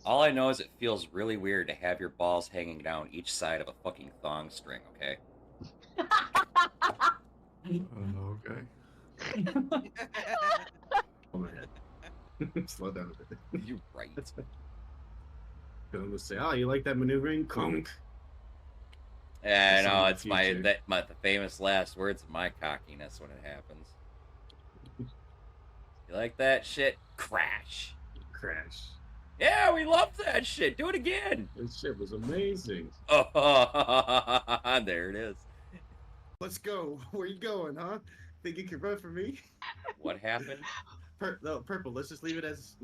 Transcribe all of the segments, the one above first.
All I know is it feels really weird to have your balls hanging down each side of a fucking thong string, okay? Okay. Oh my head. Slow down a bit. You're right. Gonna say, oh, you like that maneuvering? Clunk. Yeah, I know, Song it's of the future. the famous last words of my cockiness when it happens. You like that shit? Crash. Crash. Yeah, we love that shit. Do it again. This shit was amazing. Oh, there it is. Let's go. Where you going, huh? Think you can run for me? What happened? No, purple. Let's just leave it as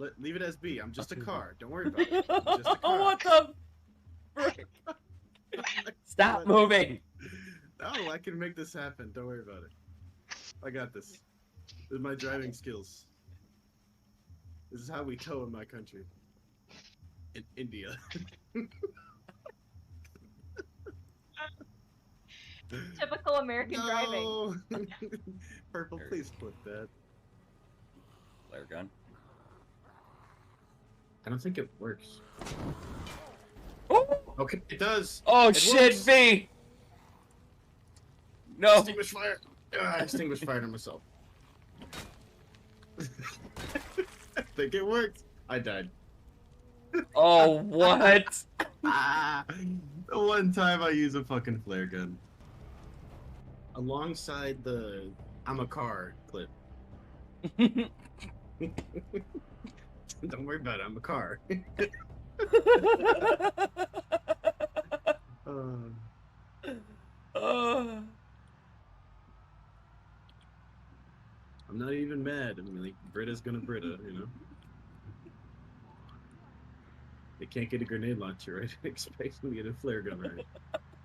B. I'm just a car. Don't worry about it. I'm just a car. What the frick? Stop moving. No, I can make this happen. Don't worry about it. I got this. This is my driving skills. This is how we tow in my country. In India. Typical American driving. Purple, please put that. Flare gun. I don't think it works. Oh, Okay, it does. oh It shit, works. V. No. Extinguish fire. I extinguished fire to myself. I think it worked. I died. Oh, what? The one time I use a fucking flare gun. Alongside the I'm a car clip. Don't worry about it, I'm a car. I'm not even mad. I mean, like, Brita's gonna Brita, you know? They can't get a grenade launcher, right? Expect them to get a flare gun,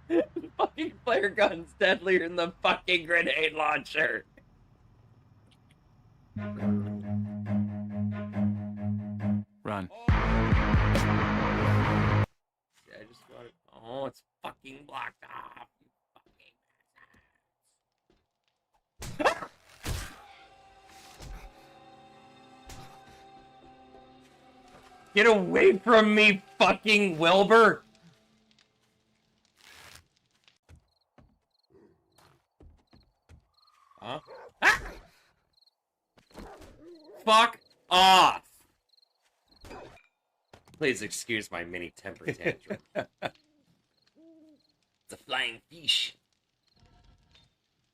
right? Fucking flare gun's deadlier than the fucking grenade launcher. Run. Yeah, I just got it. Oh, it's fucking blocked off. You fucking Get away from me, fucking Wilbur! Huh? Ah! Fuck off! Please excuse my mini temper tantrum. It's a flying fish.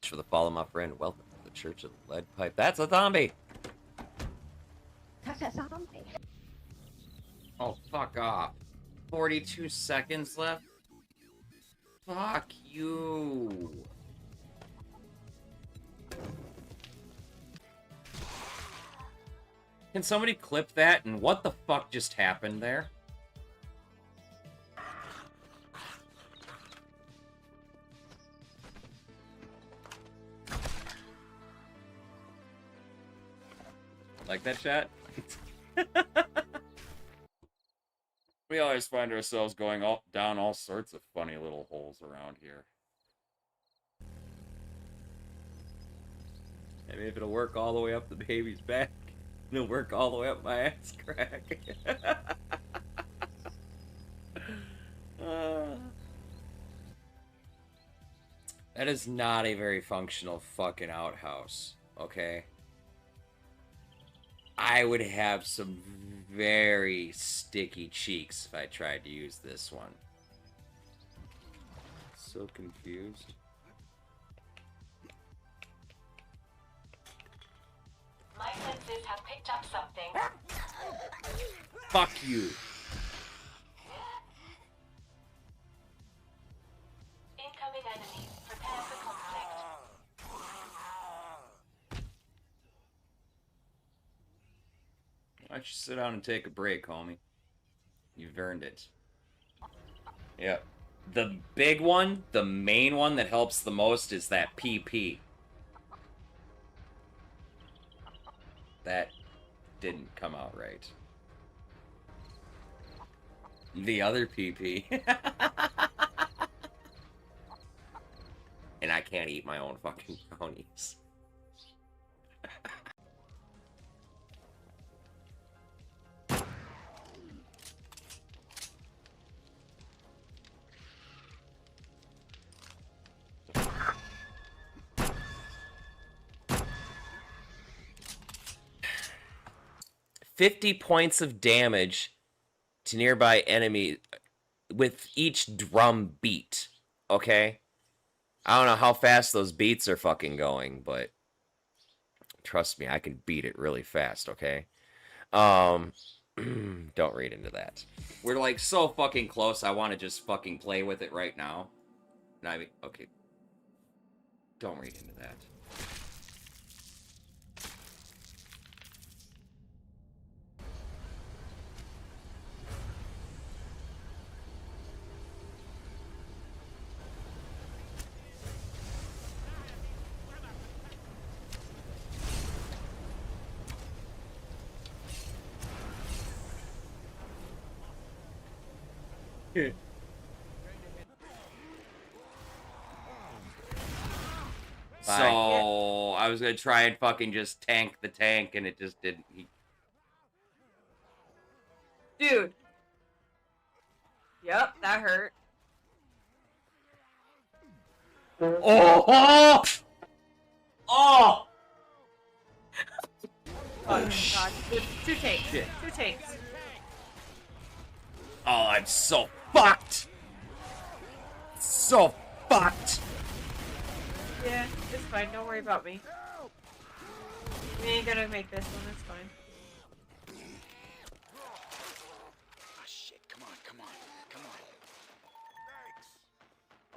For the follow, my friend. Welcome to the Church of the Lead Pipe. That's a zombie! That's a zombie. Oh, fuck off. 42 seconds left? Fuck you. Can somebody clip that? And what the fuck just happened there? Like that shot? We always find ourselves going down all sorts of funny little holes around here. Maybe if it'll work all the way up the baby's back, it'll work all the way up my ass crack. That is not a very functional fucking outhouse, okay? I would have some very sticky cheeks if I tried to use this one. So confused. My senses have picked up something. Fuck you. Incoming enemy. Prepare for conflict. Why don't you sit down and take a break, homie? You've earned it. Yep. The big one, the main one that helps the most is that PP. That didn't come out right. The other PP. And I can't eat my own fucking brownies. 50 points of damage to nearby enemy with each drum beat. Okay? I don't know how fast those beats are fucking going, but trust me, I can beat it really fast, okay? Don't read into that. We're like so fucking close, I want to just fucking play with it right now. And I mean, okay. Don't read into that. So I was gonna try and fucking just tank the tank, and it just didn't. Dude. Yep, that hurt. Oh! Oh! Oh! Oh god. Two tanks. Shit. Two tanks. Oh, I'm so fucked. So fucked. Yeah, it's fine. Don't worry about me. We ain't gonna make this one. It's fine. Oh, shit. Come on, come on, come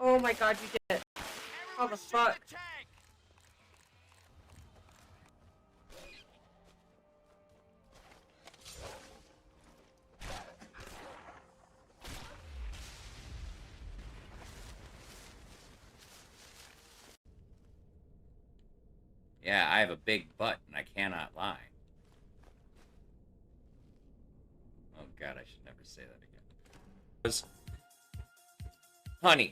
on. Oh my god, you did it. How the fuck? Yeah, I have a big butt, and I cannot lie. Oh god, I should never say that again. Honey,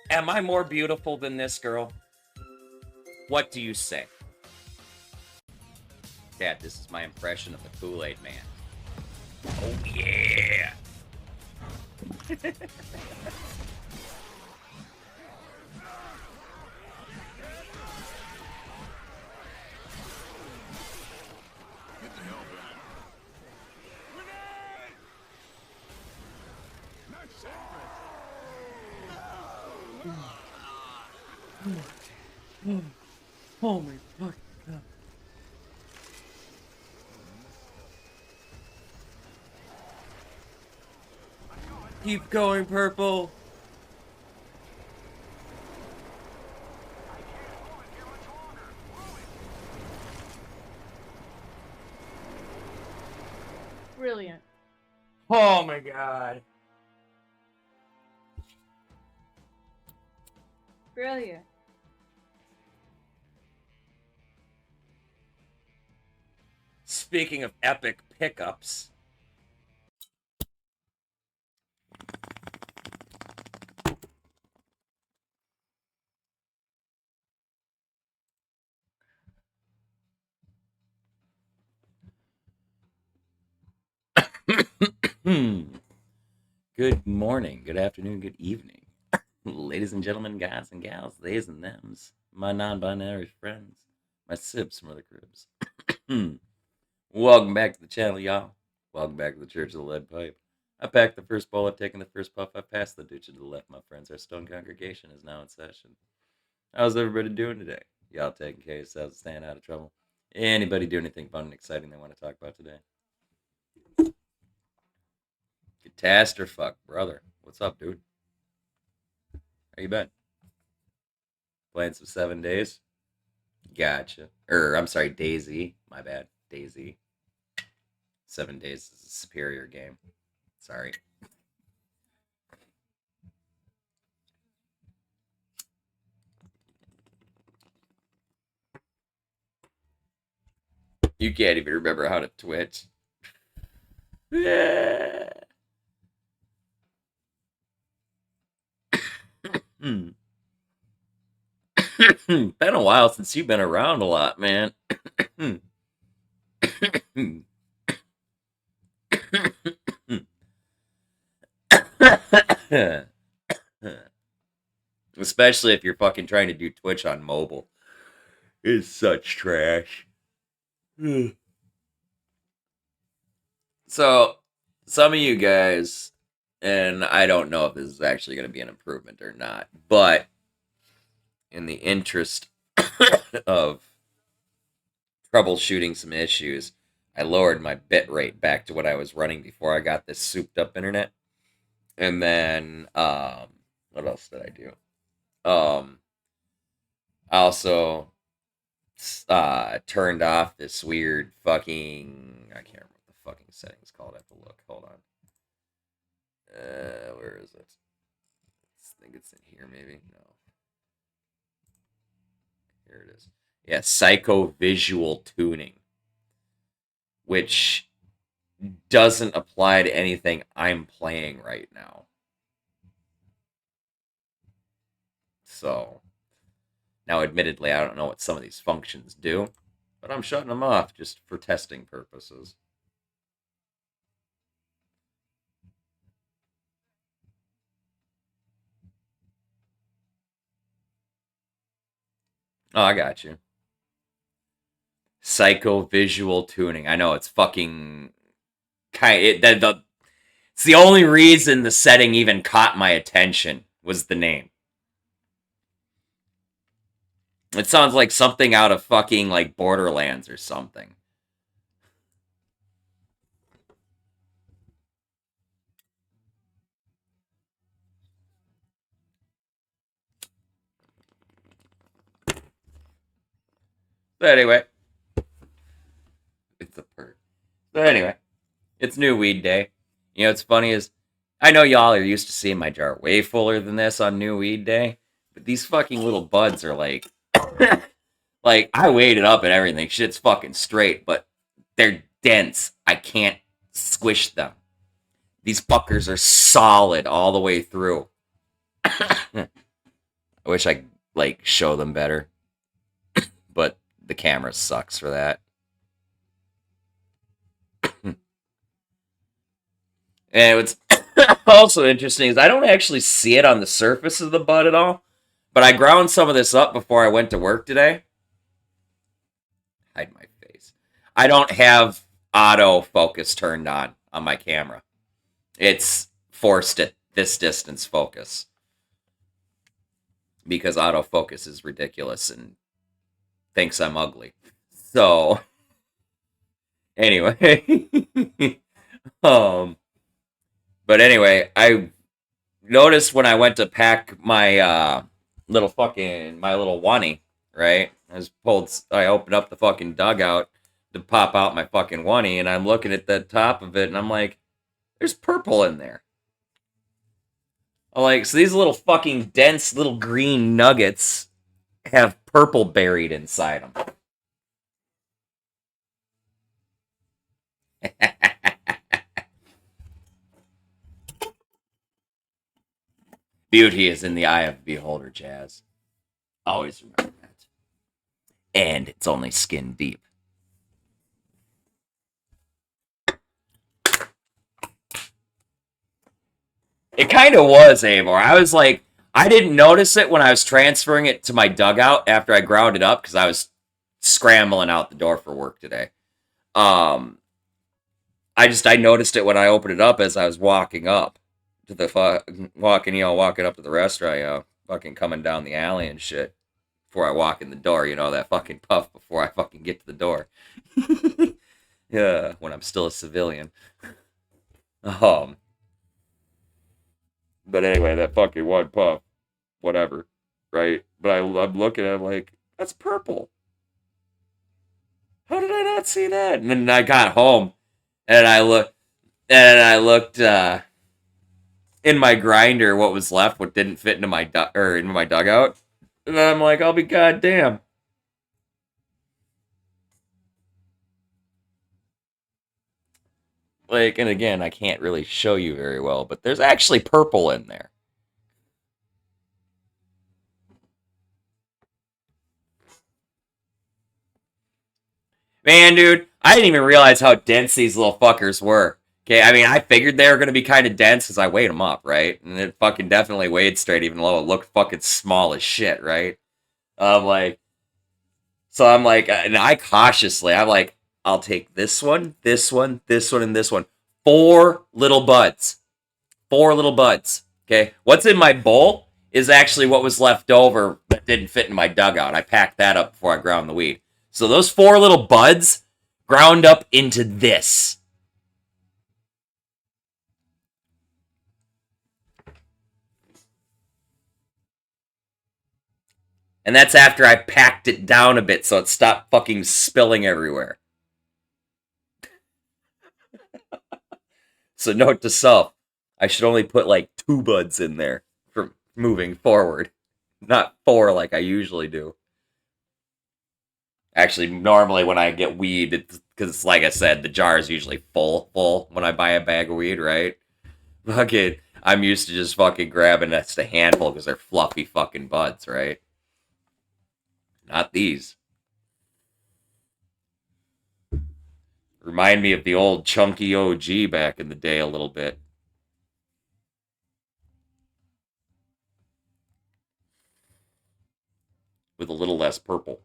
am I more beautiful than this girl? What do you say? Dad, this is my impression of the Kool-Aid Man. Oh yeah! Oh my fucking god. Keep going, purple. Brilliant. Oh my god. Brilliant. Speaking of epic pickups. Good morning, good afternoon, good evening. Ladies and gentlemen, guys and gals, theys and thems, my non-binary friends, my sips from other cribs. Welcome back to the channel, y'all. Welcome back to the Church of the Lead Pipe. I packed the first bowl, I've taken the first puff, I passed the douche to the left, my friends. Our stone congregation is now in session. How's everybody doing today? Y'all taking care of yourselves, staying out of trouble? Anybody do anything fun and exciting they want to talk about today? Catastrophe, brother. What's up, dude? How you been? Playing some 7 days? Gotcha. I'm sorry, Daisy. My bad. Daisy. 7 days is a superior game. Sorry. You can't even remember how to Twitch. Yeah. Been a while since you've been around a lot, man. Especially if you're fucking trying to do Twitch on mobile. It's such trash. So, some of you guys, and I don't know if this is actually going to be an improvement or not, but in the interest of troubleshooting some issues, I lowered my bit rate back to what I was running before I got this souped up internet. And then, what else did I do? I also turned off this weird fucking, I can't remember what the fucking setting's called. I have to look. Hold on. Where is it? I think it's in here, maybe. No. Here it is. Yeah, psycho-visual tuning, which doesn't apply to anything I'm playing right now. So, now admittedly, I don't know what some of these functions do, but I'm shutting them off just for testing purposes. Oh, I got you. Psycho-visual tuning. I know, it's fucking... It's the only reason the setting even caught my attention was the name. It sounds like something out of fucking, like, Borderlands or something. But anyway. It's a perk. So anyway. It's new weed day. You know what's funny is, I know y'all are used to seeing my jar way fuller than this on new weed day, but these fucking little buds are like... like, I weighed it up and everything. Shit's fucking straight, but they're dense. I can't squish them. These fuckers are solid all the way through. I wish I could, like, show them better. But the camera sucks for that. And what's also interesting is I don't actually see it on the surface of the bud at all. But I ground some of this up before I went to work today. Hide my face. I don't have autofocus turned on my camera. It's forced at this distance focus. Because autofocus is ridiculous and thinks I'm ugly. So, anyway. But anyway, I noticed when I went to pack my little oneie, right? I opened up the fucking dugout to pop out my fucking oneie, and I'm looking at the top of it, and I'm like, there's purple in there. I'm like, so these little fucking dense little green nuggets have purple buried inside them. Beauty is in the eye of the beholder, Jazz. Always remember that. And it's only skin deep. It kind of was, Avor. I was like, I didn't notice it when I was transferring it to my dugout after I ground it up because I was scrambling out the door for work today. I noticed it when I opened it up as I was walking up to the walking up to the restaurant, fucking coming down the alley and shit before I walk in the door, that fucking puff before I fucking get to the door. Yeah, when I'm still a civilian. But anyway, that fucking one puff, whatever, right? But I'm looking at it like, that's purple. How did I not see that? And then I got home, and I looked in my grinder what was left, what didn't fit into my dugout, and then I'm like, I'll be goddamn. Like, and again, I can't really show you very well, but there's actually purple in there. Man, dude, I didn't even realize how dense these little fuckers were. Okay, I mean, I figured they were going to be kind of dense because I weighed them up, right? And it fucking definitely weighed straight, even though it looked fucking small as shit, right? And I cautiously, I'm like, I'll take this one, this one, this one, and this one. 4 little buds. 4 little buds. Okay? What's in my bowl is actually what was left over that didn't fit in my dugout. I packed that up before I ground the weed. So those 4 little buds ground up into this. And that's after I packed it down a bit so it stopped fucking spilling everywhere. So note to self, I should only put like 2 buds in there for moving forward. Not 4 like I usually do. Actually, normally when I get weed, because like I said, the jar is usually full when I buy a bag of weed, right? Fucking, I'm used to just fucking grabbing just a handful because they're fluffy fucking buds, right? Not these. Remind me of the old chunky OG back in the day a little bit. With a little less purple.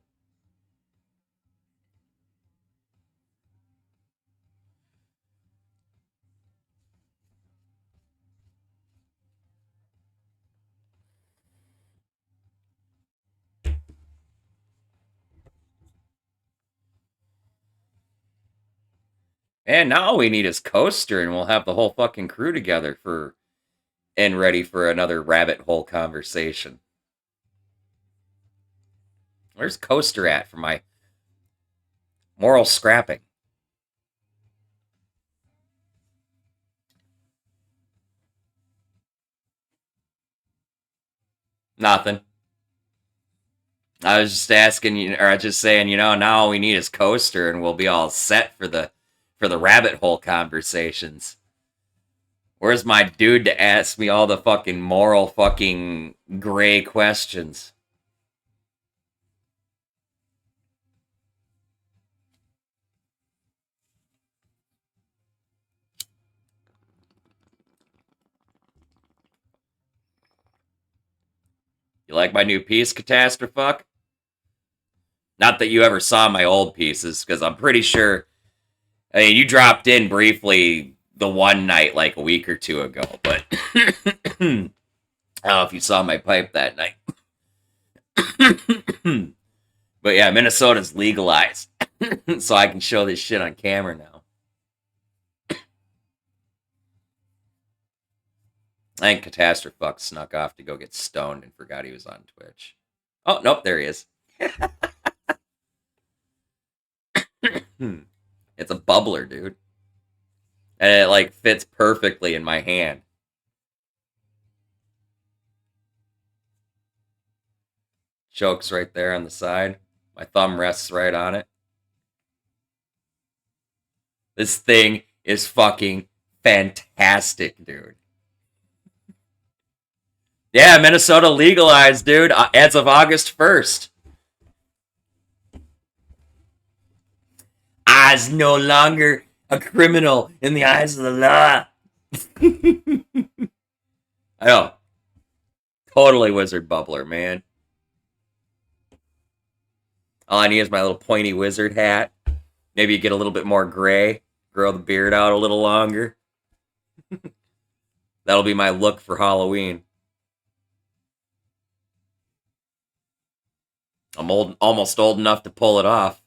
And now all we need is Coaster, and we'll have the whole fucking crew together for and ready for another rabbit hole conversation. Where's Coaster at for my moral scrapping? Nothing. I was just asking you, or just saying, now all we need is Coaster, and we'll be all set for the rabbit hole conversations. Where's my dude to ask me all the fucking moral fucking gray questions? You like my new piece, Catastrophe? Not that you ever saw my old pieces, because I'm pretty sure. I mean, you dropped in briefly the one night like a week or 2 ago, but I don't know if you saw my pipe that night. But yeah, Minnesota's legalized, so I can show this shit on camera now. I think Catastrophe snuck off to go get stoned and forgot he was on Twitch. Oh, nope, there he is. It's a bubbler, dude. And it, like, fits perfectly in my hand. Choke's right there on the side. My thumb rests right on it. This thing is fucking fantastic, dude. Yeah, Minnesota legalized, dude, as of August 1st. I's no longer a criminal in the eyes of the law. I know. Totally wizard bubbler, man. All I need is my little pointy wizard hat. Maybe get a little bit more gray. Grow the beard out a little longer. That'll be my look for Halloween. I'm almost old enough to pull it off.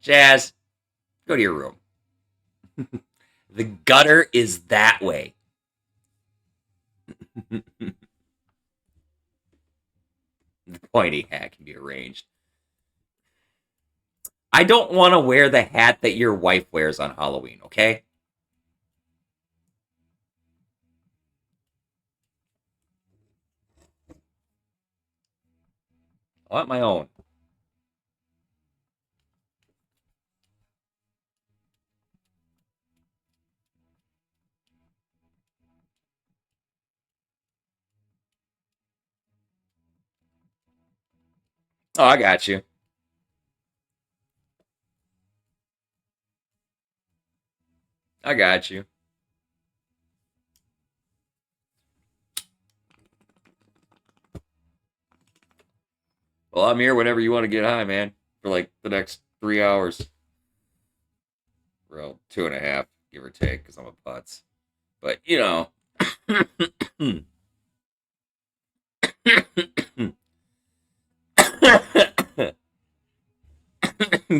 Jazz, go to your room. The gutter is that way. The pointy hat can be arranged. I don't want to wear the hat that your wife wears on Halloween, okay? I want my own. Oh, I got you. I got you. Well, I'm here whenever you want to get high, man. For like the next 3 hours. Well, 2.5, give or take, because I'm a putz. But, you know.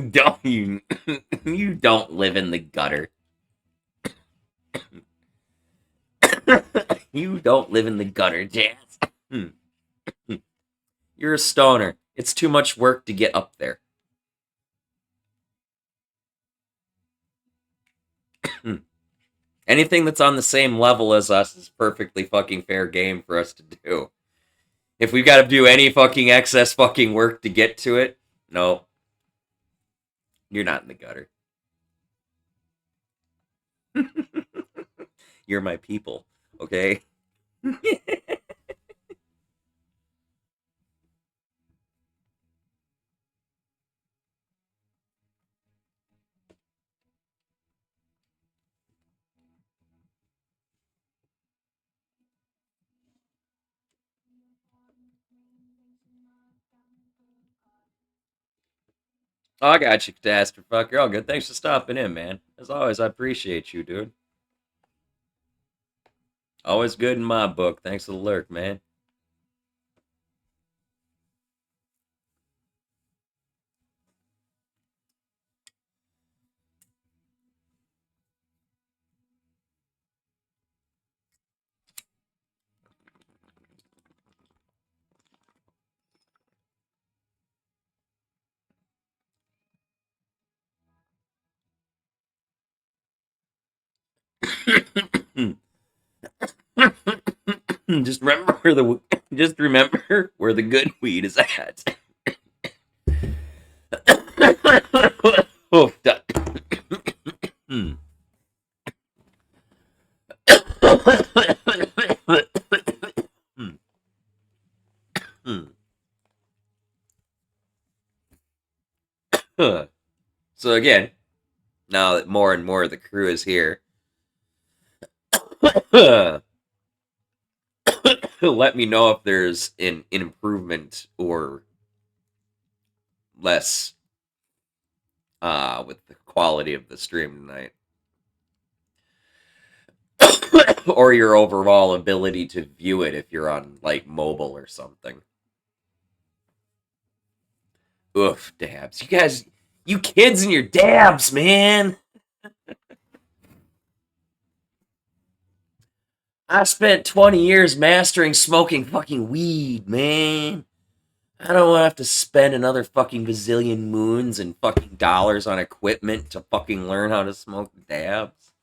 Don't you? You don't live in the gutter. You don't live in the gutter, Jazz. You're a stoner. It's too much work to get up there. Anything that's on the same level as us is perfectly fucking fair game for us to do. If we've got to do any fucking excess fucking work to get to it, no. You're not in the gutter. You're my people, okay? Oh, I got you, catastrophe fuck. You're all good. Thanks for stopping in, man. As always, I appreciate you, dude. Always good in my book. Thanks for the lurk, man. Just remember where the good weed is at. Oh, So again, now that more and more of the crew is here, let me know if there's an improvement or less with the quality of the stream tonight. Or your overall ability to view it if you're on like mobile or something. Oof, dabs. You guys, you kids and your dabs, man. I spent 20 years mastering smoking fucking weed, man. I don't want to have to spend another fucking bazillion moons and fucking dollars on equipment to fucking learn how to smoke dabs.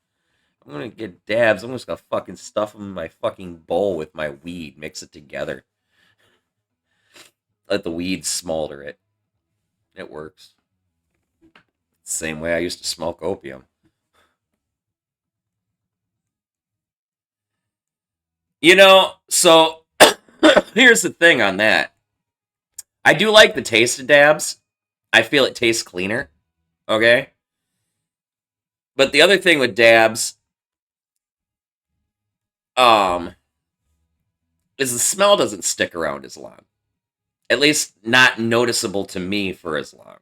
I'm gonna get dabs. I'm just gonna fucking stuff them in my fucking bowl with my weed, mix it together. Let the weed smolder it. It works. Same way I used to smoke opium. You know, so here's the thing on that. I do like the taste of dabs. I feel it tastes cleaner. Okay? But the other thing with dabs, is the smell doesn't stick around as long. At least not noticeable to me for as long.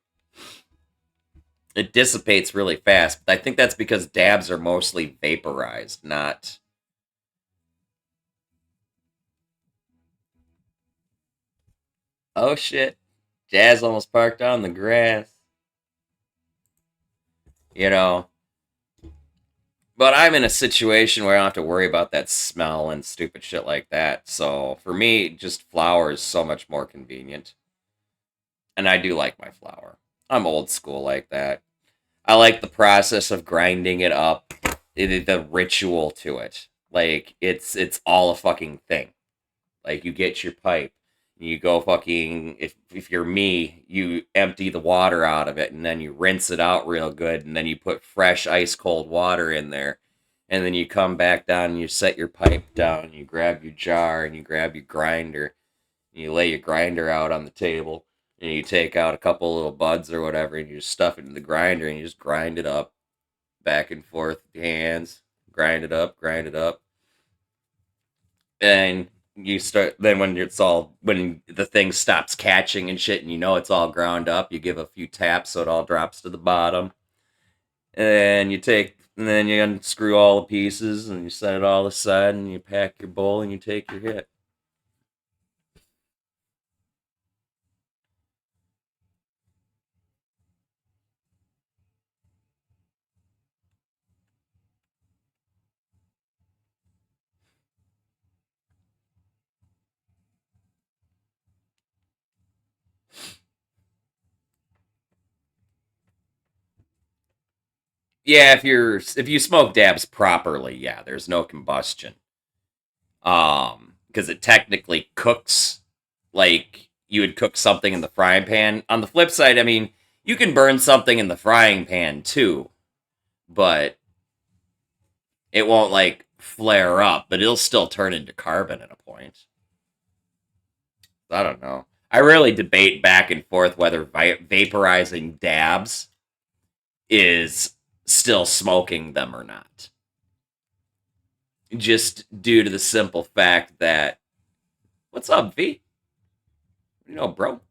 It dissipates really fast, but I think that's because dabs are mostly vaporized, not... Oh shit. Jazz almost parked on the grass. You know. But I'm in a situation where I don't have to worry about that smell and stupid shit like that. So for me, just flour is so much more convenient. And I do like my flour. I'm old school like that. I like the process of grinding it up, the ritual to it. Like it's all a fucking thing. Like you get your pipe, you go fucking if you're me, you empty the water out of it and then you rinse it out real good and then you put fresh ice cold water in there. And then you come back down and you set your pipe down, and you grab your jar and you grab your grinder and you lay your grinder out on the table and you take out a couple little buds or whatever and you just stuff it in the grinder and you just grind it up back and forth with your hands, grind it up, and you start then when when the thing stops catching and shit, and you know it's all ground up, you give a few taps so it all drops to the bottom, and then you unscrew all the pieces and you set it all aside and you pack your bowl and you take your hit. Yeah, if you smoke dabs properly, yeah, there's no combustion. Because it technically cooks like you would cook something in the frying pan. On the flip side, I mean, you can burn something in the frying pan too, but it won't like flare up, but it'll still turn into carbon at a point. I don't know. I really debate back and forth whether vaporizing dabs is still smoking them or not. Just due to the simple fact that, what's up, V? You know, bro.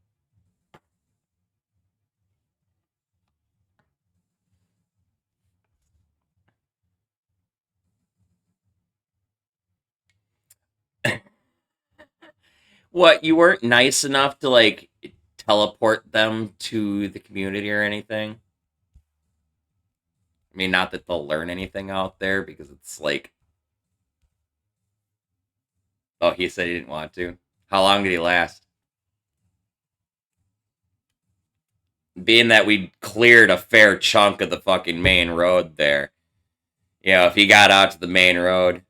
What, you weren't nice enough to like teleport them to the community or anything? I mean, not that they'll learn anything out there because it's like, oh, he said he didn't want to. How long did he last? Being that we cleared a fair chunk of the fucking main road there. You know, if he got out to the main road.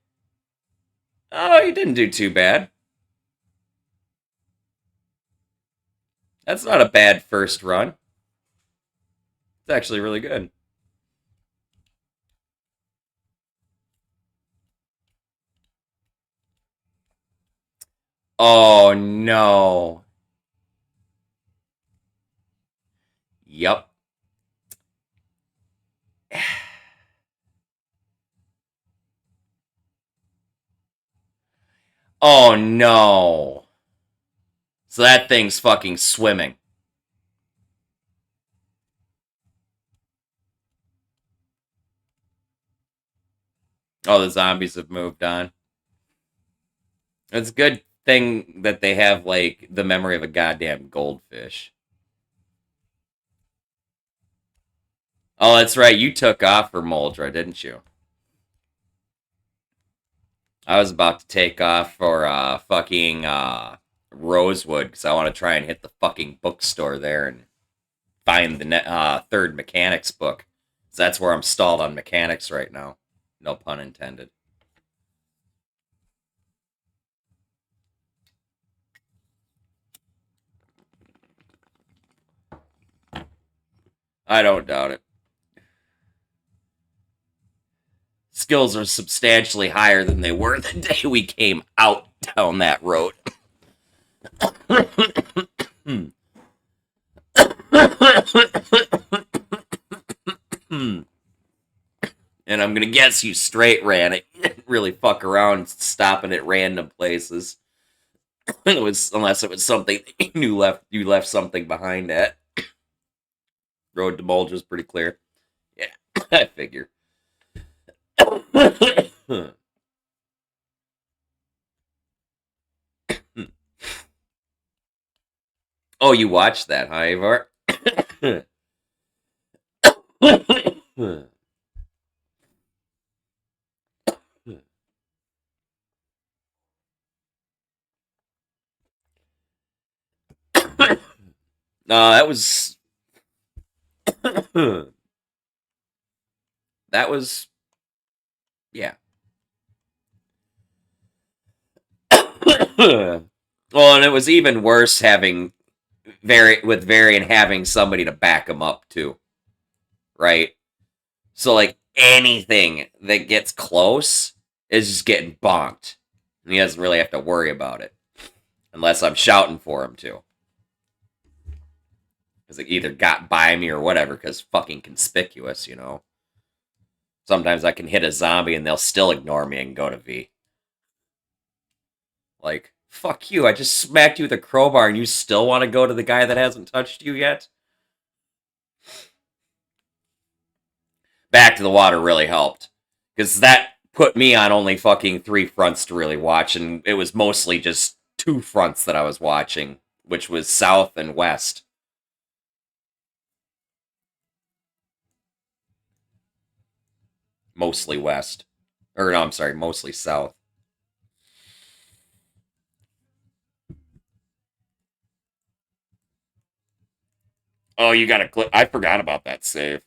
Oh, he didn't do too bad. That's not a bad first run. It's actually really good. Oh, no. Yup. Oh, no. So that thing's fucking swimming. Oh, the zombies have moved on. It's a good thing that they have, like, the memory of a goddamn goldfish. Oh, that's right. You took off for Moldra, didn't you? I was about to take off for fucking Rosewood because I want to try and hit the fucking bookstore there and find the third mechanics book. So that's where I'm stalled on mechanics right now. No pun intended. I don't doubt it. Skills are substantially higher than they were the day we came out down that road. And I'm gonna guess you straight ran it. You didn't really fuck around stopping at random places. It was unless it was something that you left something behind at. Road to Muldra's pretty clear. Yeah, I figure. Oh, you watched that, huh, Ivar? No, that was that was yeah. Well, and it was even worse having Varian having somebody to back him up too, right? So like anything that gets close is just getting bonked, and he doesn't really have to worry about it unless I'm shouting for him to, because it either got by me or whatever. Because fucking conspicuous, you know. Sometimes I can hit a zombie and they'll still ignore me and go to V. Like, fuck you, I just smacked you with a crowbar and you still want to go to the guy that hasn't touched you yet? Back to the Water really helped. Because that put me on only fucking 3 fronts to really watch, and it was mostly just 2 fronts that I was watching, which was south and west. Mostly west. Or no, I'm sorry, mostly south. Oh, you gotta click. I forgot about that save.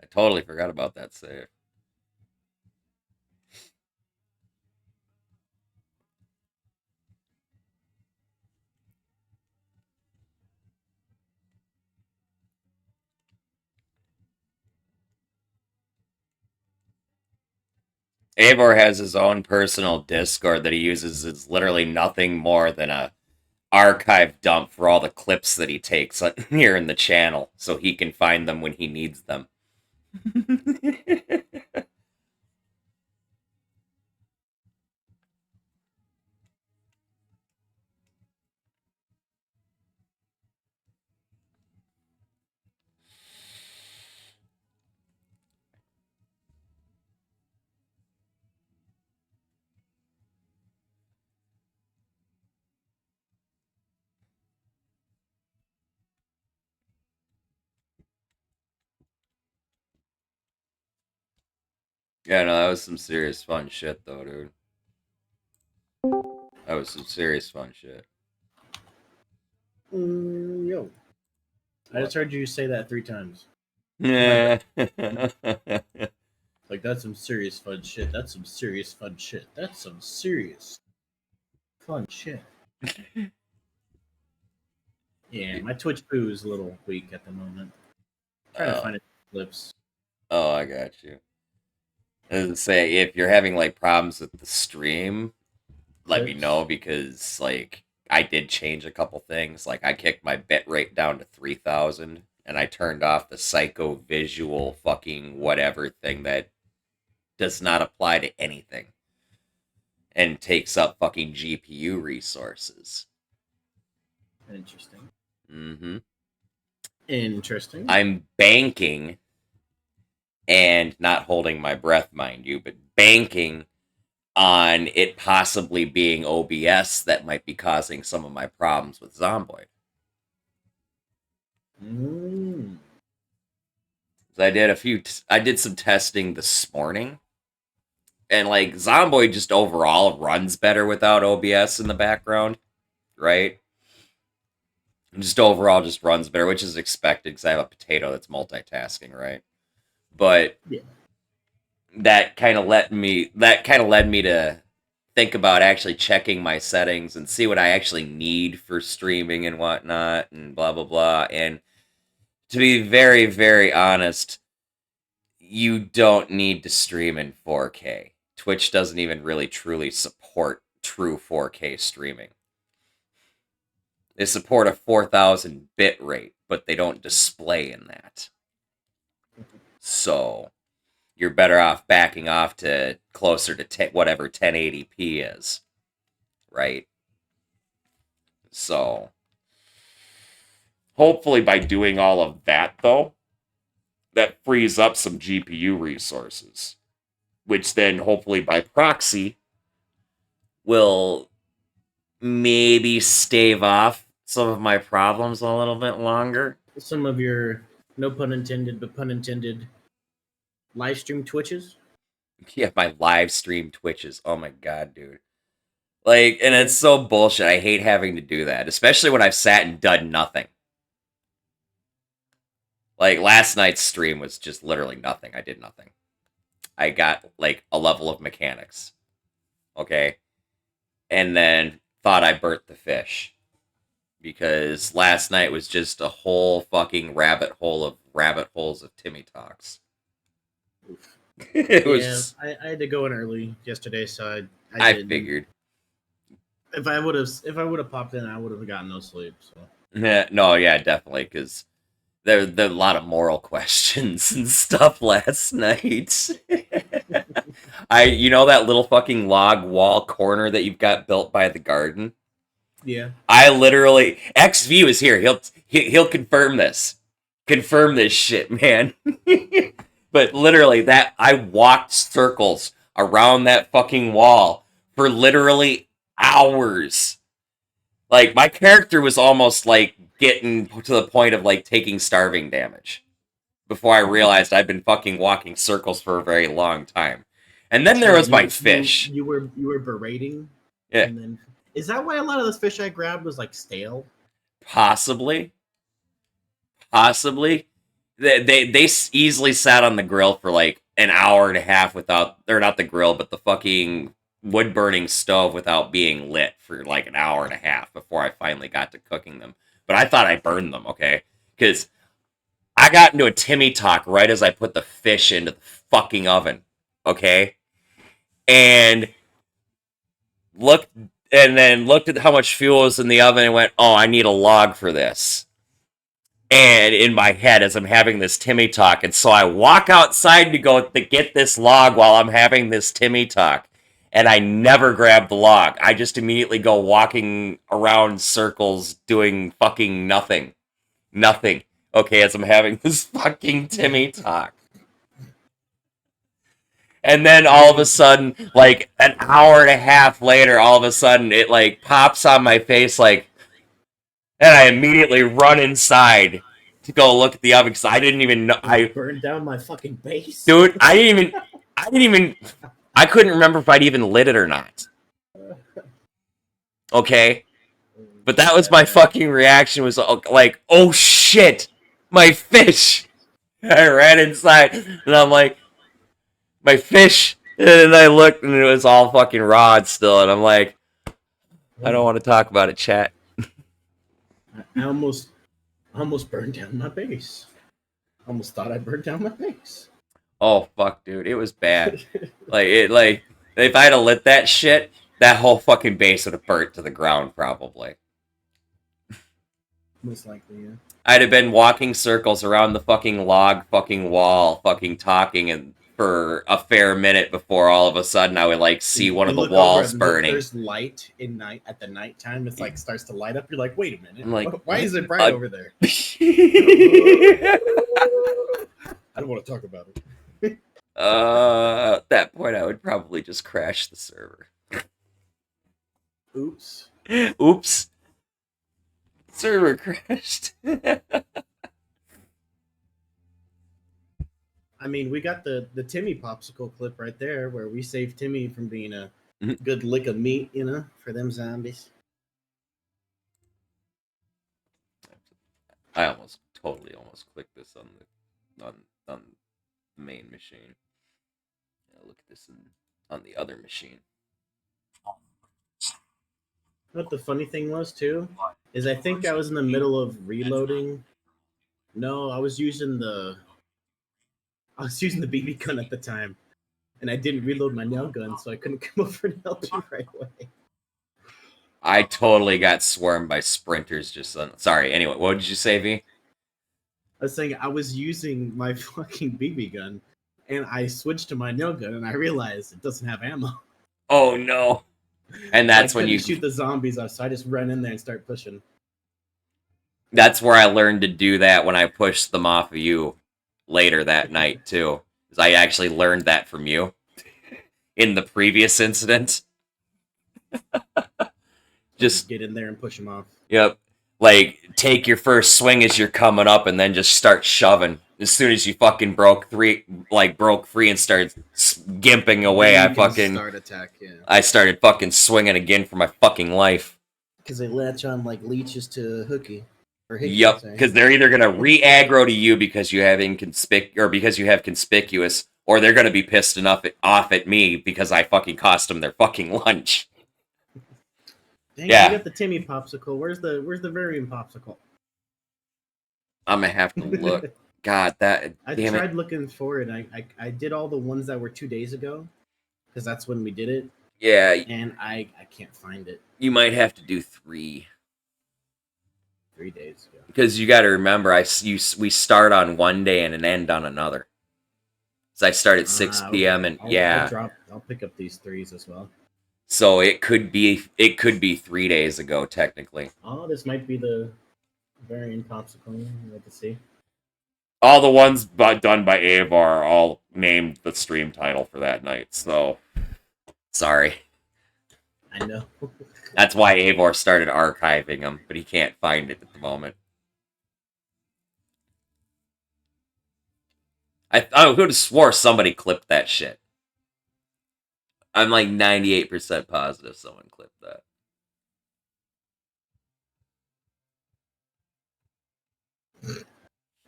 I totally forgot about that save. Eivor has his own personal Discord that he uses. It's literally nothing more than a archive dump for all the clips that he takes here in the channel, so he can find them when he needs them. Yeah, no, that was some serious fun shit, though, dude. That was some serious fun shit. Yo. I just heard you say that 3 times. Yeah. Like, that's some serious fun shit. That's some serious fun shit. That's some serious fun shit. Yeah, my Twitch poo is a little weak at the moment. Trying to find clips. Oh, I got you. I was gonna say, if you're having like problems with the stream, let me Clips? know, because like I did change a couple things. Like I kicked my bit rate down to 3,000 and I turned off the psycho visual fucking whatever thing that does not apply to anything and takes up fucking GPU resources. Interesting. Mm-hmm. Interesting. I'm banking, and not holding my breath, mind you, but banking on it possibly being OBS that might be causing some of my problems with Zomboid. I did some testing this morning, and like Zomboid just overall runs better without OBS in the background, right? Just overall just runs better, which is expected because I have a potato that's multitasking, right? But Yeah. that kind of led me to think about actually checking my settings and see what I actually need for streaming and whatnot and blah blah blah. And to be very, very honest, you don't need to stream in 4K. Twitch doesn't even really truly support true 4K streaming. They support a 4,000 bit rate, but they don't display in that. So you're better off backing off to closer to whatever 1080p is, right? So hopefully by doing all of that, though, that frees up some GPU resources, which then hopefully by proxy will maybe stave off some of my problems a little bit longer. Some of your, no pun intended, but pun intended, live stream Twitches. Yeah, my live stream Twitches. Oh my god, dude. Like, and it's so bullshit. I hate having to do that, especially when I've sat and done nothing. Like, last night's stream was just literally nothing. I did nothing. I got, like, a level of mechanics. Okay? And then thought I burnt the fish. Because last night was just a whole fucking rabbit holes of Timmy Talks. It was... Yeah, I had to go in early yesterday, so I didn't. figured. If I would have popped in, I would have gotten no sleep. So No, yeah, definitely, because There are a lot of moral questions and stuff last night. You know that little fucking log wall corner that you've got built by the garden? Yeah. I literally XV was here. He'll confirm this. Confirm this shit, man. But literally that I walked circles around that fucking wall for literally hours. Like my character was almost like getting to the point of like taking starving damage before I realized I'd been fucking walking circles for a very long time. And then there was my fish. You were berating. Yeah. And then is that why a lot of this fish I grabbed was like stale? Possibly. They easily sat on the grill for like an hour and a half without, or not the grill, but the fucking wood burning stove without being lit for like an hour and a half before I finally got to cooking them. But I thought I burned them, okay? Because I got into a Timmy talk right as I put the fish into the fucking oven, okay? And looked at how much fuel was in the oven and went, oh, I need a log for this. And in my head, as I'm having this Timmy talk, and so I walk outside to go to get this log while I'm having this Timmy talk, and I never grab the log. I just immediately go walking around circles doing fucking nothing. Okay, as I'm having this fucking Timmy talk. And then all of a sudden, like an hour and a half later, all of a sudden it like pops on my face like, and I immediately run inside to go look at the oven because I didn't even know. I burned down my fucking base. Dude, I couldn't remember if I'd even lit it or not. Okay? But that was my fucking reaction, was like, oh shit, my fish. I ran inside and I'm like, my fish. And then I looked and it was all fucking raw still. And I'm like, I don't want to talk about it, chat. I almost burned down my base. Almost thought I burned down my base. Oh fuck, dude, it was bad. like if I'd have lit that shit, that whole fucking base would have burnt to the ground probably. Most likely, yeah. I'd have been walking circles around the fucking log fucking wall, fucking talking and for a fair minute before all of a sudden I would like see one of the walls burning. There's light at the nighttime. It's like starts to light up. You're like, wait a minute. I'm like, why is it bright over there? I don't want to talk about it. At that point I would probably just crash the server. Oops. Oops. Server crashed. I mean, we got the Timmy popsicle clip right there where we saved Timmy from being a good lick of meat, you know, for them zombies. I almost clicked this on the main machine. Look at this on the other machine. What the funny thing was too is I think I was in the middle of reloading. No, I was using the BB gun at the time, and I didn't reload my nail gun, so I couldn't come over and help you right away. I totally got swarmed by sprinters just on... Sorry, anyway, what did you say, V? I was saying I was using my fucking BB gun, and I switched to my nail gun, and I realized it doesn't have ammo. Oh, no. And that's when you... shoot the zombies off, so I just ran in there and start pushing. That's where I learned to do that when I pushed them off of you later that night, too. Because I actually learned that from you in the previous incident. Just get in there and push them off. Yep. Like, take your first swing as you're coming up and then just start shoving. As soon as you fucking broke free and started gimping away, start attack, yeah. I started fucking swinging again for my fucking life. Because they latch on like leeches to Hooky. Or Hickey, yep, because they're either gonna re-aggro to you because you have conspicuous, or they're gonna be pissed off at me because I fucking cost them their fucking lunch. Dang, yeah, you got the Timmy popsicle. Where's the Varian popsicle? I'm gonna have to look. God, I tried looking for it. I did all the ones that were 2 days ago, because that's when we did it. Yeah, and I can't find it. You might have to do 3. 3 days ago. Because you got to remember, we start on one day and an end on another. So I start at 6 p.m. Okay. and yeah. I'll pick up these 3s as well. So it could be 3 days ago technically. Oh, this might be the variant popsicle. Let's see. All the ones done by Avar are all named the stream title for that night. So sorry. I know. That's why Avar started archiving them, but he can't find it at the moment. I could have swore somebody clipped that shit. I'm like 98% positive someone clipped that.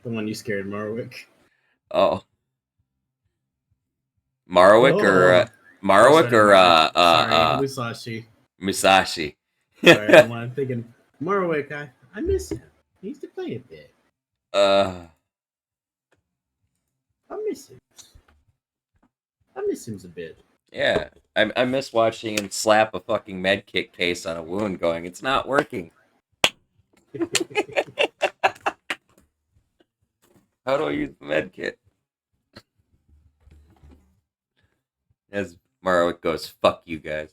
The one you scared Marwick. Oh. Marwick or Musashi. Musashi. Sorry, I'm thinking Marwick. I miss him. He used to play a bit. I miss him. I miss him a bit. Yeah, I miss watching him slap a fucking medkit case on a wound, going, "It's not working." How do I use the medkit? As Marwick goes, "Fuck you guys."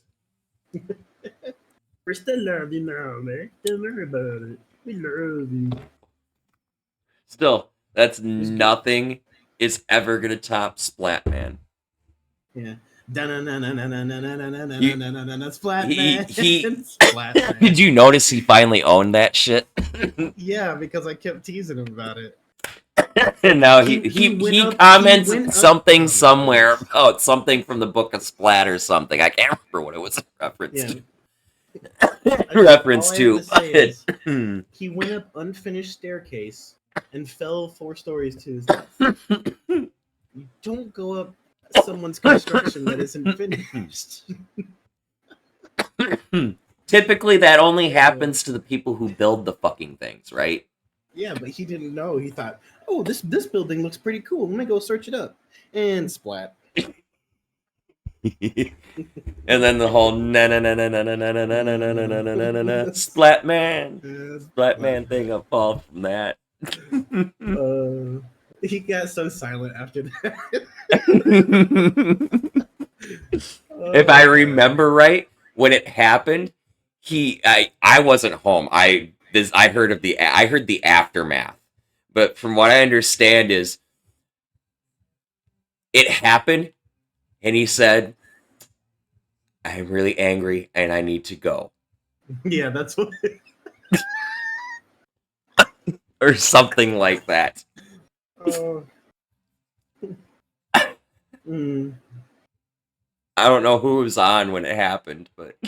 We still love you now, man. Don't worry about it. We love you. Still, that's nothing is ever gonna top Splatman. Yeah. He Splatman. Did you notice he finally owned that shit? Yeah, because I kept teasing him about it. And now he comments something somewhere about something from the Book of Splat or something. I can't remember what it was in reference to. Reference to. He went up unfinished staircase and fell 4 stories to his death. You don't go up someone's construction that isn't finished. Typically, that only happens to the people who build the fucking things, right? Yeah, but he didn't know. He thought, "Oh, this building looks pretty cool. Let me go search it up." And splat. And then the whole na na na na na na na na na na na na na na na Splatman thing evolved from that. He got so silent after that. If I remember right, when it happened, I wasn't home. I heard the aftermath. But from what I understand is it happened and he said, "I'm really angry and I need to go." Yeah, that's what or something like that. I don't know who was on when it happened, but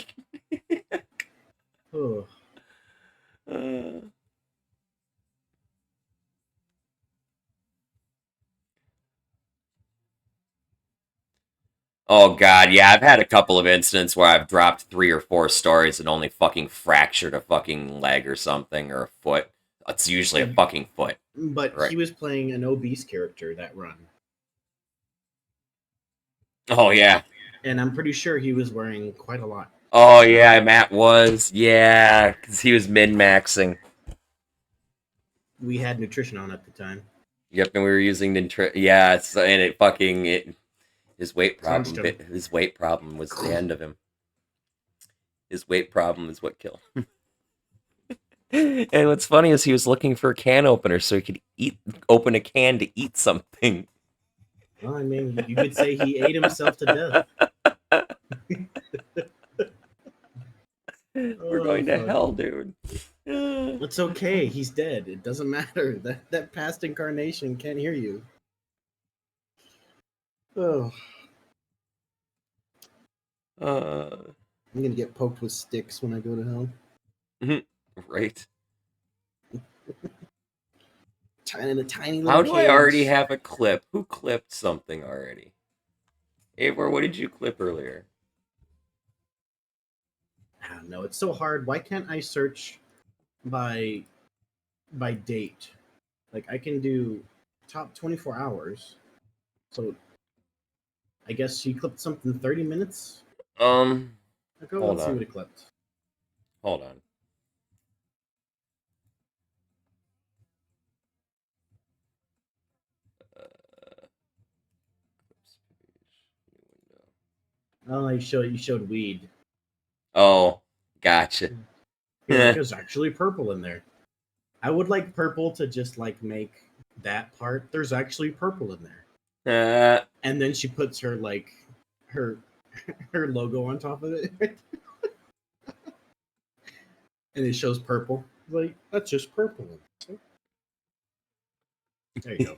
oh god, yeah, I've had a couple of incidents where I've dropped 3 or 4 stories and only fucking fractured a fucking leg or something, or a foot. It's usually a fucking foot. But right. He was playing an obese character that run. Oh, yeah. And I'm pretty sure he was wearing quite a lot. Oh, yeah, Matt was. Yeah, because he was min-maxing. We had nutrition on at the time. Yep, and we were using nutrition. Yeah, and it fucking... His weight problem was the end of him. His weight problem is what killed him. And what's funny is he was looking for a can opener so he could open a can to eat something. Well, I mean, you could say he ate himself to death. We're going to hell, dude. It's okay. He's dead. It doesn't matter. That past incarnation can't hear you. Oh. I'm gonna get poked with sticks when I go to hell. Right. Tiny little How do cage. I already have a clip? Who clipped something already? Eivor, what did you clip earlier? I don't know. It's so hard. Why can't I search by date? Like, I can do top 24 hours. So I guess she clipped something 30 minutes ago. Let's see what it clipped. Hold on. Oh, you showed weed. Oh, gotcha. You're like, there's actually purple in there. I would like purple to just like make that part. There's actually purple in there. And then she puts her like her her logo on top of it. And it shows purple. Like, that's just purple. There you go.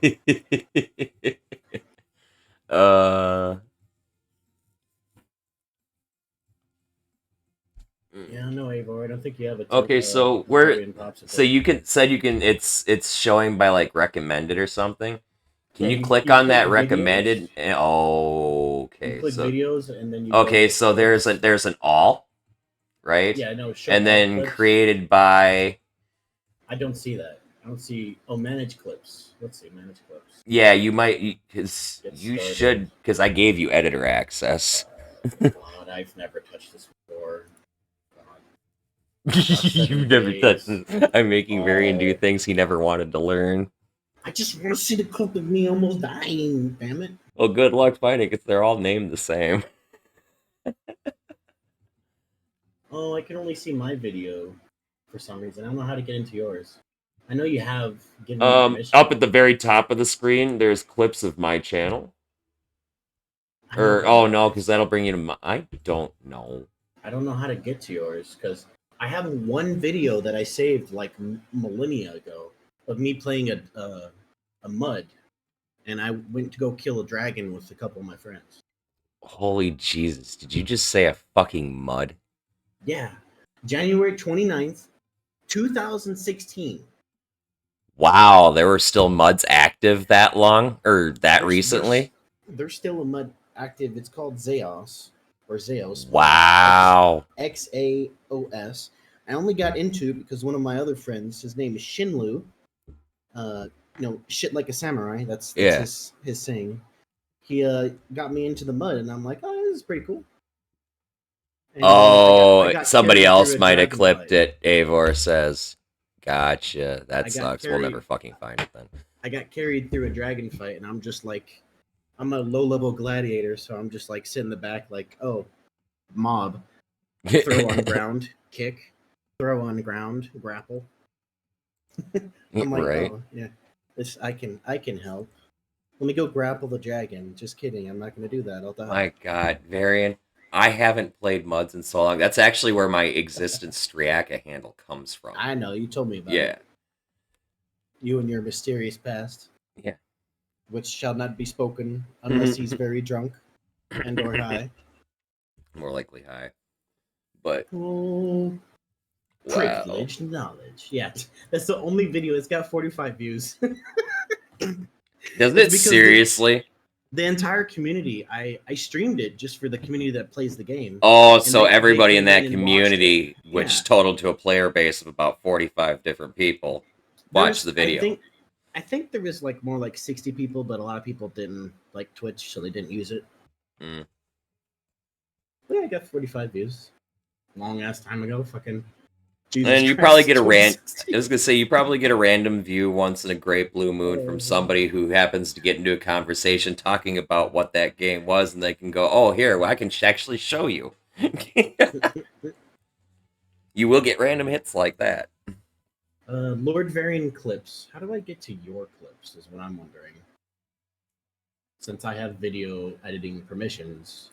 Yeah, no, Avor. I don't think you have a Okay, so where so you can it's showing by like recommended or something. Can Yeah, you click you on click that recommended? videos. Oh, You okay. click So videos and then you okay, go so there's an all, right? yeah, no, show And all then clips. created by I don't see that. I don't see manage clips. Let's see, manage clips. yeah, you might because Get you started. should because I gave you editor access. God, I've never touched this before. God. You've never touched days. this. I'm making Varian do Oh. things he never wanted to learn. I just want to see the clip of me almost dying, damn it. Well, good luck finding it. 'Cause they're all named the same. Oh, I can only see my video for some reason. I don't know how to get into yours. I know you have given me permission. Up at the very top of the screen, there's clips of my channel. I know, Or but oh no, because that'll bring you to my. I don't know. I don't know how to get to yours because I have one video that I saved like millennia ago of me playing a mud, and I went to go kill a dragon with a couple of my friends. Holy Jesus! Did you just say a fucking mud? Yeah, January 29th, 2016. Wow, there were still muds active that long or that There's- recently. There's still a mud active. It's called Zeos or Zeos. Wow. Xaos. I only got into it because one of my other friends, his name is Shinlu. Shit like a samurai. That's Yeah. his saying. He got me into the mud, and I'm like, oh, this is pretty cool. And, Oh, I got somebody carried else through a might have dragon clipped fight. it. Avor says, "Gotcha. That I got sucks. We'll carried- never fucking find it then." I got carried through a dragon fight, and I'm just like, I'm a low level gladiator, so I'm just like sitting in the back, like, oh, mob, throw on ground, kick, throw on ground, grapple. I'm like, Right. oh yeah, this I can help. Let me go grapple the dragon. Just kidding. I'm not going to do that. I'll die. My God, Varian, I haven't played Muds in so long. That's actually where my existence Striaka handle comes from. I know. You told me about Yeah. it. You and your mysterious past. Yeah. Which shall not be spoken unless he's very drunk and or high. More likely high. But Oh, wow. privileged knowledge. Yeah, that's the only video. It's got 45 views. Does it because seriously? The entire community, I streamed it just for the community that plays the game. Oh, And so they everybody in came that and watched community, it. which Yeah. totaled to a player base of about 45 different people, watched the video. I think there was like more like 60 people, but a lot of people didn't like Twitch, so they didn't use it. Mm. But yeah, I got 45 views. Long ass time ago, fucking. Jesus And you Christ, probably get a I 2016. was gonna say you probably get a random view once in a great blue moon from somebody who happens to get into a conversation talking about what that game was, and they can go, "Oh, here, well, I can actually show you." You will get random hits like that. Lord Varian clips. How do I get to your clips? Is what I'm wondering. Since I have video editing permissions.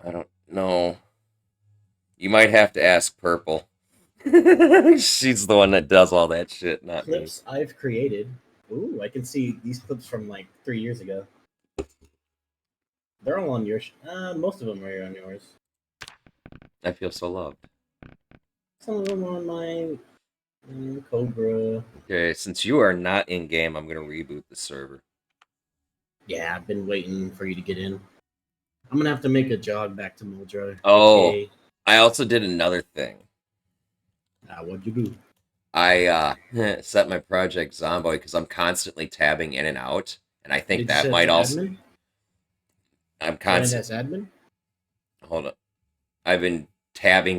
I don't know. You might have to ask Purple. She's the one that does all that shit, not me. Clips I've created. Ooh, I can see these clips from like 3 years ago. They're all on yours. Most of them are on yours. I feel so loved. Some of them on my Cobra. Okay, since you are not in game, I'm gonna reboot the server. Yeah, I've been waiting for you to get in. I'm gonna have to make a jog back to Muldrow. Oh, AKA, I also did another thing. what'd you do? I set my project Zomboid because I'm constantly tabbing in and out, and I think Did you that set might the also. admin? I'm Run it constantly. as admin? Hold up. I've been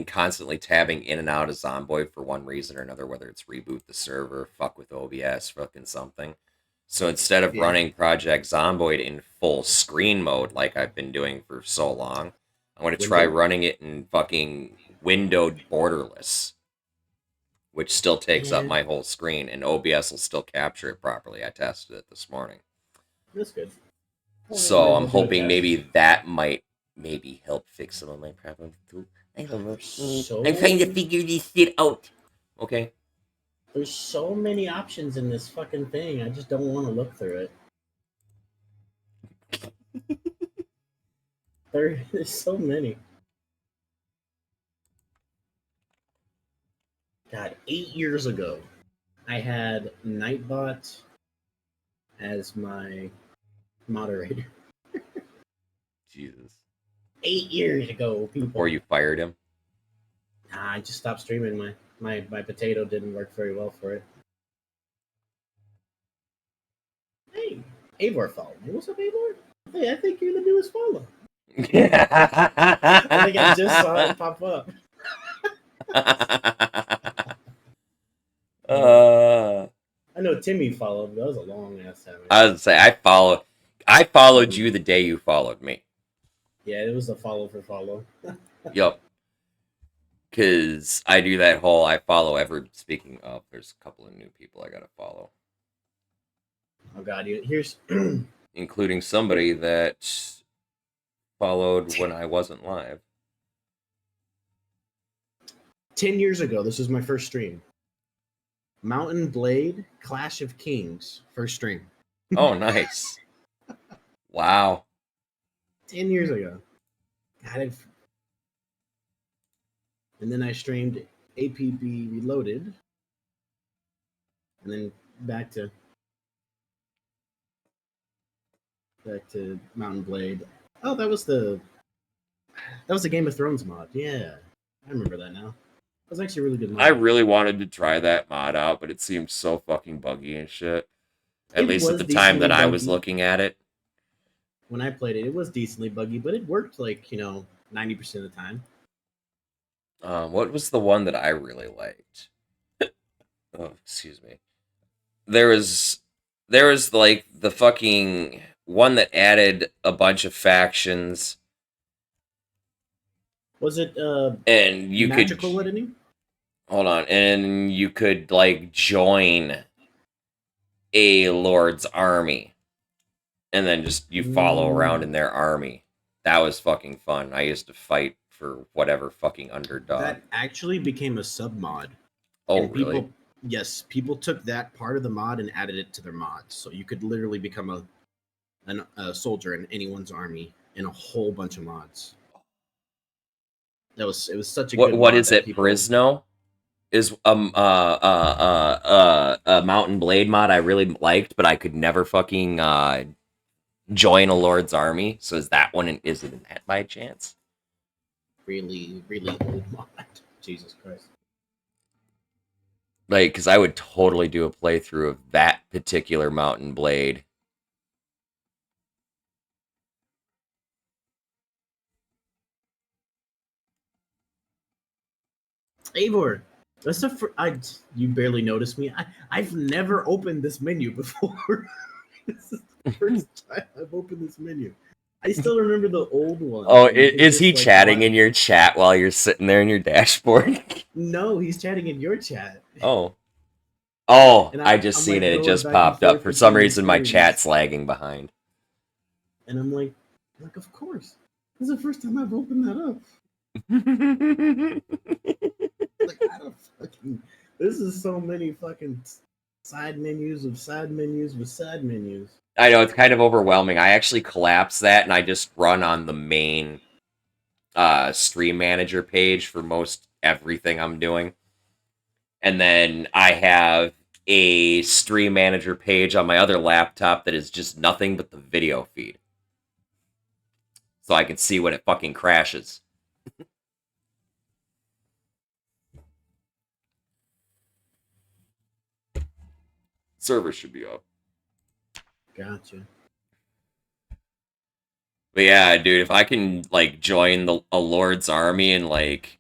constantly tabbing in and out of Zomboid for one reason or another, whether it's reboot the server, fuck with OBS, fucking something. So instead of Yeah. running Project Zomboid in full screen mode like I've been doing for so long. I'm going to try Window? running it in fucking windowed borderless, which still takes up Yeah. my whole screen, and OBS will still capture it properly. I tested it this morning. That's good. Well, So maybe I'm we'll do a hoping test. maybe that might maybe help fix some of my problems too. I don't know. So- I'm trying to figure this shit out. Okay. There's so many options in this fucking thing. I just don't want to look through it. There's so many. God, 8 years ago, I had Nightbot as my moderator. Jesus. 8 years ago, people. Before you fired him. Nah, I just stopped streaming. My potato didn't work very well for it. Hey, Avor followed me. What's up, Avor? Hey, I think you're the newest follow. I think I just saw it pop up. I know Timmy followed, but that was a long ass time ago. I would say I followed you the day you followed me. Yeah, it was a follow for follow. Yup. Cause I do that whole I follow every speaking of there's a couple of new people I gotta follow. Oh god, here's Including somebody that followed when I wasn't live. 10 years ago, this was my first stream. Mountain Blade, Clash of Kings, first stream. Oh, nice. Wow. 10 years ago. God, and then I streamed APB Reloaded. And then back to Mountain Blade. Oh, that was the Game of Thrones mod. Yeah. I remember that now. That was actually a really good mod. I really wanted to try that mod out, but it seemed so fucking buggy and shit. At It least at was the time that decently I was buggy. looking at it. When I played it, it was decently buggy, but it worked 90% of the time. What was the one that I really liked? Oh, excuse me. There was like the fucking one that added a bunch of factions, Was it and you magical could editing? hold on, and you could like join a lord's army, and then just you follow around in their army. That was fucking fun. I used to fight for whatever fucking underdog. That actually became a sub mod. Oh, And really? people took that part of the mod and added it to their mods, so you could literally become a soldier in anyone's army in a whole bunch of mods. It was such a good. What mod is that it? Brisno is a Mountain Blade mod I really liked, but I could never fucking join a lord's army. So is that one? Is it in that by chance? Really, really old mod. Jesus Christ. Like, because I would totally do a playthrough of that particular Mountain Blade. Eivor, that's you barely noticed me. I've never opened this menu before. This is the first time I've opened this menu. I still remember the old one. Oh, and is he just, chatting what? in your chat while you're sitting there in your dashboard? No, he's chatting in your chat. Oh. Oh, And I just I'm, seen it. It going just back and popped up. forth For some between reason, my screens. chat's lagging behind. And I'm like, of course. This is the first time I've opened that up. Like, I don't fucking. This is so many fucking side menus of side menus with side menus. I know, it's kind of overwhelming. I actually collapse that and I just run on the main stream manager page for most everything I'm doing. And then I have a stream manager page on my other laptop that is just nothing but the video feed. So I can see when it fucking crashes. Server should be up. Gotcha. But yeah, dude, if I can like join a Lord's army and like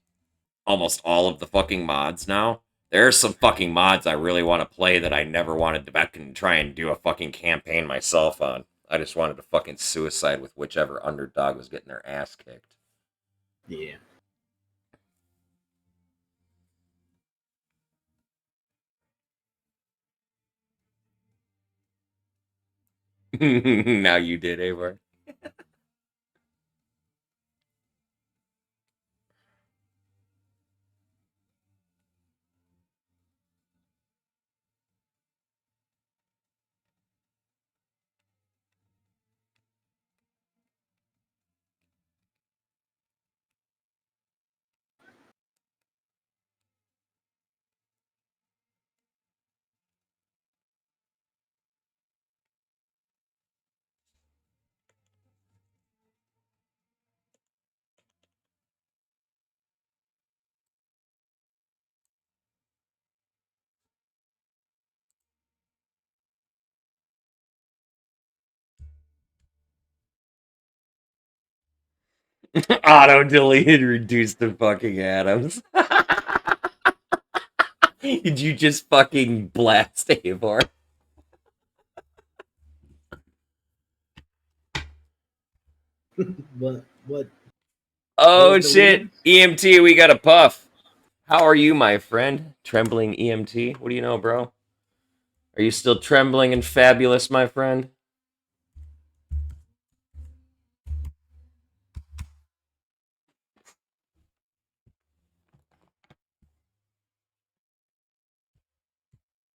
almost all of the fucking mods now, there are some fucking mods I really want to play that I never wanted to back and try and do a fucking campaign myself on. I just wanted to fucking suicide with whichever underdog was getting their ass kicked. Yeah. Now you did, Avar. Auto deleted reduced to fucking atoms. Did you just fucking blast Avar? What Oh was shit! deleted? EMT, we got a puff. How are you, my friend? Trembling EMT? What do you know, bro? Are you still trembling and fabulous, my friend?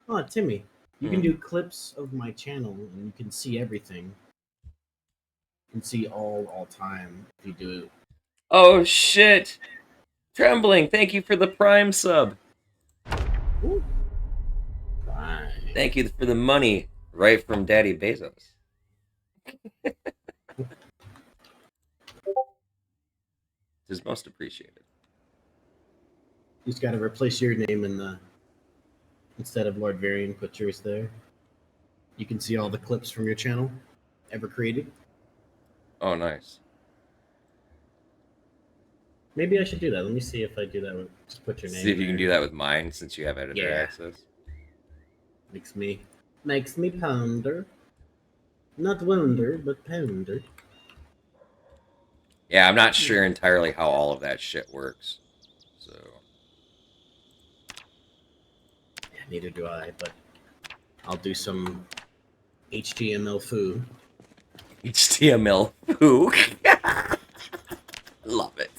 Oh, Timmy, you can Hmm. do clips of my channel and you can see everything. You can see all time if you do it. Oh shit! Trembling, thank you for the prime sub. Ooh. Fine. Thank you for the money, right from Daddy Bezos. Is most appreciated. You just got to replace your name in the instead of Lord Varian. Put yours there. You can see all the clips from your channel ever created. Oh, nice. Maybe I should do that. Let me see if I do that. Just put your See name if you can there. do that with mine since you have editor Yeah. access. Makes me ponder. Not wonder, but ponder. Yeah, I'm not sure entirely how all of that shit works. So Yeah, neither do I, but I'll do some HTML foo. HTML foo. Love it.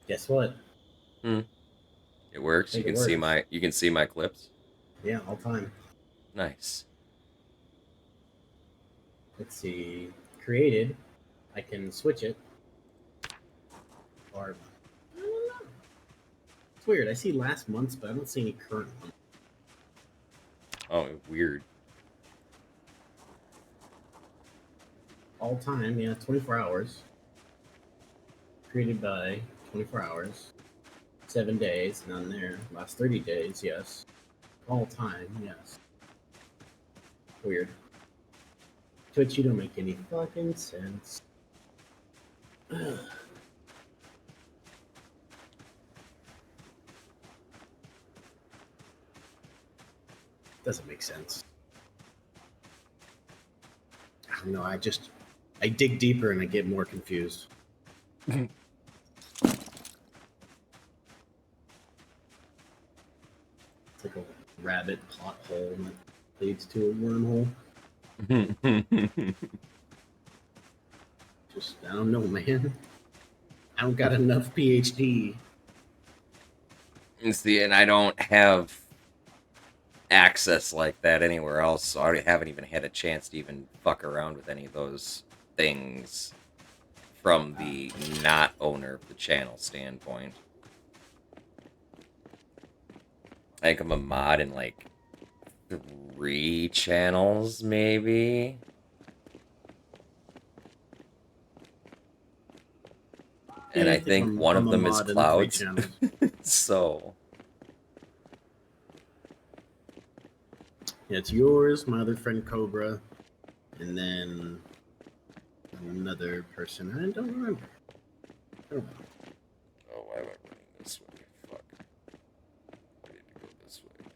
Guess what? Hmm. It I works. think it works. You can see my clips. Yeah, all time. Nice. Let's see. Created. I can switch it. Or I don't know. It's weird. I see last month's, but I don't see any current ones. Oh, weird. All time, yeah, 24 hours. Created by 24 hours. 7 days, none there. Last 30 days, yes. All time, yes. Weird. Twitch, you don't make any fucking sense. Doesn't make sense. I don't know. I dig deeper and I get more confused. It's like a rabbit pothole that leads to a wormhole. Just I don't know, man. I don't got enough PhD. And I don't have access like that anywhere else, so I haven't even had a chance to even fuck around with any of those things from the not owner of the channel standpoint. I think I'm a mod in like 3 channels, maybe. And Yeah, I I think think one I'm of a them is mod in 3 Clouds. channels. So, Yeah, it's yours, my other friend Cobra, and then another person. I don't remember. I don't know. oh, why am I running this way? Fuck. I need to go this way.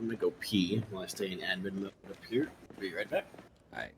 I'm gonna go pee while I stay in admin mode up here. Be right back. Alright.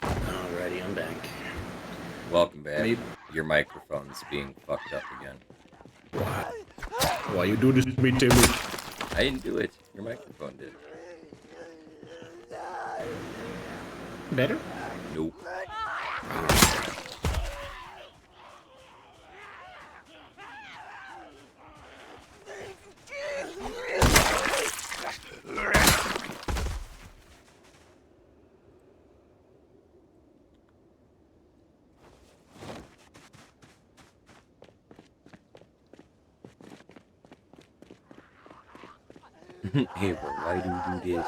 Alrighty, I'm back. Welcome back. Maybe- Your microphone's being fucked up again. Why you do this to me, Timmy? I didn't do it. Your microphone did. Better? Nope. Hey, bro, why do you do this?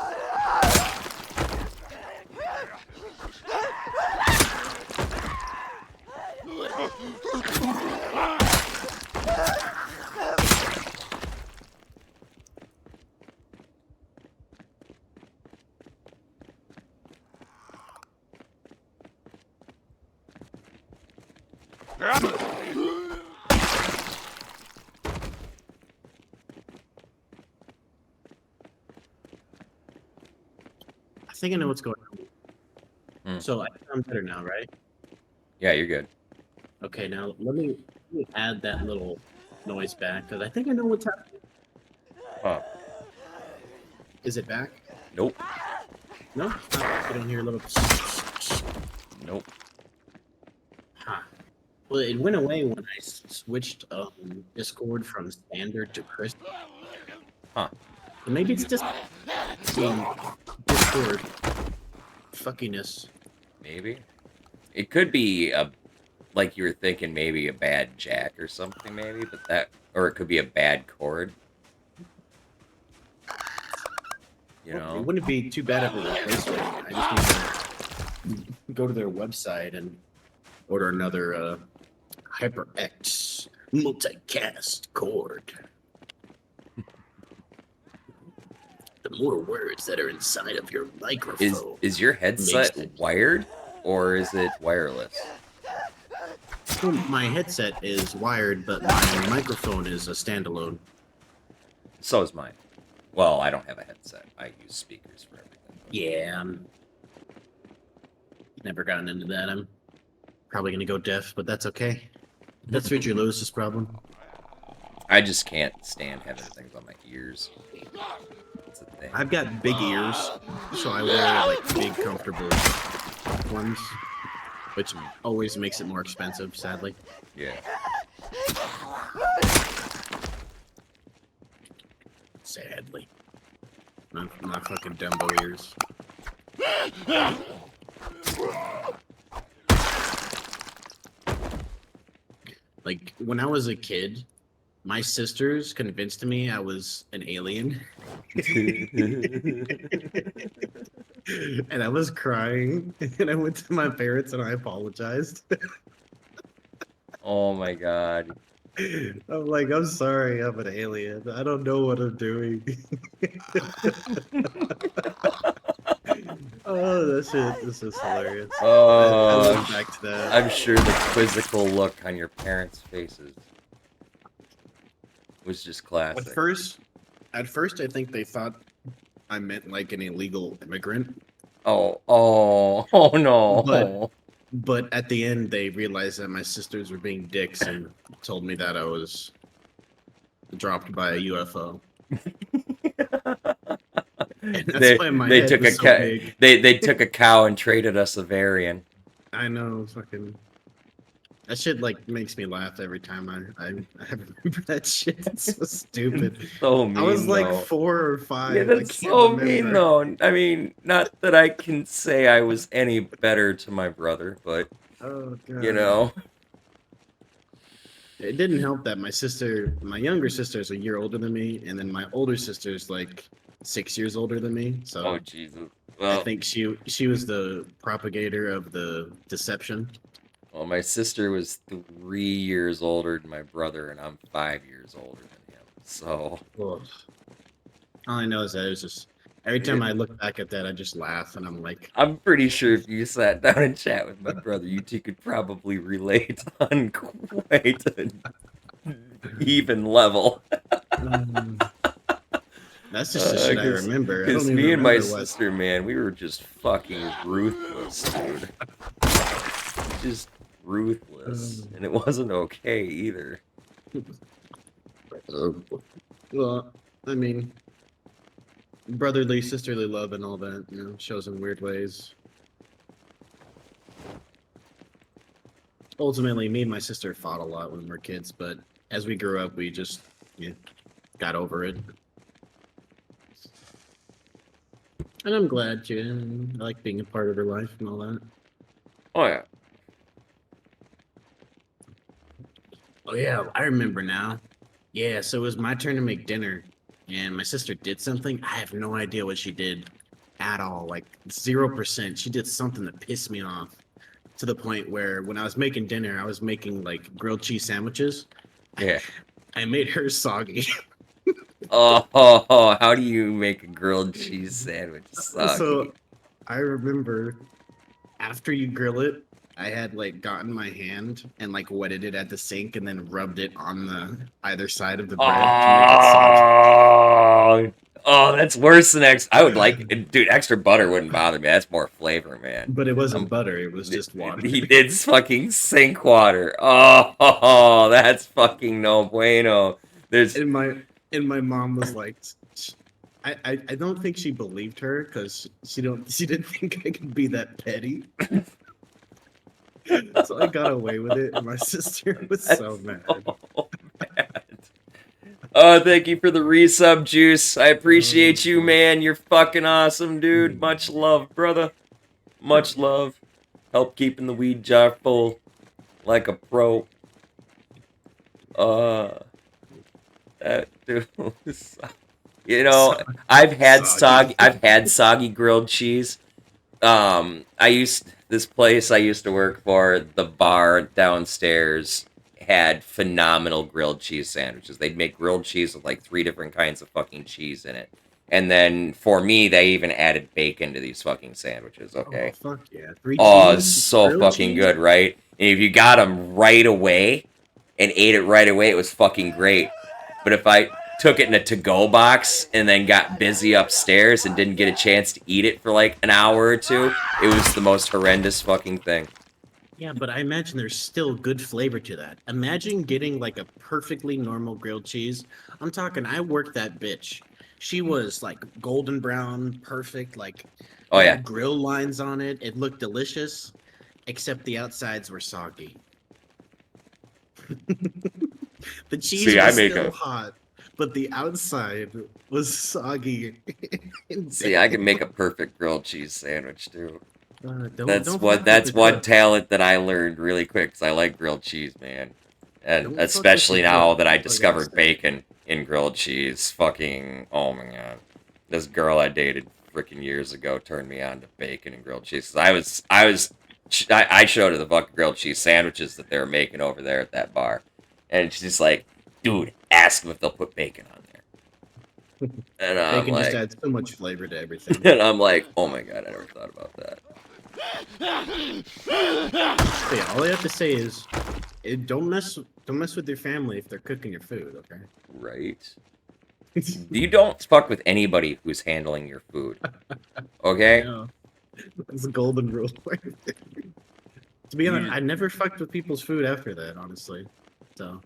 I think I know what's going on. Hmm. So I think I'm better now, right? Yeah, you're good. Okay, now let me add that little noise back because I think I know what's happening. Huh. Is it back? Nope. No, it's not. You don't hear a little. Nope. Huh. Well, it went away when I switched Discord from standard to crystal. Huh. So maybe it's just being Discord fuckiness. Maybe. It could be a like you were thinking maybe a bad jack or something, maybe, but that, or it could be a bad chord. You It know? wouldn't be too bad of a replacement. I just need to go to their website and order another HyperX multicast cord. The more words that are inside of your microphone. Is your headset Makes it. wired or is it wireless? Well, my headset is wired, but my microphone is a standalone. So is mine. Well, I don't have a headset. I use speakers for everything. Yeah, I'm never gotten into that. I'm probably gonna go deaf, but that's okay. That's Richard Lewis's problem. I just can't stand having things on my ears. That's the thing. I've got big ears, so I wear like big, comfortable ones, which always makes it more expensive, sadly. Yeah. Sadly. Not fucking Dumbo ears. Like, when I was a kid, my sisters convinced me I was an alien. And I was crying, and I went to my parents and I apologized. Oh my god. I'm like, I'm sorry, I'm an alien. I don't know what I'm doing. Oh, this is hilarious. I Oh, went back to that. I'm sure the quizzical look on your parents' faces was just classic. At first, I think they thought I meant like an illegal immigrant. Oh no. But at the end, they realized that my sisters were being dicks and told me that I was dropped by a UFO. And that's why my head took was a so cow. big. They took a cow and traded us a varian. I know, fucking. That shit like makes me laugh every time I remember that shit. It's so stupid. So mean. I was like though. 4 or 5. Yeah, I that's can't so remember. mean though. I mean, not that I can say I was any better to my brother, but Oh god. you know. It didn't help that my younger sister is a year older than me, and then my older sister's like 6 years older than me. So Oh Jesus. I Well, think she was the propagator of the deception. well, my sister was 3 years older than my brother, and I'm 5 years older than him. So Ugh. All I know is that it was just every time I look back at that, I just laugh, and I'm like, I'm pretty sure if you sat down and chat with my brother, you two could probably relate on quite an even level. That's just the shit I remember. I Because don't even me and my remember what. sister, man, we were just fucking ruthless, dude. Just ruthless. And it wasn't okay either. Well, I mean, brotherly, sisterly love and all that, you know, shows in weird ways. Ultimately, me and my sister fought a lot when we were kids, but as we grew up, we just got over it. And I'm glad, yeah. I like being a part of her life and all that. Oh, yeah. Oh, yeah, I remember now. Yeah, so it was my turn to make dinner, and my sister did something. I have no idea what she did at all. Like 0%. She did something that pissed me off to the point where when I was making dinner, I was making like grilled cheese sandwiches. Yeah. I made her soggy. Oh, how do you make a grilled cheese sandwich soggy? So I remember after you grill it, I had like gotten my hand and like wetted it at the sink and then rubbed it on the either side of the bread to make it soggy. Oh, that's worse than I would like, dude. Extra butter wouldn't bother me. That's more flavor, man. But it wasn't butter; it was just water. It's fucking sink water. Oh, that's fucking no bueno. There's And my mom was like, I don't think she believed her because she didn't think I could be that petty. So I got away with it, and my sister was so mad. so bad. Oh, thank you for the resub, Juice. I appreciate you, man. You're fucking awesome, dude. Much love, brother. Much love. Help keeping the weed jar full. like a pro. That dude was, you know, I've had soggy grilled cheese. This place I used to work for, the bar downstairs had phenomenal grilled cheese sandwiches. They'd make grilled cheese with like 3 different kinds of fucking cheese in it. And then for me, they even added bacon to these fucking sandwiches, okay? Oh, fuck yeah. 3 Oh, it's cheese, so grilled fucking cheese? good, right? And if you got them right away and ate it right away, it was fucking great. But if I took it in a to-go box and then got busy upstairs and didn't get a chance to eat it for like an hour or two, it was the most horrendous fucking thing. Yeah, but I imagine there's still good flavor to that. Imagine getting like a perfectly normal grilled cheese. I'm talking, I worked that bitch. She was like golden brown, perfect, like Oh yeah. had grill lines on it. It looked delicious, except the outsides were soggy. The cheese See, I was make still a- hot, but the outside was soggy. See, I can make a perfect grilled cheese sandwich too. That's don't fuck with that's the one cook. talent that I learned really quick because I like grilled cheese, man. And Don't fuck with especially the now cook, that I that's all I gotta discovered say. bacon in grilled cheese, fucking oh my god. This girl I dated freaking years ago turned me on to bacon and grilled cheese. 'Cause I showed her the fucking grilled cheese sandwiches that they were making over there at that bar. And she's like, dude, ask them if they'll put bacon on there. And I'm Bacon just like, adds so much flavor to everything. and I'm like, oh my god, I never thought about that. So yeah, all I have to say is, don't mess with your family if they're cooking your food. Okay. Right? You don't fuck with anybody who's handling your food. Okay? Yeah, that's a golden rule. To be honest, I never fucked with people's food after that. Honestly, so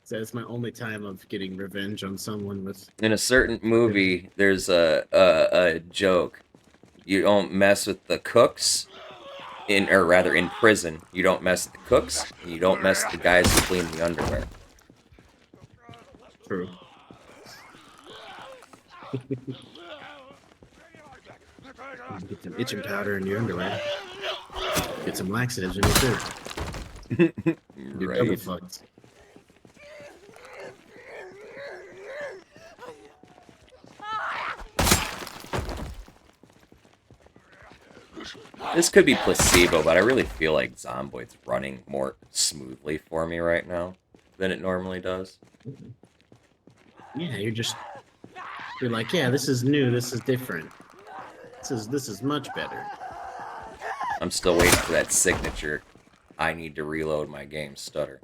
it's my only time of getting revenge on someone with. In a certain movie, there's a joke. You don't mess with the cooks, or rather in prison, you don't mess with the cooks, and you don't mess with the guys who clean the underwear. True. Get some itching powder in your underwear. Get some laxatives in your food. You're double Right? fucked. This could be placebo, but I really feel like Zomboid's running more smoothly for me right now than it normally does. Yeah, you're like, yeah, this is new, this is different. This is much better. I'm still waiting for that signature. I need to reload my game stutter.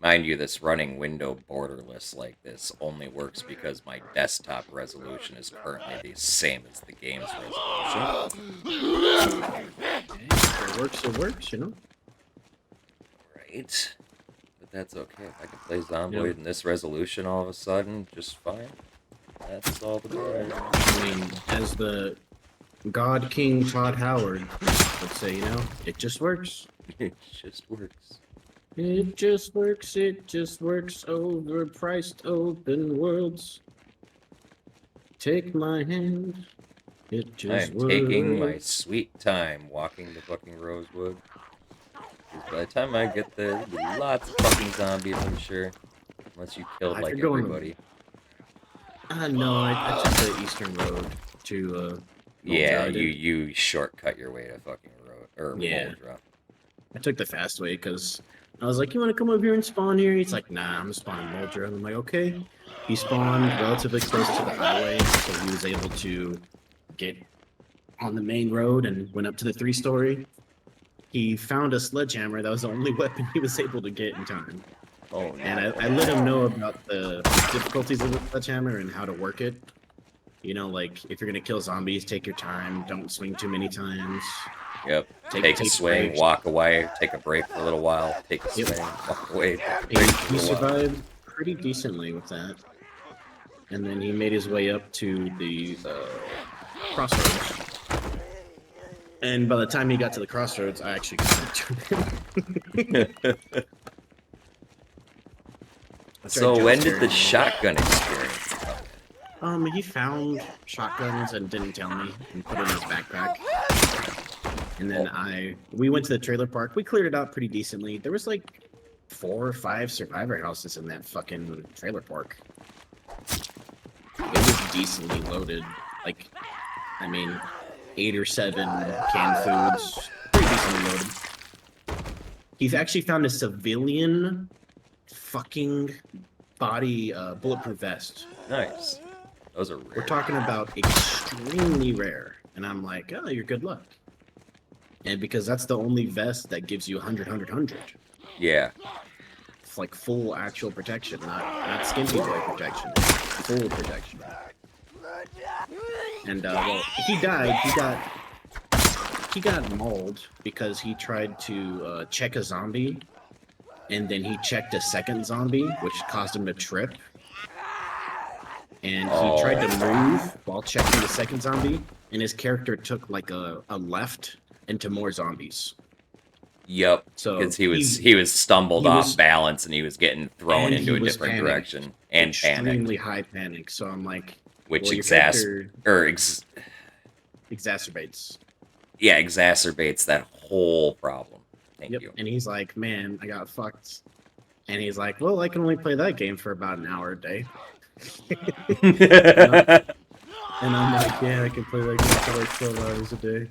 Mind you, this running window borderless like this only works because my desktop resolution is currently the same as the game's resolution. If it works, you know? Right. But that's okay. If I can play Zomboid in this resolution all of a sudden, just fine. That's all the matter. I mean, as the God King Todd Howard would say, you know, it just works. It just works. It just works overpriced open worlds. Take my hand. It I just am works. taking my sweet time walking to fucking Rosewood. 'Cause by the time I get there, there'll be lots of fucking zombies, I'm sure. Unless you killed like you're going- everybody. No, I took the eastern road to Yeah, Moldra. you shortcut your way to fucking road or Yeah. Moldra. I took the fast way because I was like, you want to come over here and spawn here? He's like, nah, I'm spawning Moldra. And I'm like, okay. He spawned relatively close to the highway, so he was able to get on the main road and went up to the 3-story. He found a sledgehammer. That was the only weapon he was able to get in time. Oh, no. And I let him know about the difficulties of the sledgehammer and how to work it. You know, like, if you're going to kill zombies, take your time. Don't swing too many times. Yep. Take a swing, breaks. walk away, take a break for a little while, take a Yep. swing, walk away, take a He, break for he a little while. survived pretty decently with that. And then he made his way up to the crossroads. And by the time he got to the crossroads, I actually got to him. So when did the shotgun experience come? He found shotguns and didn't tell me and put it in his backpack. And then we went to the trailer park. We cleared it out pretty decently. There was like 4 or 5 survivor houses in that fucking trailer park. It was decently loaded. Like, I mean, 8 or 7 canned foods. Pretty decently loaded. He's actually found a civilian fucking body bulletproof vest. Nice. Those are rare. We're talking about extremely rare. And I'm like, oh, you're good luck. And because that's the only vest that gives you 100, 100, 100. Yeah. It's like full actual protection, not skimpy boy protection. Full protection. And well, he died. He got mauled because he tried to check a zombie, and then he checked a second zombie, which caused him to trip. And he tried to move while checking the second zombie, and his character took like a left into more zombies. Yep. So because he was stumbled off balance and he was getting thrown into a different direction and extremely panicked. high panic. So I'm like, Which well, exacerbates. Yeah, exacerbates that whole problem. Thank you. And he's like, man, I got fucked. And he's like, well, I can only play that game for about an hour a day. And I'm like, yeah, I can play that game for like 12 hours a day.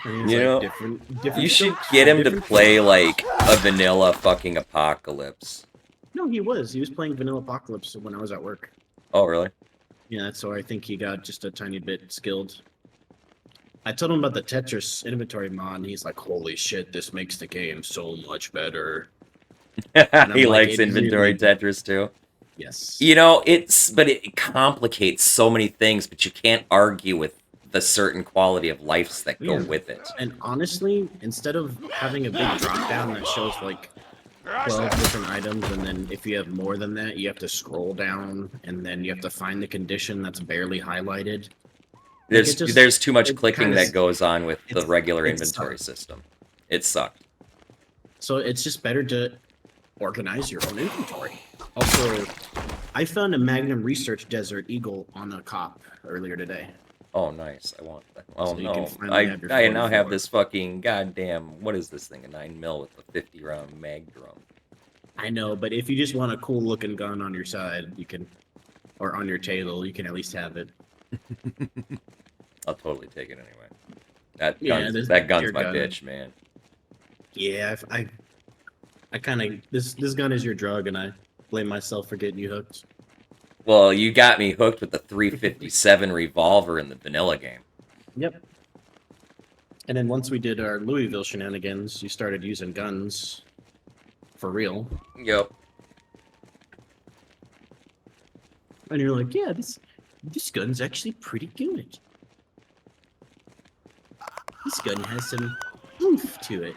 And he's like, different you should strokes get for him to different play folks. like a vanilla fucking apocalypse. No, he was playing Vanilla Apocalypse when I was at work. Oh, really? Yeah, so I think he got just a tiny bit skilled. I told him about the Tetris inventory mod, and he's like, holy shit, this makes the game so much better. He like, likes it inventory really- Tetris too. Yes. You know, but it complicates so many things, but you can't argue with the certain quality of lives that go Yeah. with it. And honestly, instead of having a big drop down that shows like 12 different items, and then if you have more than that, you have to scroll down, and then you have to find the condition that's barely highlighted. There's too much it clicking kinda- that goes on with the it's- regular it inventory sucked. system. It sucked. So it's just better to organize your own inventory. Also, I found a Magnum Research Desert Eagle on a cop earlier today. Oh, nice. I want that. Oh, So you can no. finally have your I now have 44. this fucking goddamn... What is this thing? A 9mm with a 50-round mag drum. I know, but if you just want a cool looking gun on your side, you can, or on your table, you can at least have it. I'll totally take it anyway. That Yeah, gun's your my gun. bitch, man. Yeah, I kind of this gun is your drug, and I blame myself for getting you hooked. Well, you got me hooked with the 357 revolver in the vanilla game. Yep. And then once we did our Louisville shenanigans, you started using guns for real. Yep. And you're like, yeah, this gun's actually pretty good. This gun has some oomph to it.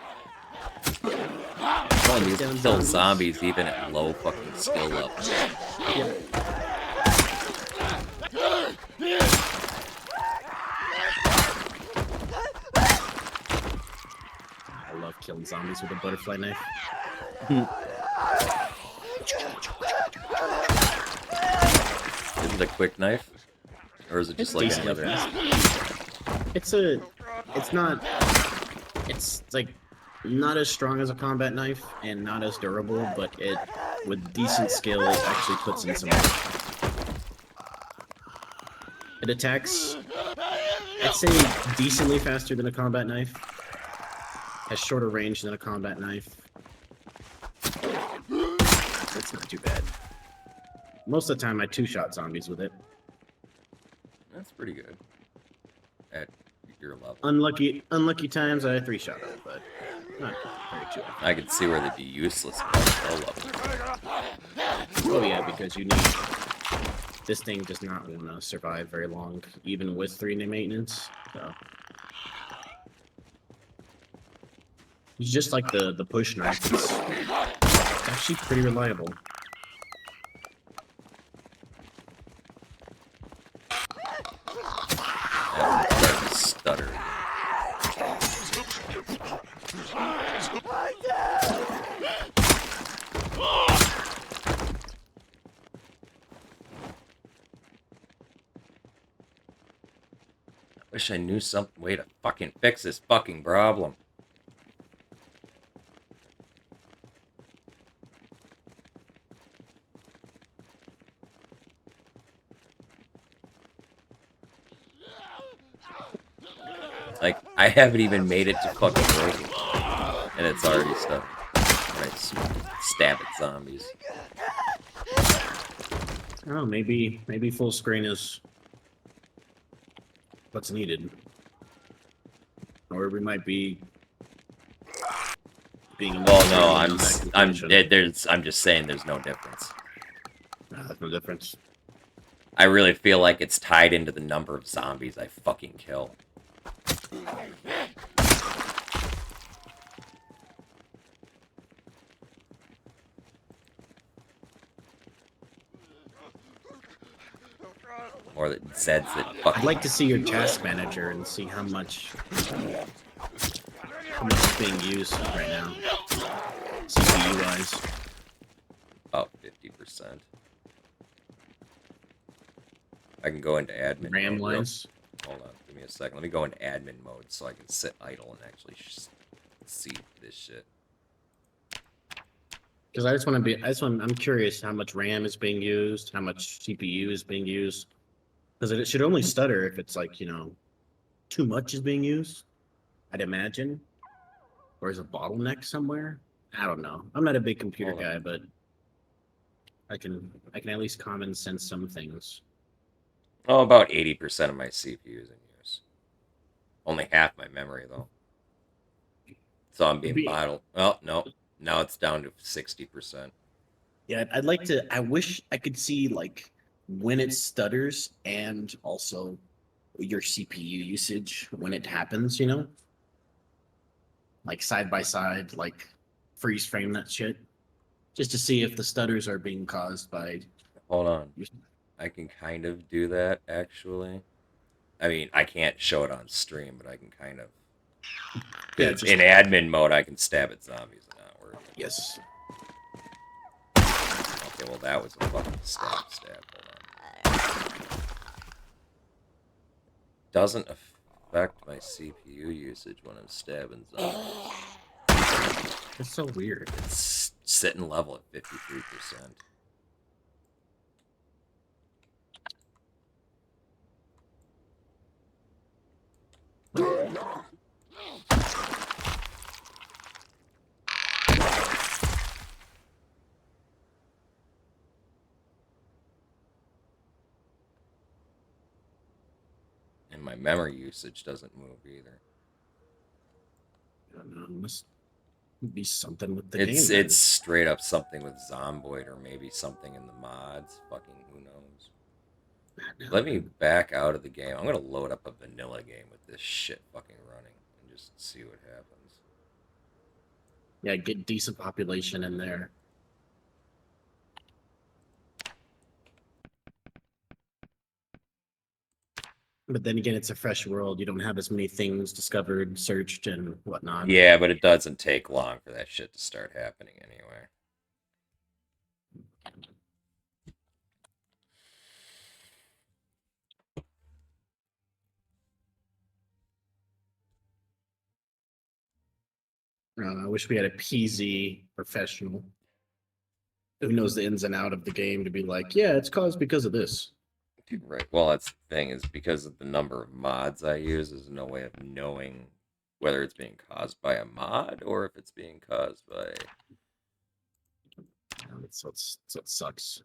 Well, you can kill zombies even at low fucking skill levels. Yep. I love killing zombies with a butterfly knife. Is it a quick knife? Or is it just like any other? It's like not as strong as a combat knife and not as durable, but it, with decent skill, it actually puts in some work. It attacks, I'd say, decently faster than a combat knife. Has shorter range than a combat knife. That's not too bad. Most of the time, I two-shot zombies with it. That's pretty good. At your level. Unlucky times, I three-shot them, but not very too often. I could see where they'd be useless at low level. Oh yeah, because you need. This thing does not want to survive very long, even with 3 maintenance. So it's just like the push knife. It's actually pretty reliable. I'm starting to stutter. Wish I knew some way to fucking fix this fucking problem. Like, I haven't even made it to fucking breaking. And it's already stuck. Right, stab at zombies. Oh, maybe full screen is what's needed, or we might be being. Well, no, I'm just saying there's no difference. There's no difference. I really feel like it's tied into the number of zombies I fucking kill. Or that Zeds that I'd fucking... like to see your task manager and see how much is being used right now, CPU wise. About 50%. I can go into admin RAM mode. wise. Hold on, give me a second. Let me go into admin mode so I can sit idle and actually see this shit. Because I'm curious how much RAM is being used, how much CPU is being used. Because it should only stutter if it's like, too much is being used, I'd imagine. Or is a bottleneck somewhere? I don't know. I'm not a big computer Hold on. guy, but I can at least common sense some things. Oh, about 80% of my CPU is in use. Only half my memory, though. So I'm being bottled. Oh, no. Now it's down to 60%. Yeah, I wish I could see like when it stutters and also your CPU usage when it happens, like side by side, like freeze frame that shit, just to see if the stutters are being caused by. Hold on. I can kind of do that, actually. I mean, I can't show it on stream, but I can kind of. Yeah, Because in admin mode, I can stab at zombies and not work. Yes. Okay, well, that was a fucking stab. Hold on. Doesn't affect my CPU usage when I'm stabbing zombies. It's so weird. It's sitting level at 53%. And my memory usage doesn't move either. I don't know, must be something with the It's game. it's straight up something with Zomboid or maybe something in the mods. Fucking who knows. Let me back out of the game. I'm gonna load up a vanilla game with this shit fucking running and just see what happens. Yeah, get decent population in there. But then again, it's a fresh world. You don't have as many things discovered, searched, and whatnot. Yeah, but it doesn't take long for that shit to start happening anyway. I wish we had a PZ professional who knows the ins and out of the game to be like, yeah, it's caused because of this. Right. Well, that's the thing is because of the number of mods I use, there's no way of knowing whether it's being caused by a mod or if it's being caused by. So it sucks.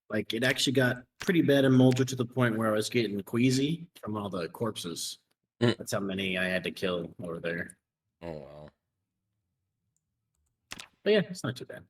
Like it actually got pretty bad in Moldra to the point where I was getting queasy from all the corpses. Mm. That's how many I had to kill over there. Oh well. But yeah, it's not too bad.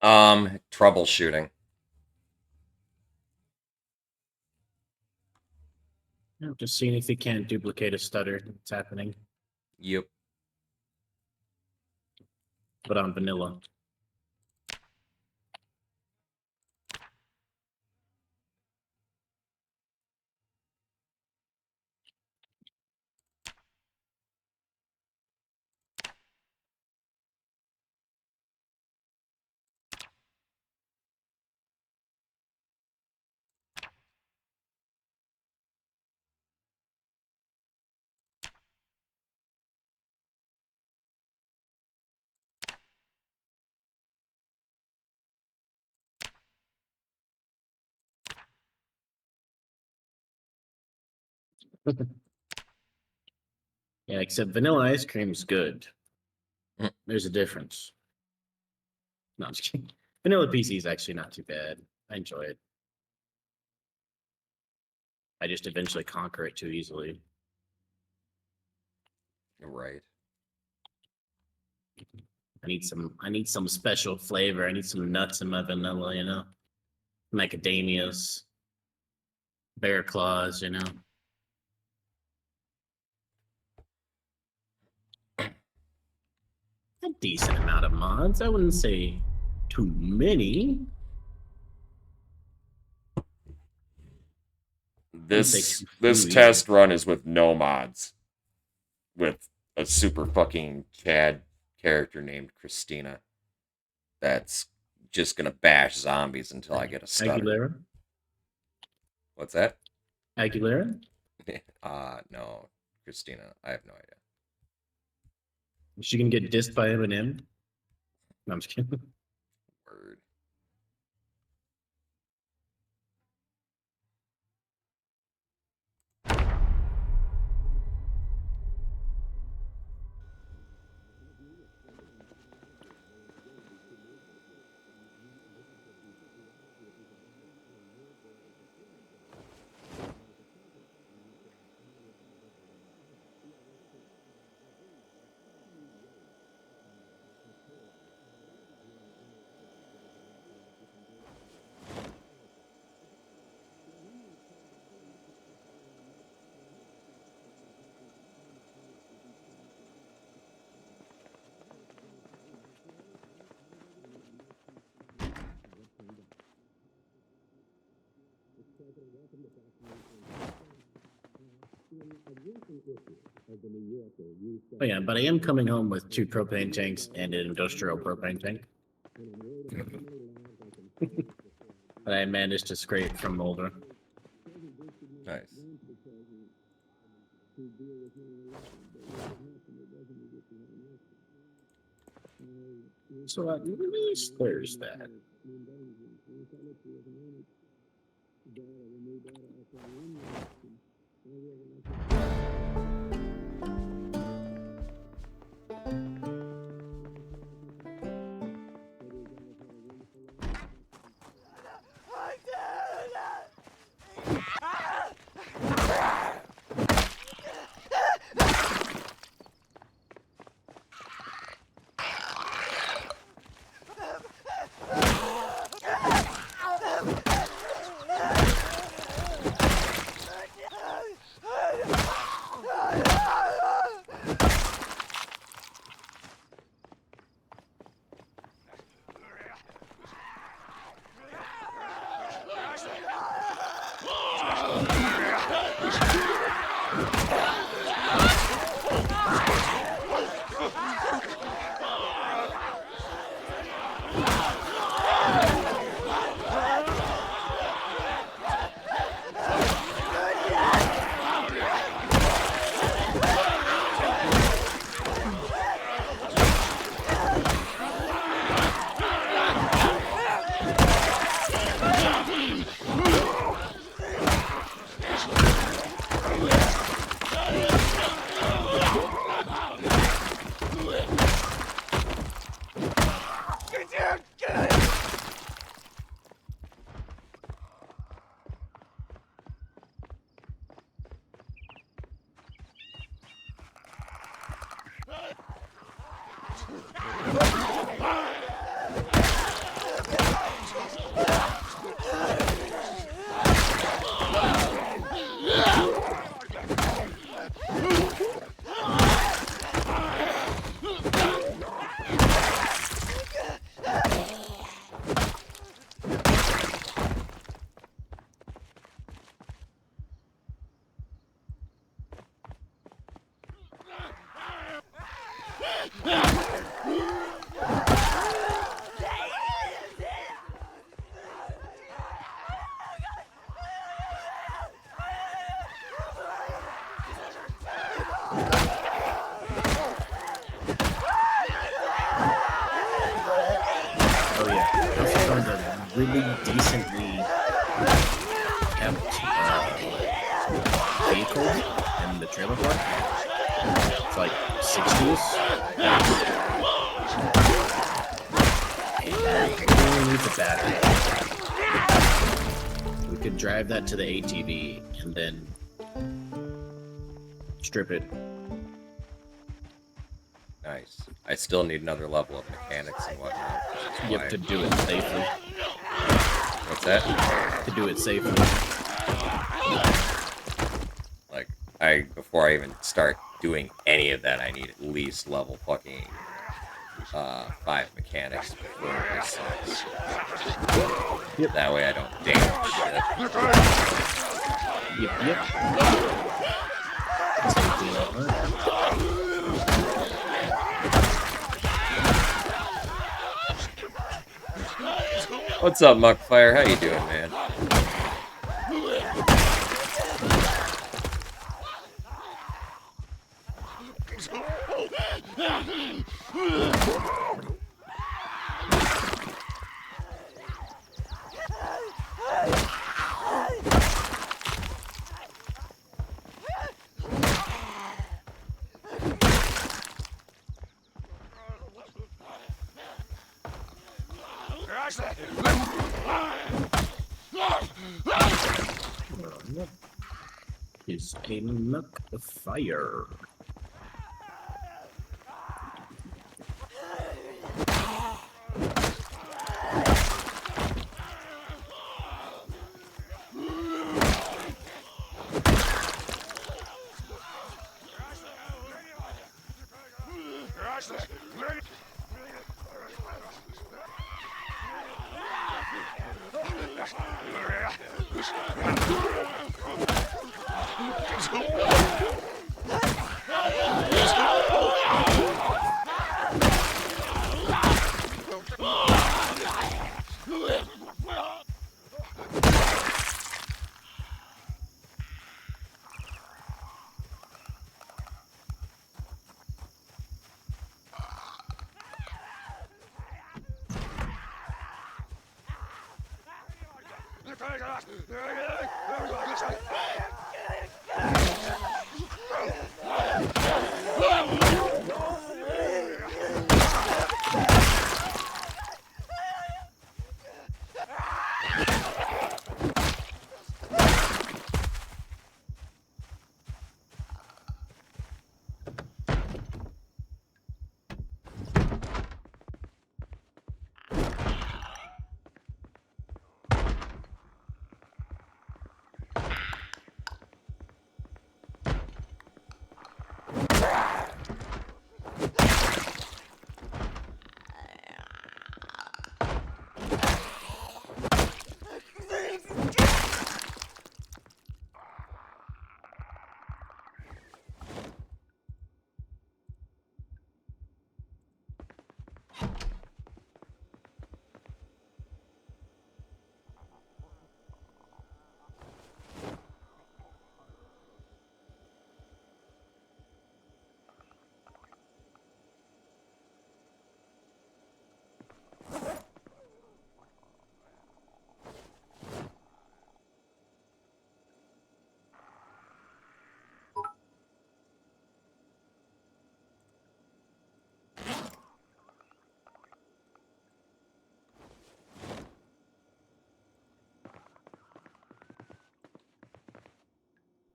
Troubleshooting. Yeah, just seeing if you can't duplicate a stutter. It's happening, Yep. but on vanilla. Yeah, except vanilla ice cream's good. Mm. There's a difference. No, I'm just kidding. Vanilla PC is actually not too bad. I enjoy it. I just eventually conquer it too easily. Right. I need some special flavor. I need some nuts in my vanilla, you know? Macadamias, bear claws, you know? A decent amount of mods. I wouldn't say too many. Wouldn't say This too this few either. test run is with no mods, with a super fucking Chad character named Christina. That's just gonna bash zombies until I get a stutter. Aguilera? What's that? Aguilera? No, Christina. I have no idea. Is she gonna get dissed by Eminem? No, I'm just kidding. Word. Oh yeah, but I am coming home with 2 propane tanks and an industrial propane tank. That I managed to scrape from Molder. Nice. So at least there's that. Oh yeah, I also found a really decently kept vehicle in the trailer park. It's like 60s. It only needs a battery. We could drive that to the ATV and then strip it. Nice. I still need another level of mechanics and whatnot. You have to do it safely. What's that? To do it safely. Like, before I even start doing any of that, I need at least level fucking 5 mechanics before this sucks. Yep. That way I don't damage shit. Yep. Safety and all that. What's up, Muckfire? How you doing, man? Is a muck fire.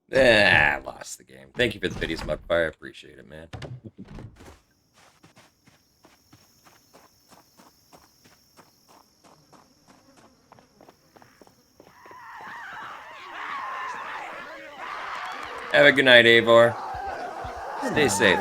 I lost the game. Thank you for the videos, Mugfire. I appreciate it, man. Have a good night, Avor. Stay safe.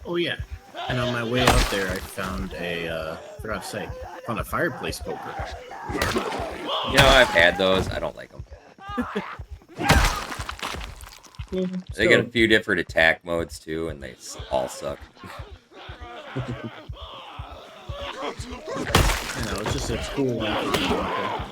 Oh yeah. And on my way out there, I found forgot to say, found a fireplace poker. You know, I've had those. I don't like them. They get a few different attack modes too, and they all suck. You know, it's just a cool one.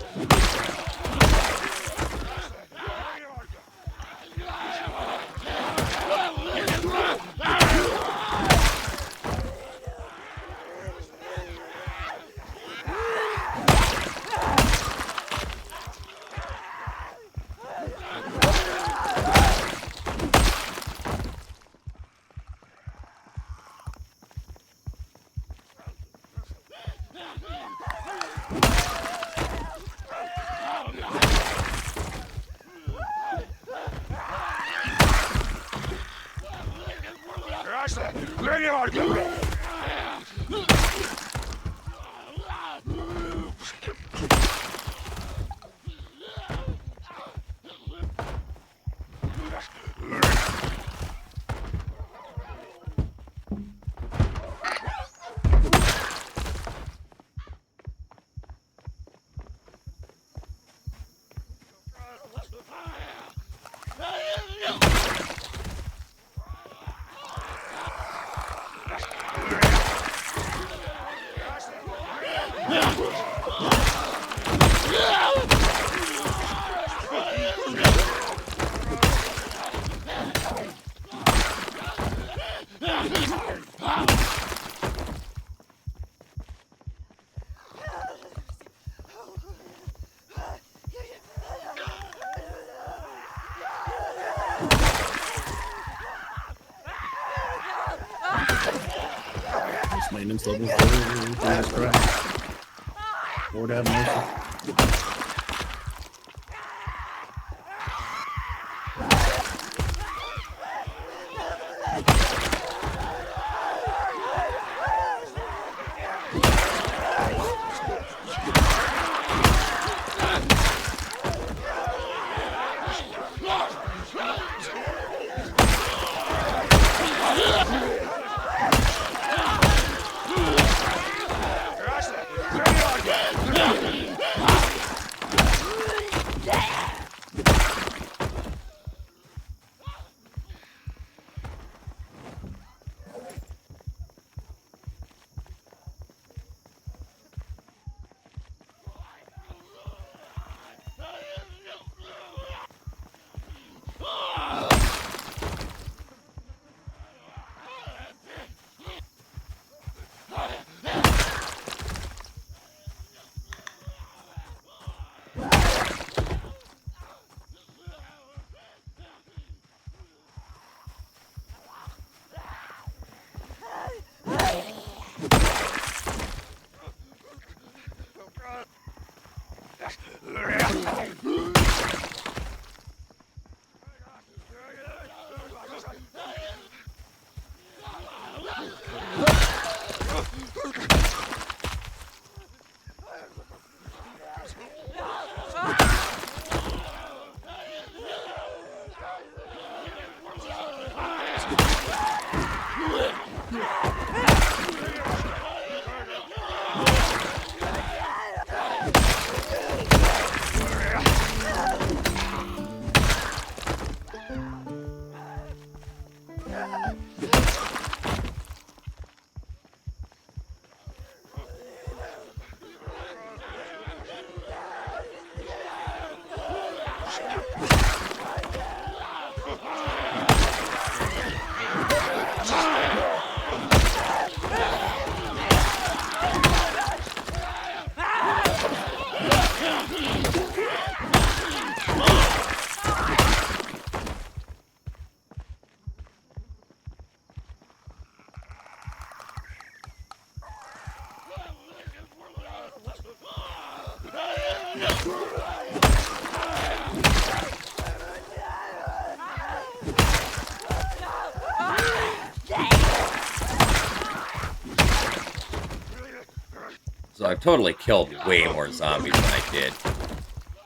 This maintenance level 4, Jesus Christ. Lord have mercy. So I've totally killed way more zombies than I did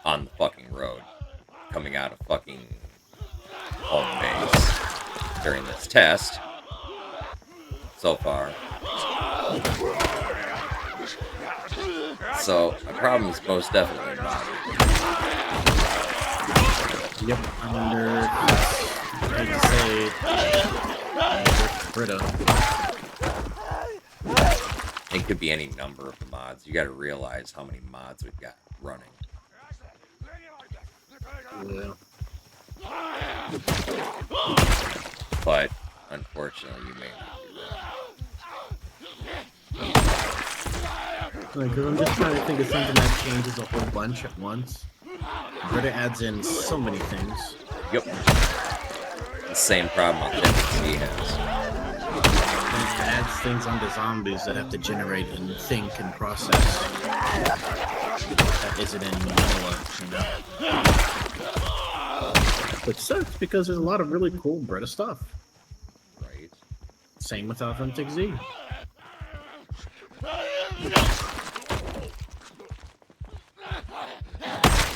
on the fucking road, coming out of fucking home base during this test so far. So my problem is most definitely not. Yep, I'm under, I hate to say, Brita. It could be any number of mods. You gotta realize how many mods we've got running. Yeah. But, unfortunately, you may not be right. Because I'm just trying to think of something that changes a whole bunch at once. Brita adds in so many things. Yep. The same problem Authentic has. It adds things onto zombies that have to generate and think and process. That isn't in vanilla, you know? Which sucks because there's a lot of really cool Brita stuff. Right. Same with Authentic Z.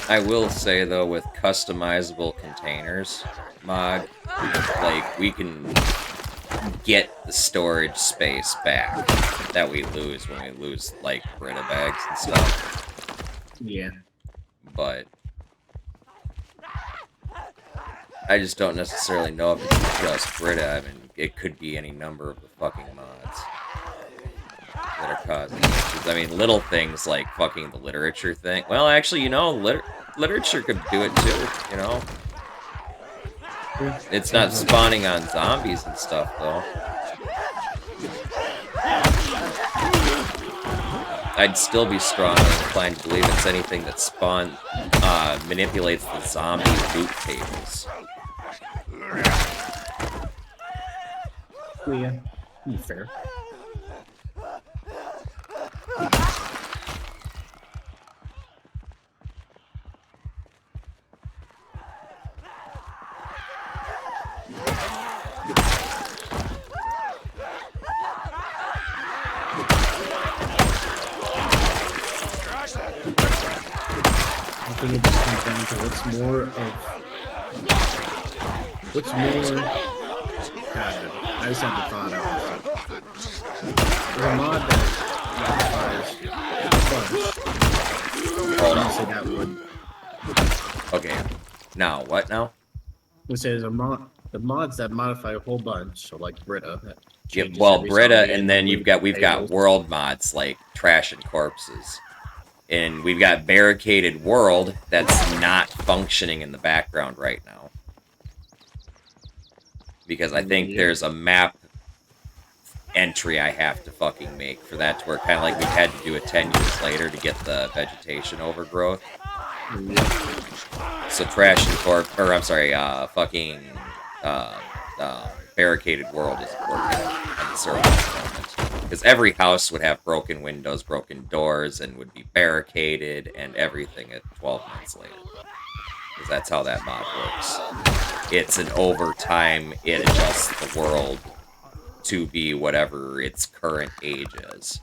I will say, though, with customizable containers mod, like, we can get the storage space back that we lose when we lose, like, Brita bags and stuff. Yeah. But I just don't necessarily know if it's just Brita. I mean, it could be any number of the fucking mods that are causing issues. I mean, little things like fucking the literature thing. Well, actually, you know, literature could do it too, you know? It's not spawning on zombies and stuff, though. I'd still be strongly inclined to believe it's anything that manipulates the zombie loot tables. Yeah. Fair. I think it just comes down to what's more. God, I just had the thought out. There's a mod that modifies a bunch. Hold on. Honestly, that would. Okay. Now, what now? We say there's the mods that modify a whole bunch, so like Brita. That Yep, changes well, every Brita, zombie and then we've got tables. world mods like Trash and Corpses. And we've got Barricaded World that's not functioning in the background right now. Because I think there's a map entry I have to fucking make for that to work. Kind of like we had to do it 10 years later to get the vegetation overgrowth. So Trash and Barricaded World isn't working on the server at the moment. Because every house would have broken windows, broken doors, and would be barricaded and everything at 12 months later. Because that's how that mod works. It's an overtime, it adjusts the world to be whatever its current age is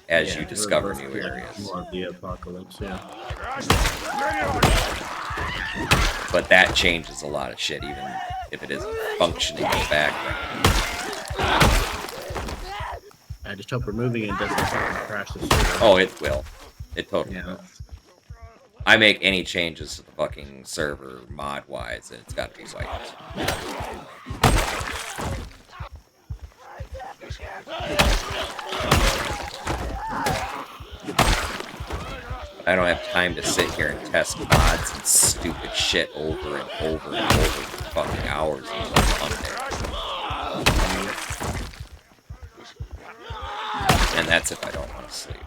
as you discover new areas. More of the apocalypse, yeah. But that changes a lot of shit, even if it isn't functioning in the background. I just hope removing it doesn't fucking crash the server. Oh, it will. It totally Yeah. will. I make any changes to the fucking server mod-wise, and it's got to be wiped. I don't have time to sit here and test mods and stupid shit over and over and over for fucking hours until Monday. And that's if I don't want to sleep.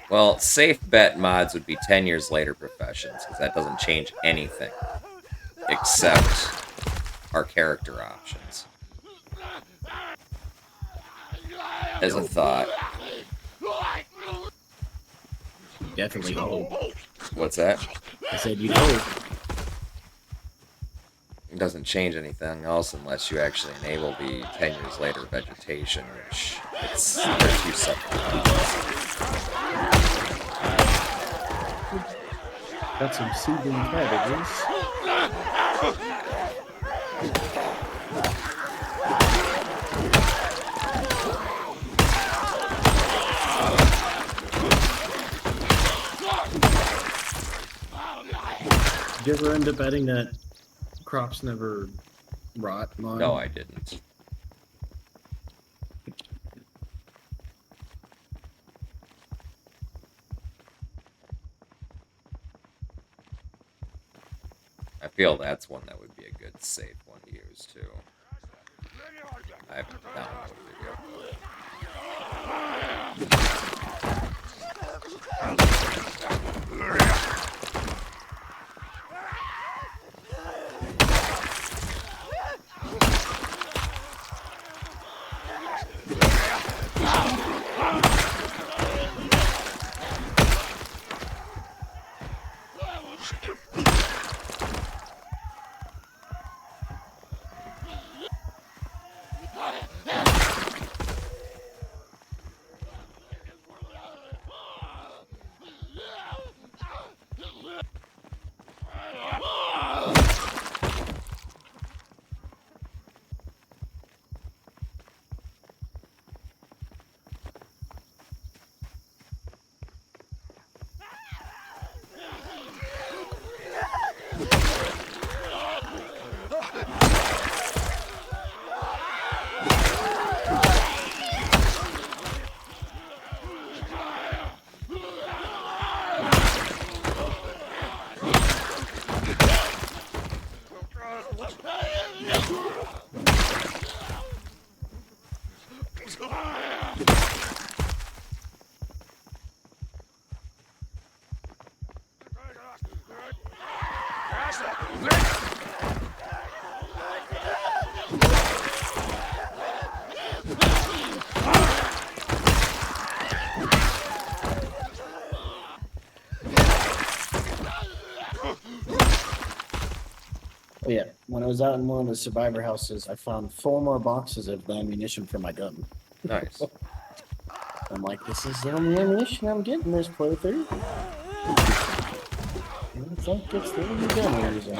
Well, safe bet mods would be 10 years later professions, because that doesn't change anything except our character options. As a thought. Definitely hope. What's that? I said you hope. It doesn't change anything else unless you actually enable the 10 years later vegetation, which they're two separate things. Got some soothing cabbages. Did you ever end up adding that crops never rot mod? No, I didn't. I feel that's one that would be a good safe one to use too. I haven't downloaded it yet. Oh yeah, when I was out in one of the survivor houses, I found 4 more boxes of the ammunition for my gun. Nice. I'm like, this is the only ammunition I'm getting this playthrough. I think it's the only gun I'm using.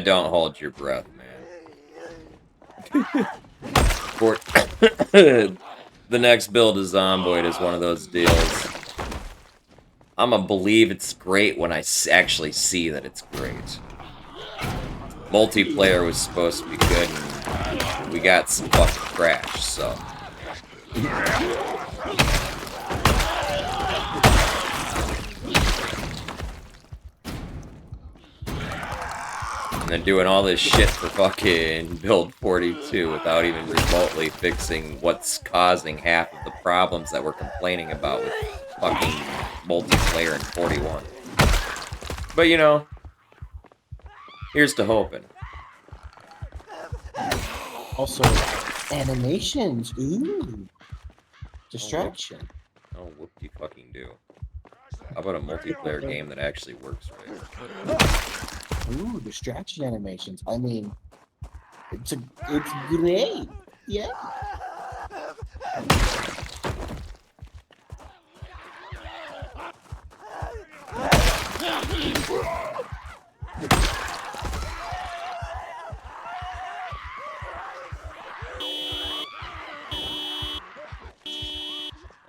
Don't hold your breath, man. For the next build of Zomboid is one of those deals. I'm gonna believe it's great when I actually see that it's great. Multiplayer was supposed to be good, and we got some fucking crash, so. And they're doing all this shit for fucking build 42 without even remotely fixing what's causing half of the problems that we're complaining about with fucking multiplayer in 41. But you know, here's to hoping. Also, animations. Ooh. Distraction. Oh, whoop-de-fucking-do. How about a multiplayer game that actually works right? Ooh, distraction animations. I mean, it's great. Yeah.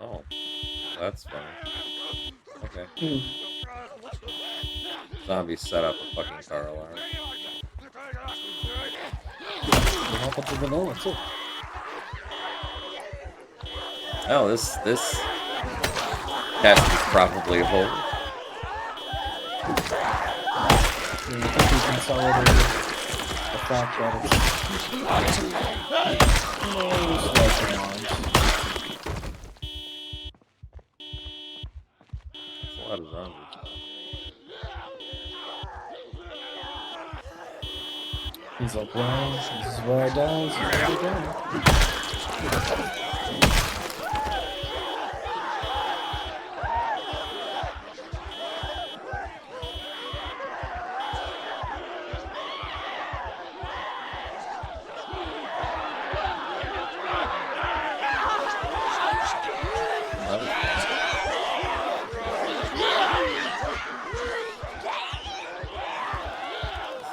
Oh, that's funny. Okay. Zombies set up a fucking car alarm. What happened to Vanilla too? Oh, this test is probably old. I think we consolidated the fact that it's most likely on. That's a lot of zombies. He's like, well, this is where I die, this is where I die.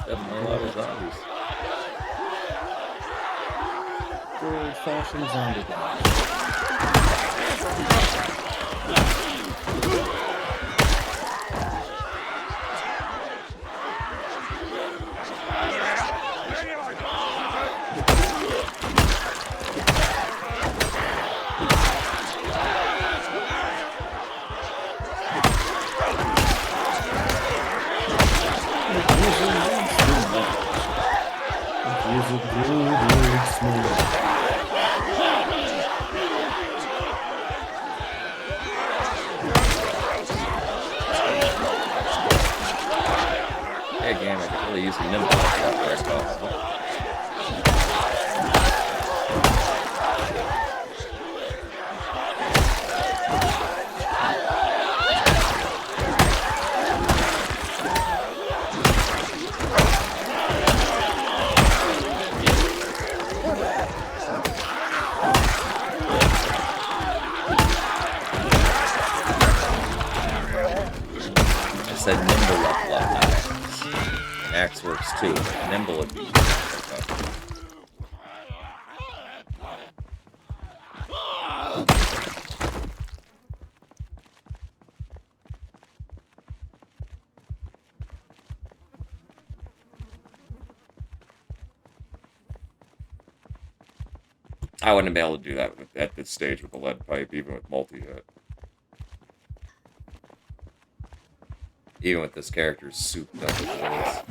Definitely a lot of zombies. Good old-fashioned zombie guy. music really smooth. Hey, game, I could really use a nimble where it's possible. I said nimble level up, not axe. Axe works too. Nimble would be okay. I wouldn't be able to do that at this stage with the lead pipe, even with multi-hit. Even with this character's souped up with bullets.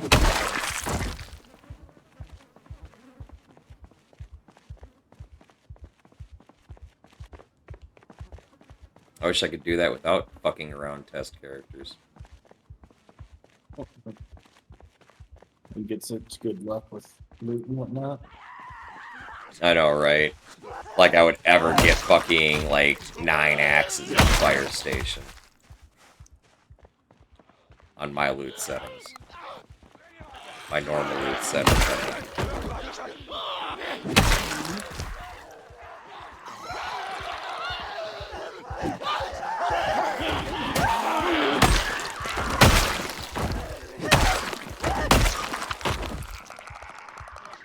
I wish I could do that without fucking around test characters. And get such good luck with loot and whatnot. I know, right? Like I would ever get fucking, like, 9 axes at the fire station. On my loot settings. My normal loot settings.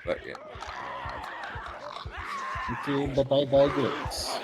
But yeah. Okay, bye-bye goods.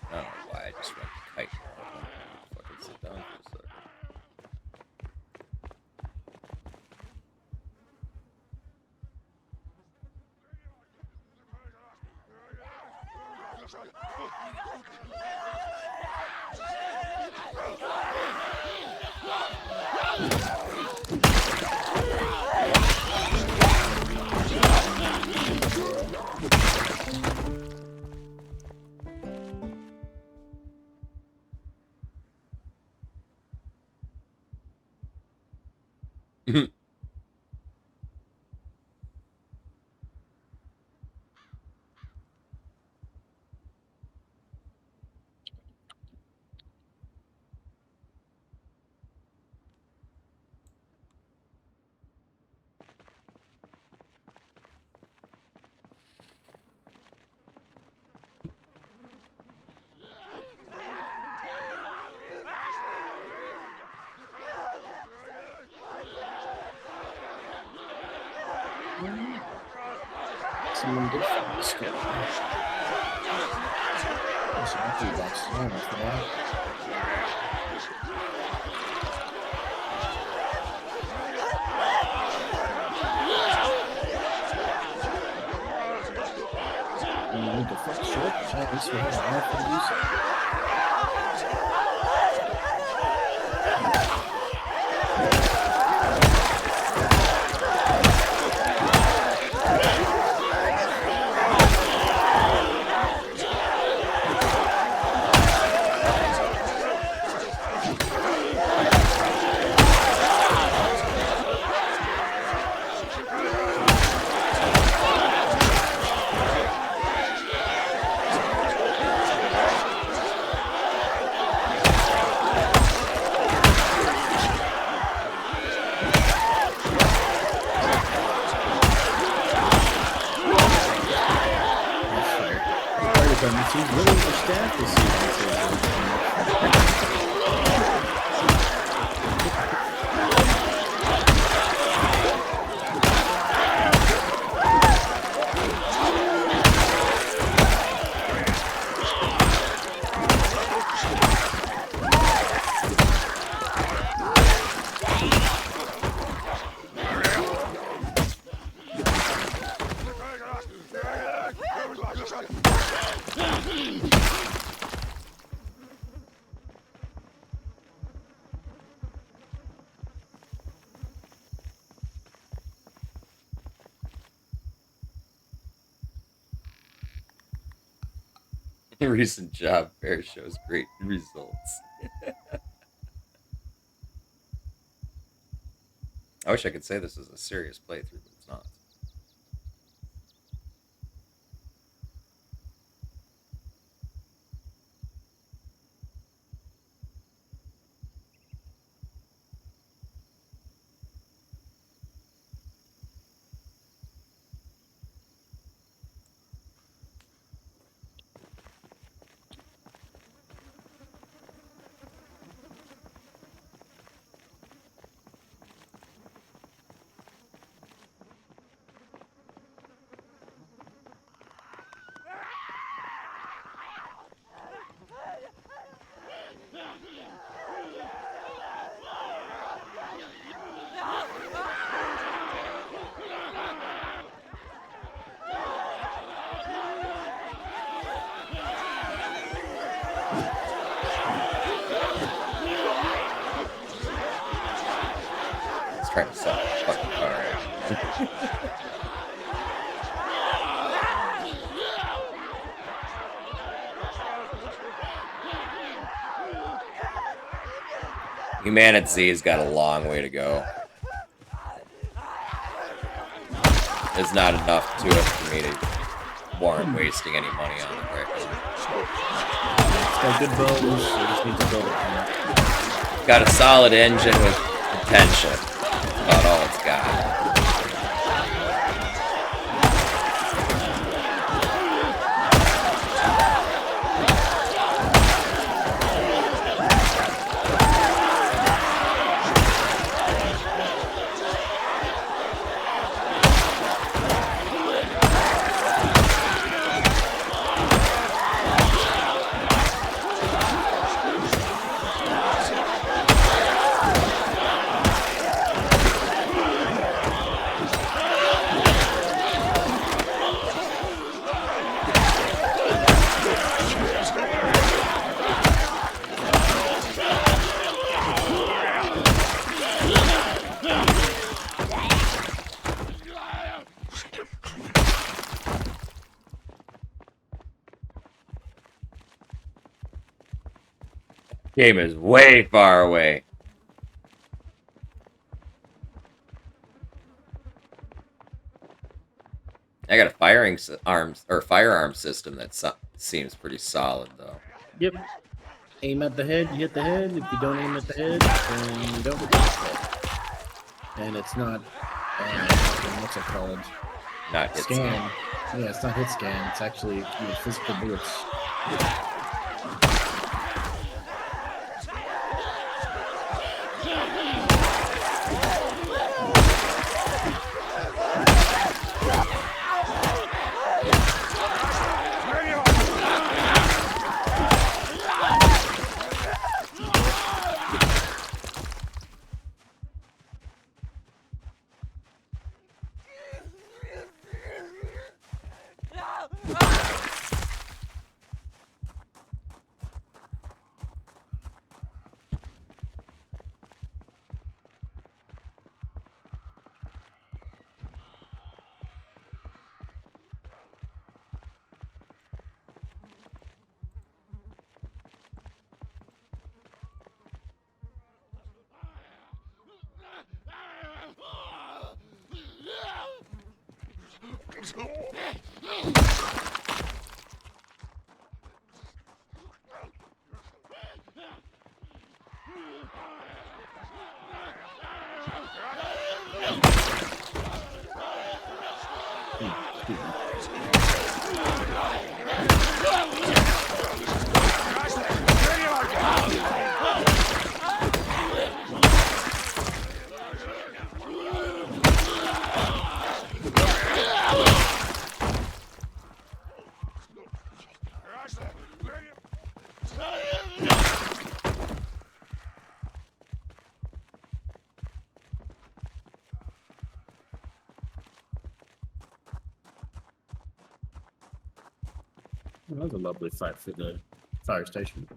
I don't know why I just went to kite. Fucking sit down for a second. Someone did find the skull. So I think that's all for that. Thanks for having wonderful music. He's really understaffed this season. Recent job fair shows great results. I wish I could say this is a serious playthrough, but it's not. Trying to sell a fucking car. Humanity's got a long way to go. There's not enough to it for me to warrant wasting any money on it right now. It's got good bones, so you just need to build it. Got a solid engine with potential. About all it's got. Game is way far away. I got a firearm system that seems pretty solid though. Yep. Aim at the head, you hit the head. If you don't aim at the head, then you don't hit the head. And it's not, what's it called? Not hit Scan. Yeah, it's not hit scan. It's actually physical bullets. That was a lovely fight for the fire station.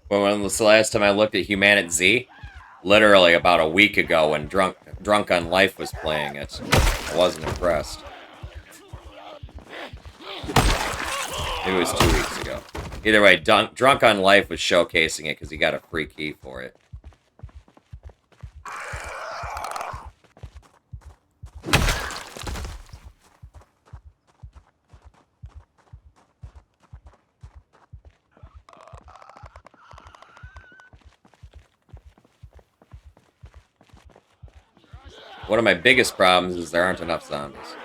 Well, when was the last time I looked at Humanit Z? Literally about a week ago when Drunk on Life was playing it. I wasn't impressed. Maybe it was 2 weeks ago. Either way, Drunk on Life was showcasing it because he got a free key for it. One of my biggest problems is there aren't enough zombies.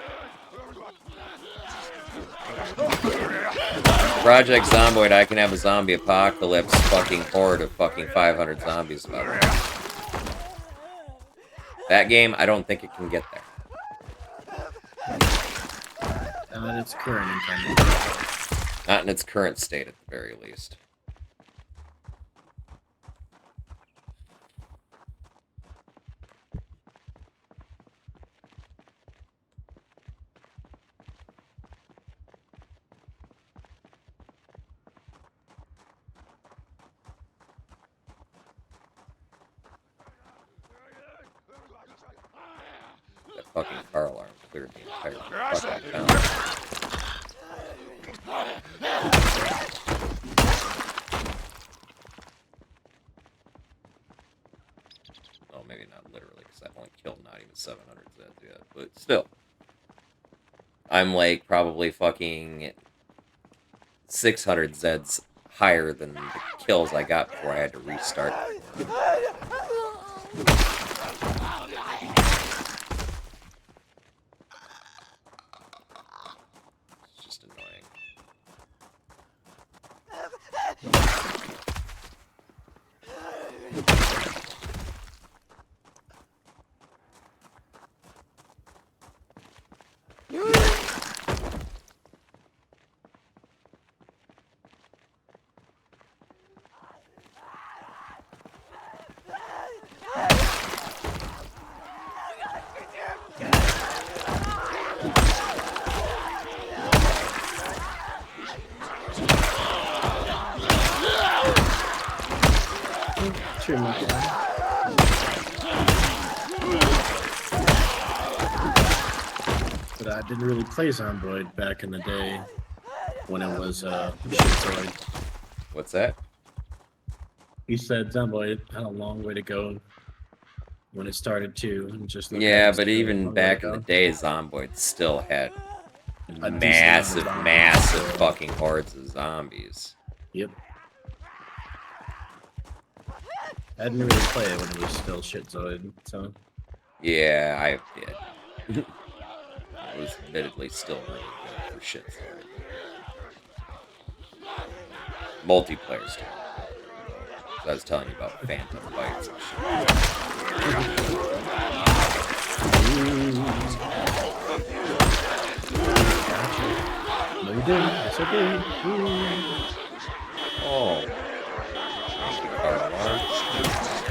Project Zomboid, I can have a zombie apocalypse fucking horde of fucking 500 zombies about it. That game, I don't think it can get there. Not in its current incarnation. Not in its current state, at the very least. That fucking car alarm cleared the entire fucking town. Oh, maybe not literally, because I've only killed not even 700 Zeds yet, but still. I'm like probably fucking 600 Zeds higher than the kills I got before I had to restart. It's just annoying. Sure, my guy. I didn't really play Zomboid back in the day when it was Shitzoid. What's that? He said Zomboid had a long way to go when it started to, and just look at Yeah, it, but still a even long way to back in the go. day, Zomboid still had A decent amount of massive, zombies, massive so- fucking hordes of zombies. Yep. I didn't really play it when it was still Shitzoid, so. Yeah, I did. It was admittedly still really good for shit story. Multiplayer still. I was telling you about phantom bites and shit. No, you didn't. Yes, I did. Oh. Thank you, Carl.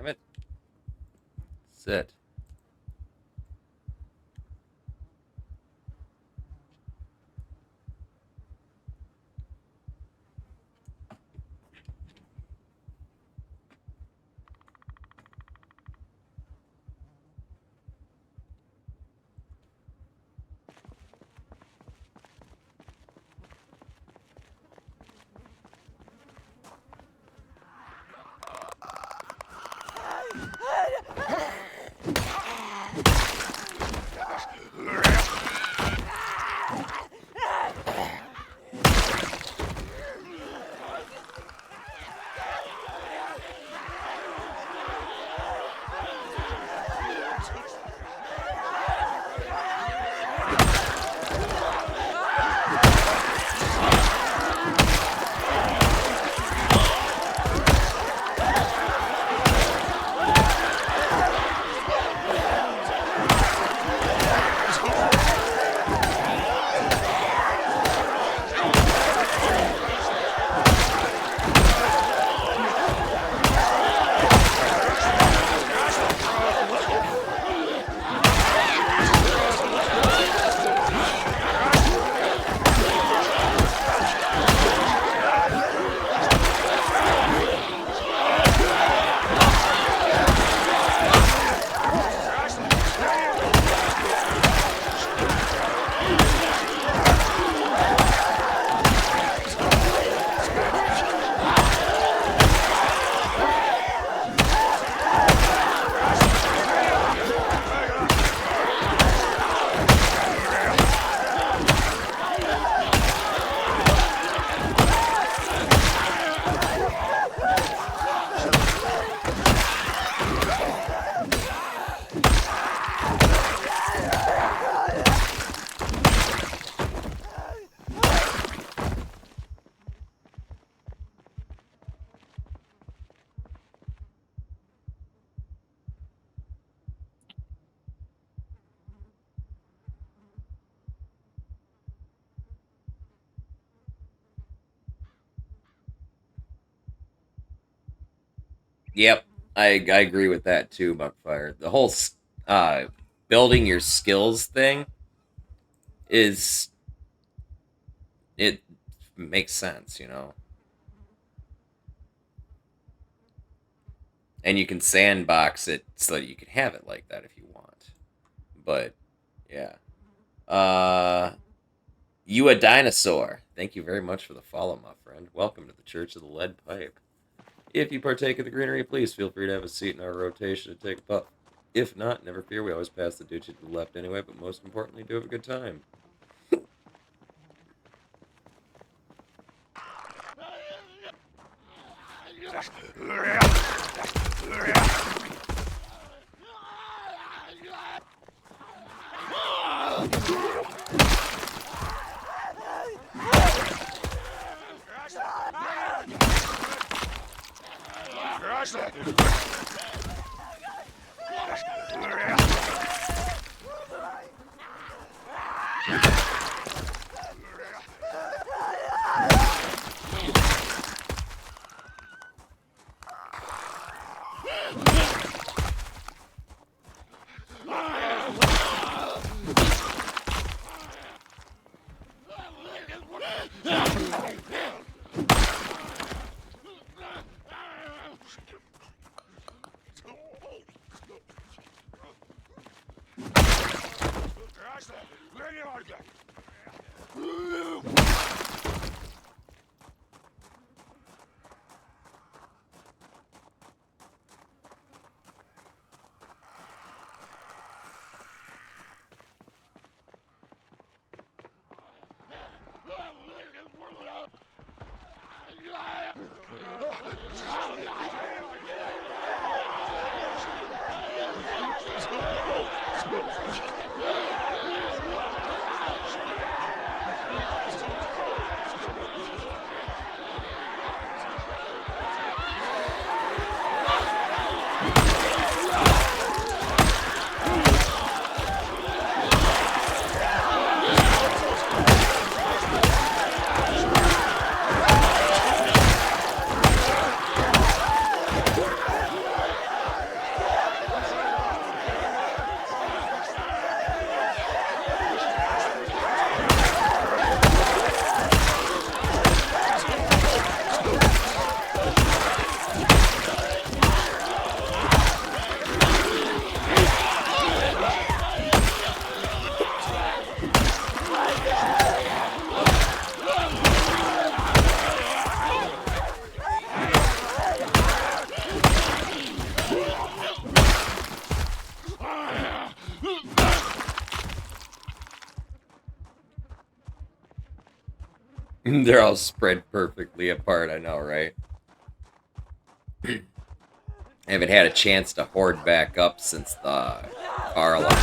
Damn it. Sit. Yep, I agree with that too, Buckfire. The whole uh, building your skills thing is it makes sense, you know. And you can sandbox it so that you can have it like that if you want. But yeah. You a dinosaur. Thank you very much for the follow, my friend. Welcome to the Church of the Lead Pipe. If you partake of the greenery, please feel free to have a seat in our rotation and take a puff. If not, never fear, we always pass the duchy to the left anyway, but most importantly, do have a good time. They're all spread perfectly apart, I know, right? I haven't had a chance to hoard back up since the car alarm.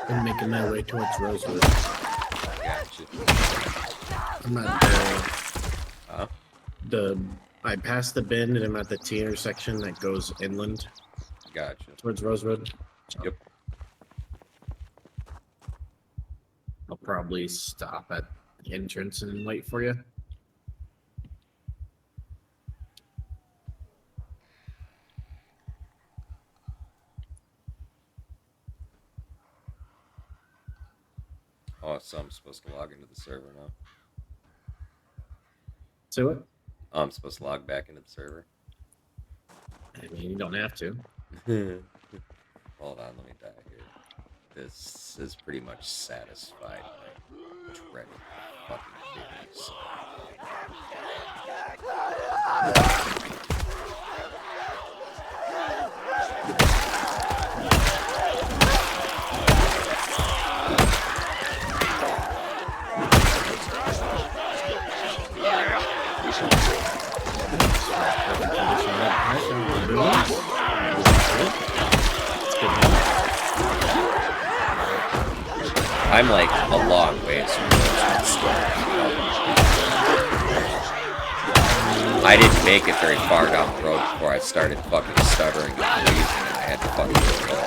I'm making my way towards Rosewood. Gotcha. I'm at the Huh? I passed the bend and I'm at the T intersection that goes inland Gotcha. towards Rosewood. So Yep. I'll probably stop at the entrance and wait for you. Oh, so I'm supposed to log into the server now. So what? Oh, I'm supposed to log back into the server. I mean, you don't have to. Hold on, let me die here. This is pretty much satisfied my dreaded fucking kitties. That's good. I'm like a long ways from the store. I didn't make it very far down the road before I started fucking stuttering and wheezing, and I had to fucking go.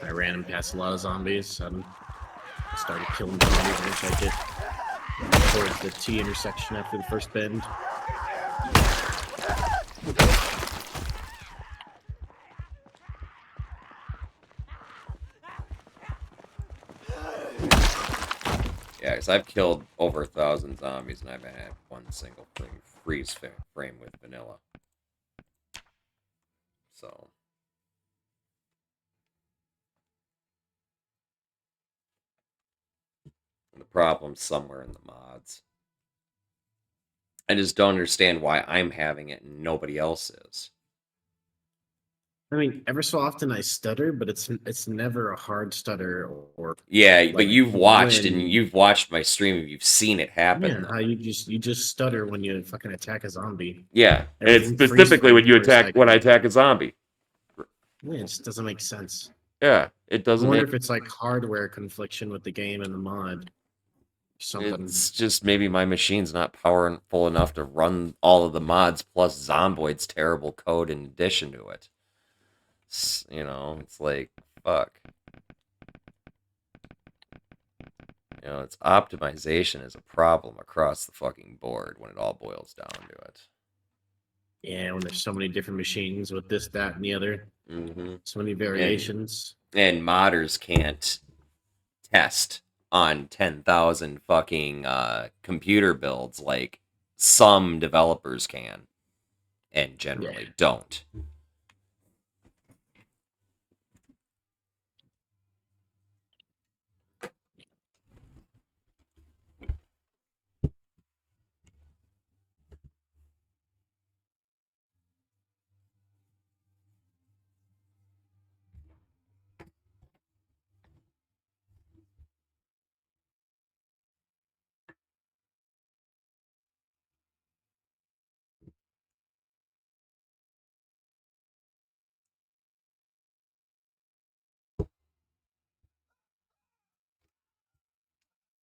I ran past a lot of zombies and started killing zombies once I get towards the T intersection after the first bend. Yeah, because I've killed over 1,000 zombies, and I haven't had one single freeze frame with vanilla. So. The problem's somewhere in the mods. I just don't understand why I'm having it and nobody else is. I mean, ever so often I stutter, but it's never a hard stutter or Yeah, but like you've watched when- and you've watched my stream and you've seen it happen. yeah, how you just stutter when you fucking attack a zombie. Yeah, and it's Everything specifically when freezes you for a attack when I second. attack a zombie. Yeah, it just doesn't make sense. Yeah, it I doesn't wonder make. if it's like hardware confliction with the game and the mod. Something. It's just maybe my machine's not powerful enough to run all of the mods plus Zomboid's terrible code in addition to it. You know, it's like, fuck. You know, it's optimization is a problem across the fucking board when it all boils down to it. Yeah, when there's so many different machines with this, that, and the other. Mm-hmm. So many variations. And modders can't test on 10,000 fucking computer builds like some developers can, and generally don't.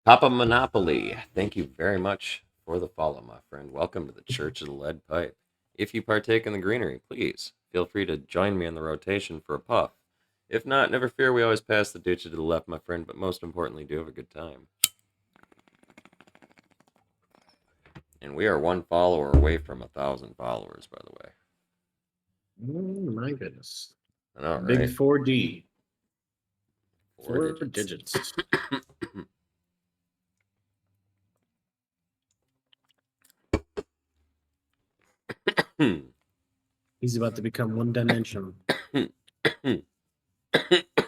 Papa Monopoly, thank you very much for the follow, my friend. Welcome to the Church of the Lead Pipe. If you partake in the greenery, please feel free to join me in the rotation for a puff. If not, never fear, we always pass the doochie to the left, my friend, but most importantly, do have a good time. And we are one follower away from 1,000 followers, by the way. Oh my goodness. I know, Big right? 4D. Four Four digits. He's about to become one-dimensional.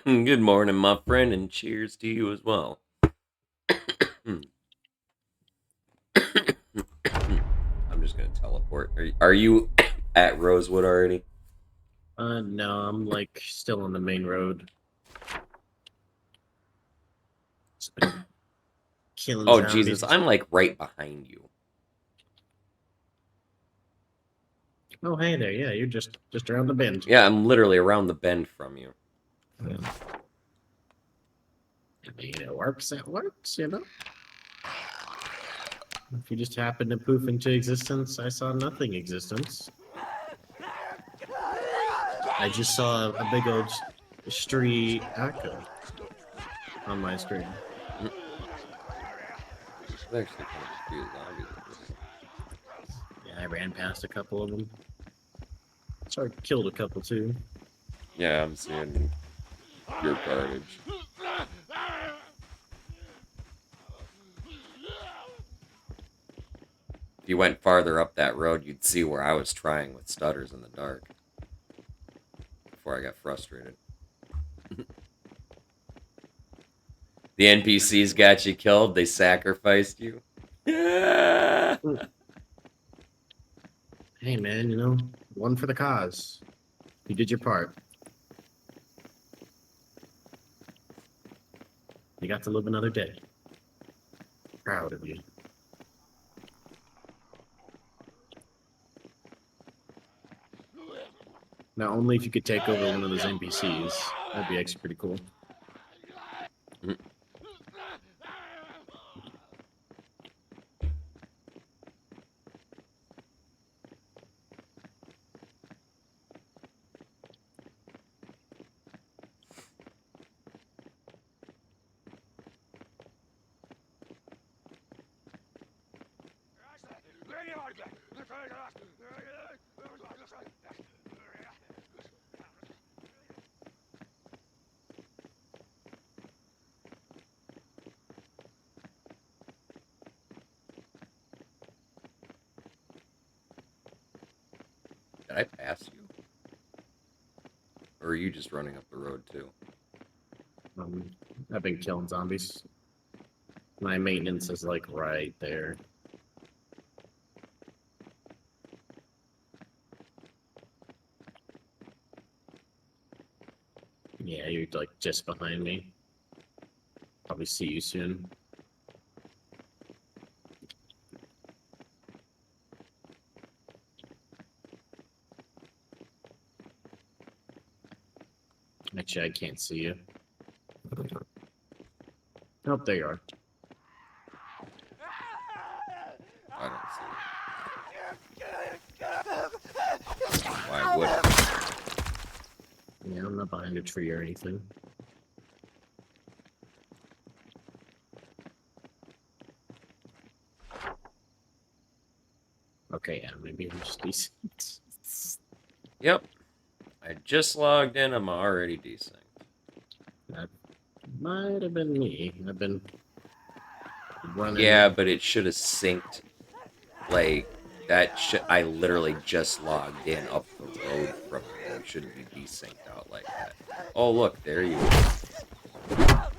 Good morning, my friend, and cheers to you as well. I'm just gonna teleport. Are you at Rosewood already? No, I'm like still on the main road. Killing Oh zombies. Jesus, I'm like right behind you. Oh hey there, yeah, you're just around the bend. Yeah, I'm literally around the bend from you. Yeah. I mean, it works, you know? If you just happen to poof into existence, I saw nothing existence. I just saw a big old street echo on my screen. There's actually kind of a few zombies over there. Yeah, I ran past a couple of them. Sorry, killed a couple too. Yeah, I'm seeing your carnage. If you went farther up that road, you'd see where I was trying with stutters in the dark. Before I got frustrated. The NPCs got you killed, they sacrificed you. Yeah. Hey man, you know, one for the cause. You did your part. You got to live another day. Proud of you. Now, only if you could take over one of those NPCs. That'd be actually pretty cool. Did I pass you? Or are you just running up the road too? I've been killing zombies. My maintenance is like right there. Yeah, you're like just behind me. Probably see you soon. Actually, I can't see you. Oh, there you are. I don't see it. Why would I? Yeah, I'm not behind a tree or anything. Okay, yeah, maybe I'm just decent. Yep. I just logged in. I'm already desynced. That might have been me. I've been running. Yeah, but it should have synced. Like, that should. I literally just logged in up the road from you. You shouldn't be desynced out like that. Oh, look, there you are.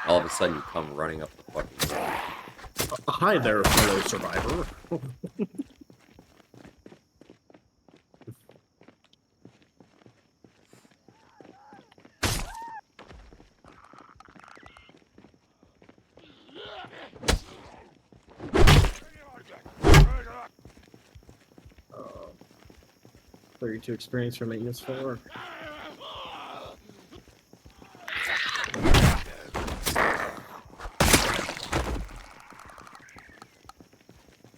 All of a sudden, you come running up the fucking road. Hi there, fellow survivor. uh, 32 experience from maintenance 4.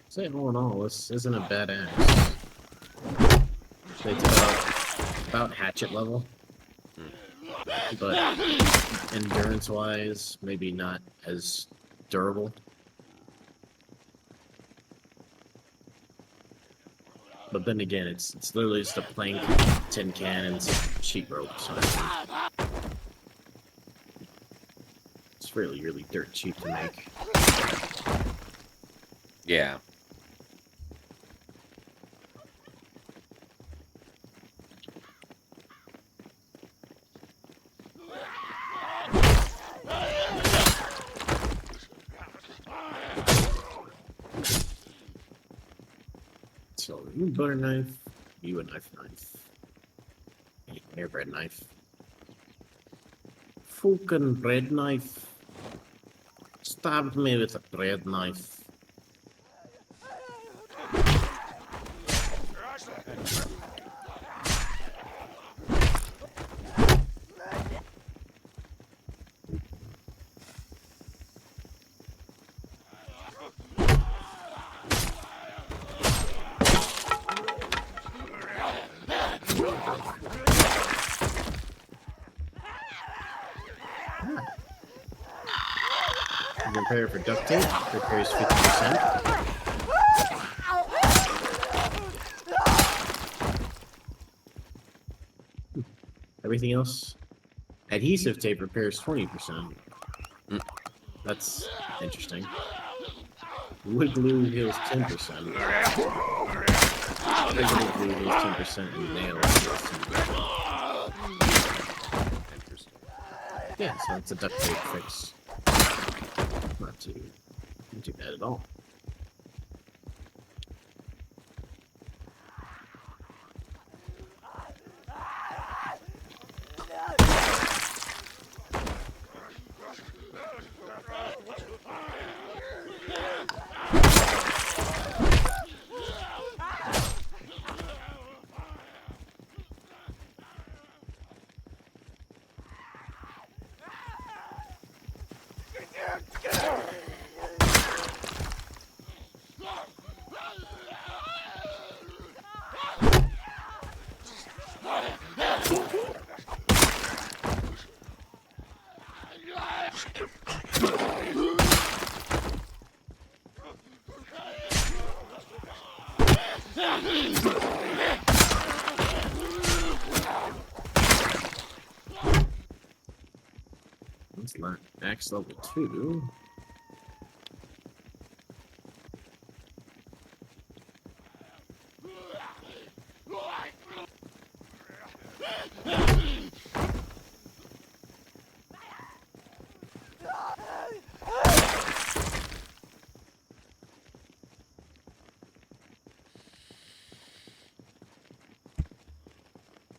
Say all in all, this isn't a bad axe. It's about hatchet level. But endurance-wise, maybe not as durable. But then again, it's literally just a plank, tin cannons, sheet rope. So it's really dirt cheap to make. Yeah. So you butter knife, you a knife, a bread knife, fucking bread knife. Stabbed me with a bread knife. Prepare for duct tape. Repairs 50%. Everything else, adhesive tape repairs 20%. That's interesting. Wood glue heals 10%. Regular glue heals 10%, and nails heals 10%. Interesting. Yeah, so it's a duct tape fix. Not too bad at all. That's not max level 2.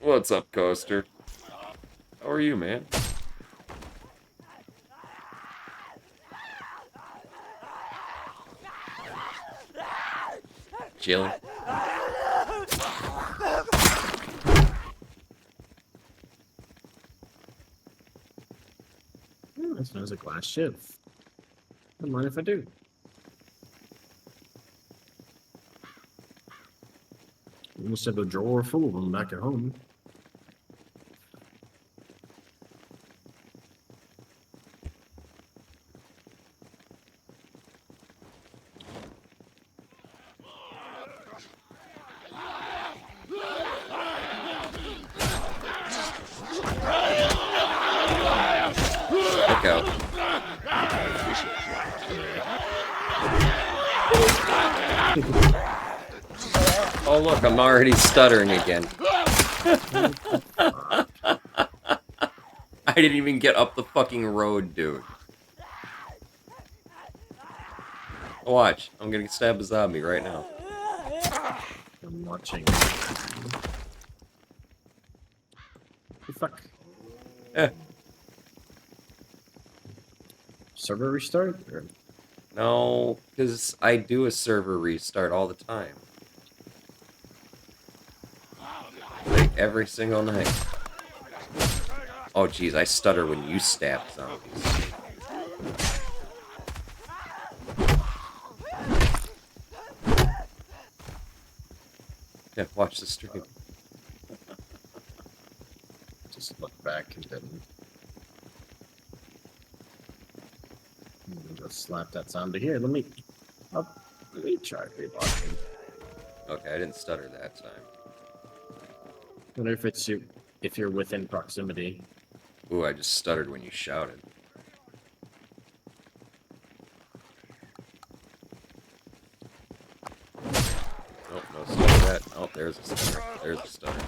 What's up, Coaster? How are you, man? Chilling. That smells like glass ship. Don't mind if I do. Almost have a drawer full of them back at home. Look out. Oh look, I'm already stuttering again. I didn't even get up the fucking road, dude. Watch, I'm gonna stab a zombie right now. I'm watching. The fuck? Eh, Server restart? Or... no, because I do a server restart all the time. Like, every single night. Oh, jeez, I stutter when you stab zombies. Yeah, watch the stream. Just look back and then just slap that zombie here. Let me try relogging. Okay, I didn't stutter that time. Wonder if it's you if you're within proximity. Ooh, I just stuttered when you shouted. Oh, no stutter that. Oh, there's a stutter. There's a stutter.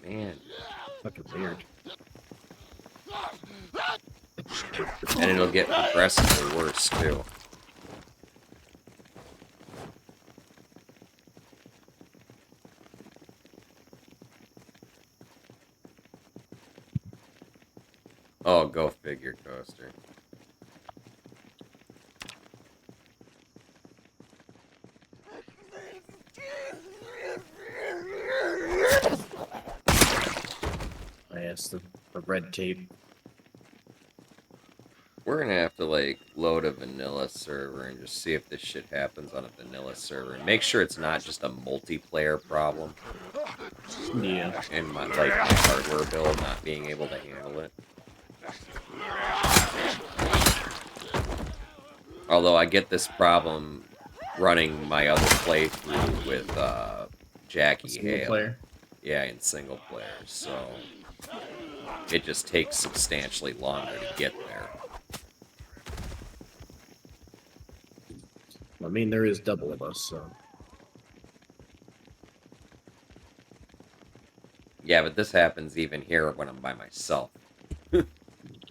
Man. Fucking weird. And it'll get progressively worse, too. Oh, go figure, Coaster. I asked the red tape. We're gonna have to, like, load a vanilla server and just see if this shit happens on a vanilla server. And make sure it's not just a multiplayer problem. Yeah. And my, like, my hardware build not being able to handle it. Although I get this problem running my other playthrough with Jackie Single Hale. player. Yeah, in single player, so it just takes substantially longer to get there. I mean, there is double of us, so. Yeah, but this happens even here when I'm by myself,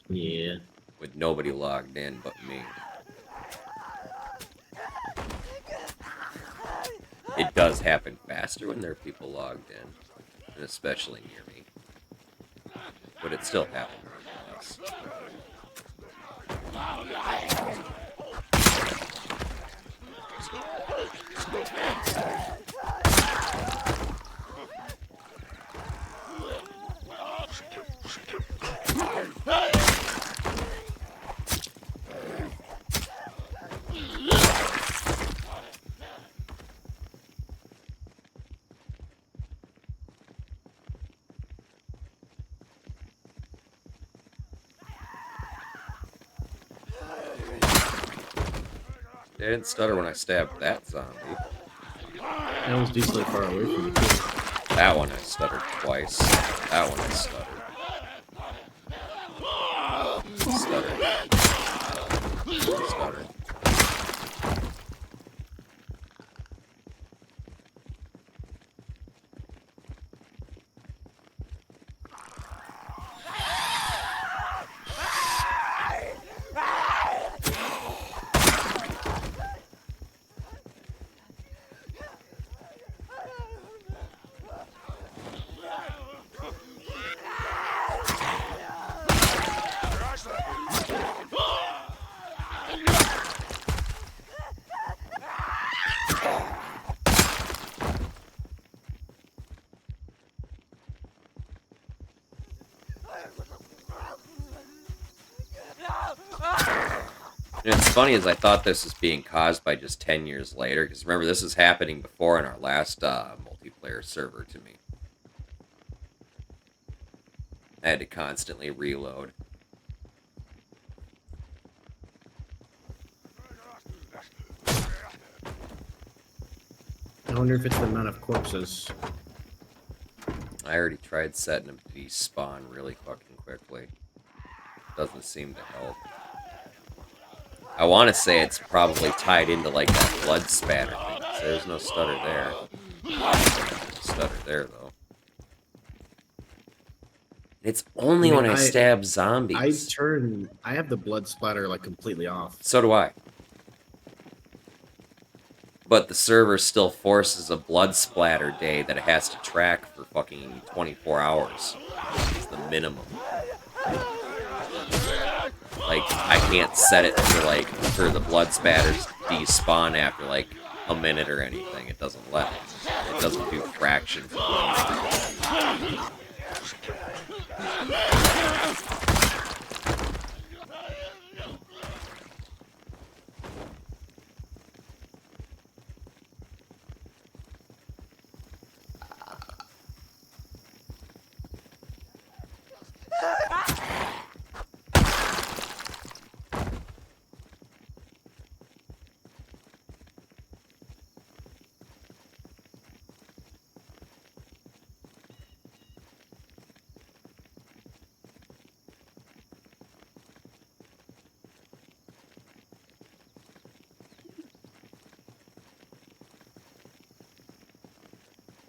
Yeah. with nobody logged in but me. It does happen faster when there are people logged in, and especially near me. But it still happens nonetheless. It didn't stutter when I stabbed that zombie. That was decently far away from you, too. That one I stuttered twice. That one I stuttered. Stuttered. And it's funny as I thought this was being caused by just 10 years later, because remember, this was happening before in our last multiplayer server to me. I had to constantly reload. I wonder if it's the amount of corpses. I already tried setting them to despawn really fucking quickly. Doesn't seem to help. I want to say it's probably tied into like that blood spatter thing. So there's no stutter there. Stutter there though. It's only when I stab zombies. I have the blood splatter like completely off. So do I. But the server still forces a blood splatter day that it has to track for fucking 24 hours. It's the minimum. Like, I can't set it for the blood spatters to despawn after like a minute or anything. It doesn't let it. It doesn't do fractions.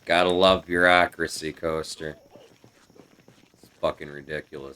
Gotta love bureaucracy, Coaster. It's fucking ridiculous.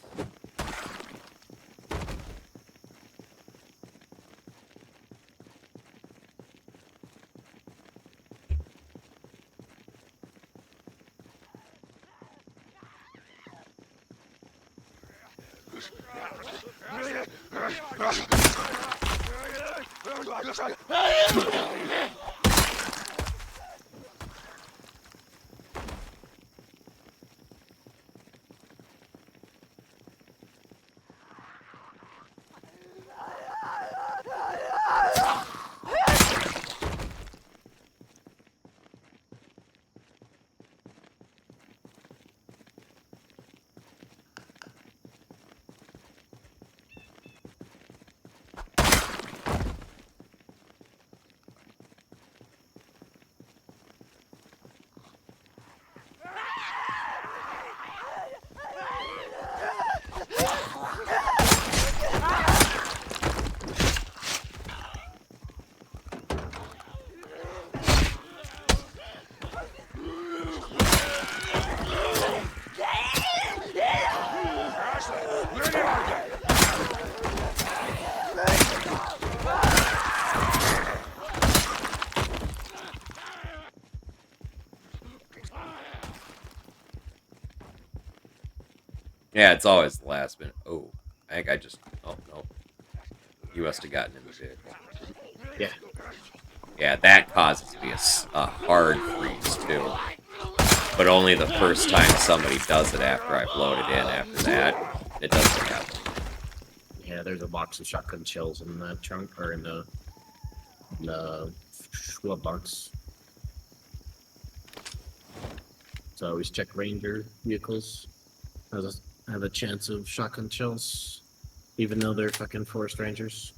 Yeah, it's always the last minute. Oh, I think I just... Oh, no. You must have gotten in the vehicle. Yeah. Yeah, that causes me a hard freeze, too. But only the first time somebody does it after I've loaded in. After that, it doesn't happen. Yeah, there's a box of shotgun shells in the trunk, or in the glove box. So I always check Ranger vehicles. Have a chance of shotgun shells, even though they're fucking forest rangers.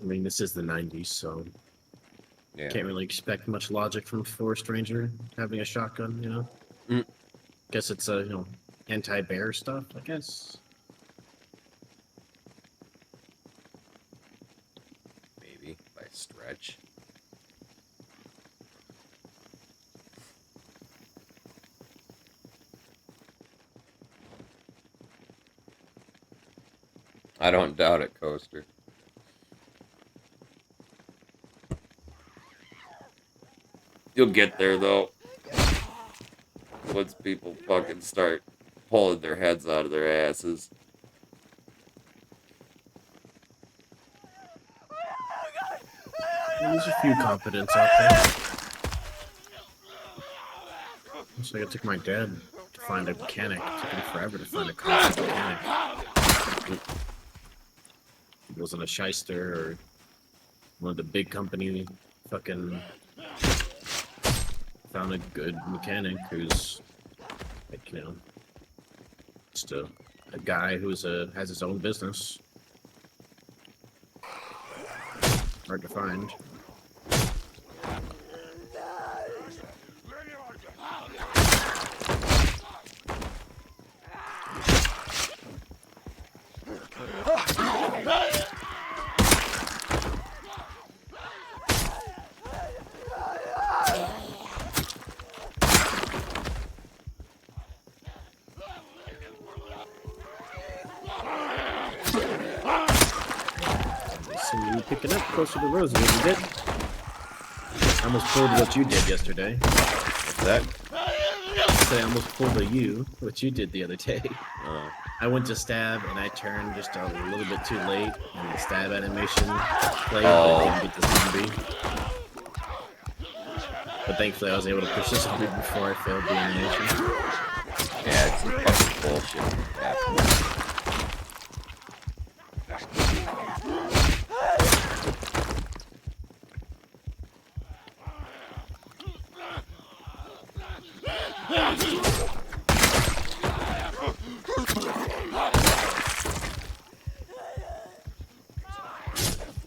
mean, this is the 90s, so Yeah. can't really expect much logic from a forest ranger having a shotgun, you know? Mm. Guess it's a, anti-bear stuff, I guess. Maybe by stretch. I don't doubt it, Coaster. You'll get there, though. Once people fucking start pulling their heads out of their asses. There's a few competents out there. Looks like it took my dad to find a mechanic. It took him forever to find a competent mechanic. He wasn't a shyster or one of the big company fucking found a good mechanic who's like, just a guy who's has his own business. Hard to find. See you picking up closer to Rosie. What you did? I almost pulled what you did yesterday. What's that? I almost pulled a you, what you did the other day. Oh. I went to stab and I turned just a little bit too late, and the stab animation played, but I didn't get the zombie. But thankfully, I was able to push the zombie before I failed the animation. Yeah, it's some fucking bullshit. Yeah.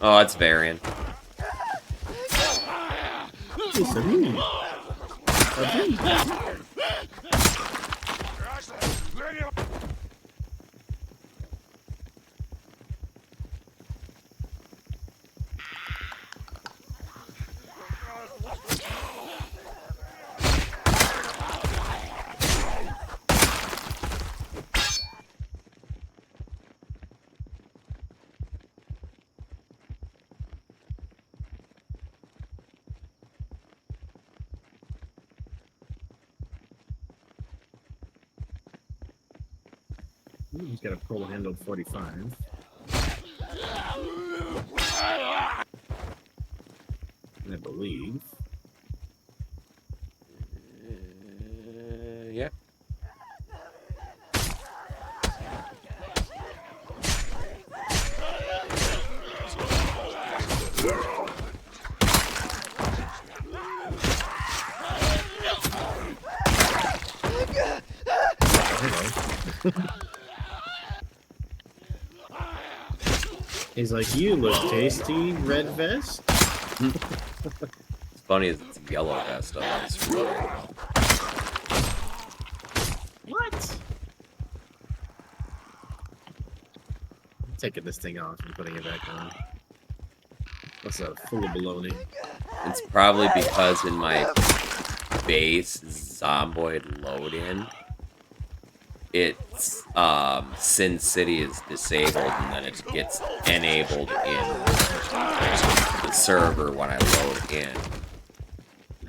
Oh, it's Varian. It's a me. He's got a pull-handled 45. I believe. Yeah. He's like, you look tasty, red vest. It's funny as it's a yellow vest on the screen. What? I'm taking this thing off and putting it back on. That's a full of baloney. It's probably because in my base Zomboid load-in, it's Sin City is disabled and then it gets enabled in the server when I load in.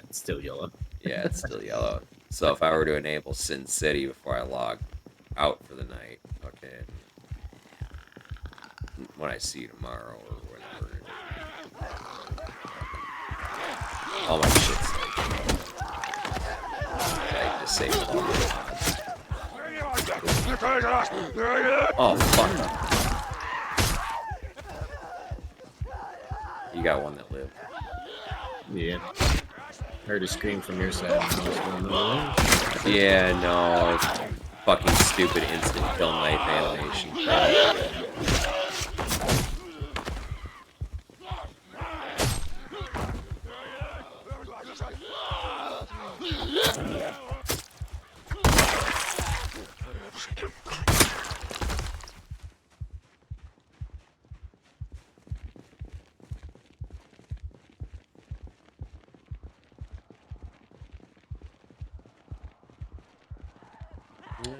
It's still yellow. Yeah, it's still yellow. So if I were to enable Sin City before I log out for the night, okay, when I see you tomorrow or whatever, all my shit's like disabled all the time. Oh, fuck. You got one that lived. Yeah. Heard a scream from your side. Yeah, no. Fucking stupid instant kill knife animation.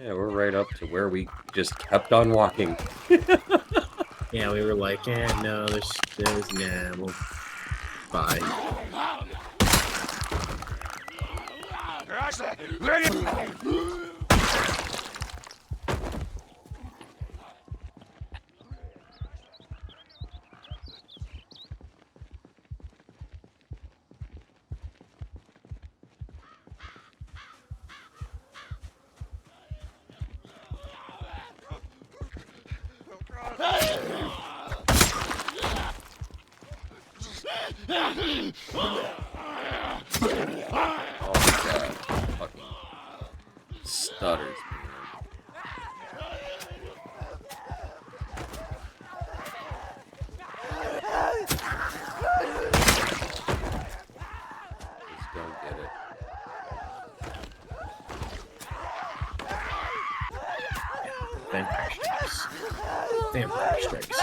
Yeah, we're right up to where we just kept on walking. Yeah, we were like, no, there's nah, well, bye. Oh my god. Fucking stutters, man. Just don't get it. Vampire strikes. Vampire strikes.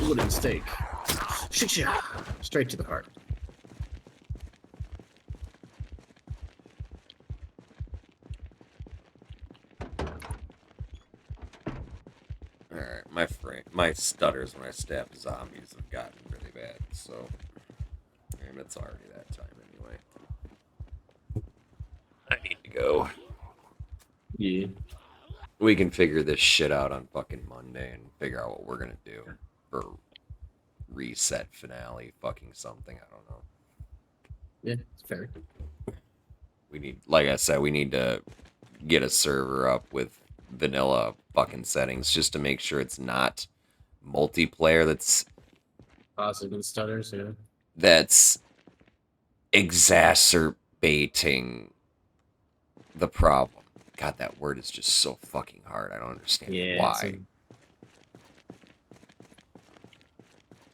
Wooden stake. Straight to the heart. Alright, my stutters when I stab zombies have gotten really bad, so and it's already that time anyway. I need to go. Yeah. We can figure this shit out on fucking Monday and figure out what we're gonna do for reset finale, fucking something. I don't know. Yeah, it's fair. We need, like I said, we need to get a server up with vanilla fucking settings just to make sure it's not multiplayer Positive stutters, yeah. that's exacerbating the problem. God, that word is just so fucking hard. I don't understand why.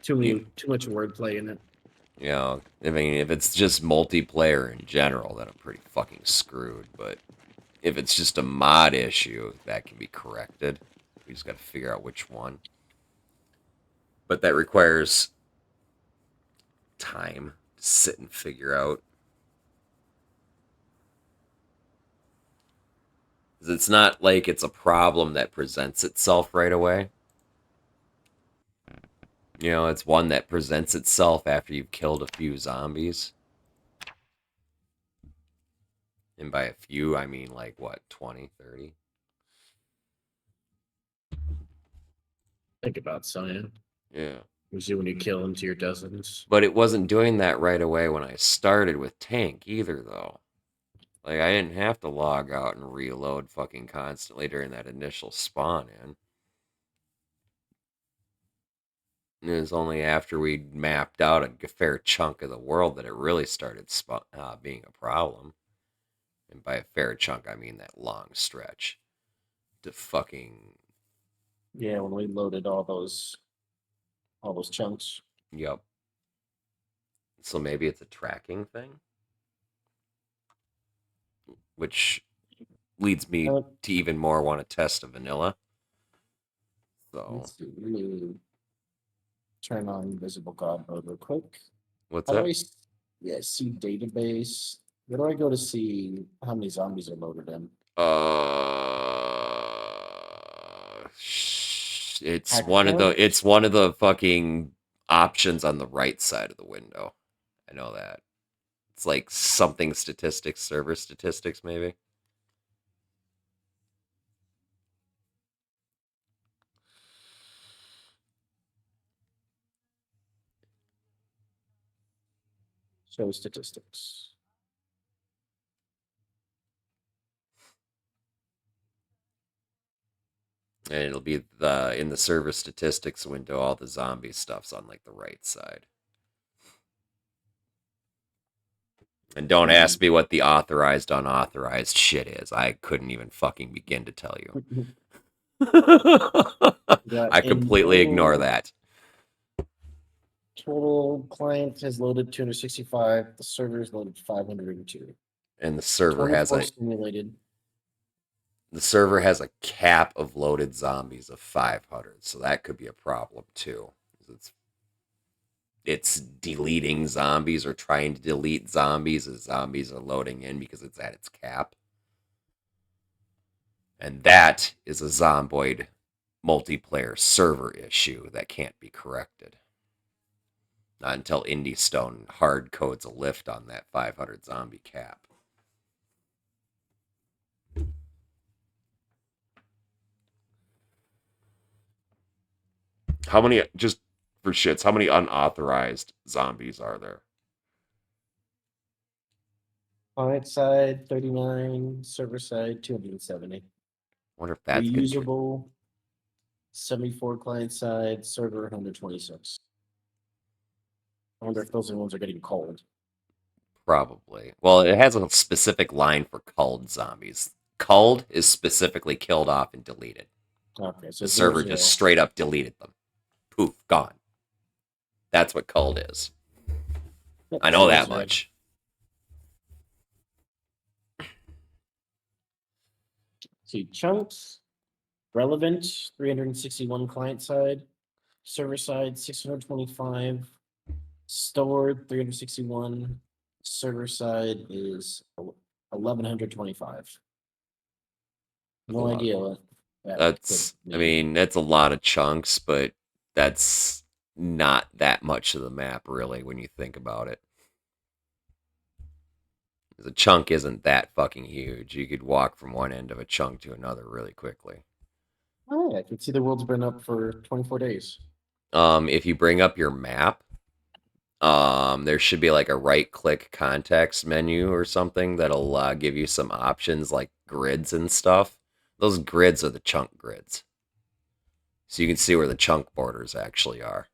Too much wordplay in it. You know, I mean, if it's just multiplayer in general, then I'm pretty fucking screwed. But if it's just a mod issue, that can be corrected. We just got to figure out which one. But that requires time to sit and figure out. 'Cause it's not like it's a problem that presents itself right away. You know, it's one that presents itself after you've killed a few zombies. And by a few, I mean like, what, 20, 30? Think about so, yeah. Yeah. Usually when you kill into your dozens. But it wasn't doing that right away when I started with Tank either, though. Like, I didn't have to log out and reload fucking constantly during that initial spawn in. And it was only after we mapped out a fair chunk of the world that it really started being a problem. And by a fair chunk, I mean that long stretch. To fucking... Yeah, when we loaded all those chunks. Yep. So maybe it's a tracking thing? Which leads me to even more want to test a vanilla. So... Let's see, let me turn on Invisible God mode real quick. What's How do that? see database? Where do I go to see how many zombies are loaded in? It's Hack one of the report? it's one of the fucking options on the right side of the window. I know that. It's like something statistics, server statistics, maybe. Show statistics. And it'll be in the server statistics window, all the zombie stuff's on like the right side. And don't ask me what the authorized, unauthorized shit is. I couldn't even fucking begin to tell you. I completely ignore that. Total client has loaded 265. The server is loaded 502. And the server has 24 a simulated. cap of loaded zombies of 500, so that could be a problem too. It's deleting zombies or trying to delete zombies as zombies are loading in because it's at its cap. And that is a Zomboid multiplayer server issue that can't be corrected. Not until Indie Stone hard codes a lift on that 500 zombie cap. How many, just for shits, how many unauthorized zombies are there? Client side 39, server side 270. Wonder if that's Reusable 74 client side, server 126. I wonder if those are the ones that are getting cold. Probably. Well, it has a specific line for culled zombies. Culled is specifically killed off and deleted. Okay, so The server 0, just straight up deleted them. Poof, gone. That's what culled is. Yep, I know 0, that 0. much. See, chunks, relevant, 361 client side, server side, 625, stored, 361, server side is 1125. No idea what that That's, could I mean. mean, that's a lot of chunks, but that's not that much of the map, really, when you think about it. The chunk isn't that fucking huge. You could walk from one end of a chunk to another really quickly. Oh, yeah, I can see the world's been up for 24 days. If you bring up your map, there should be like a right-click context menu or something that'll give you some options like grids and stuff. Those grids are the chunk grids. So you can see where the chunk borders actually are.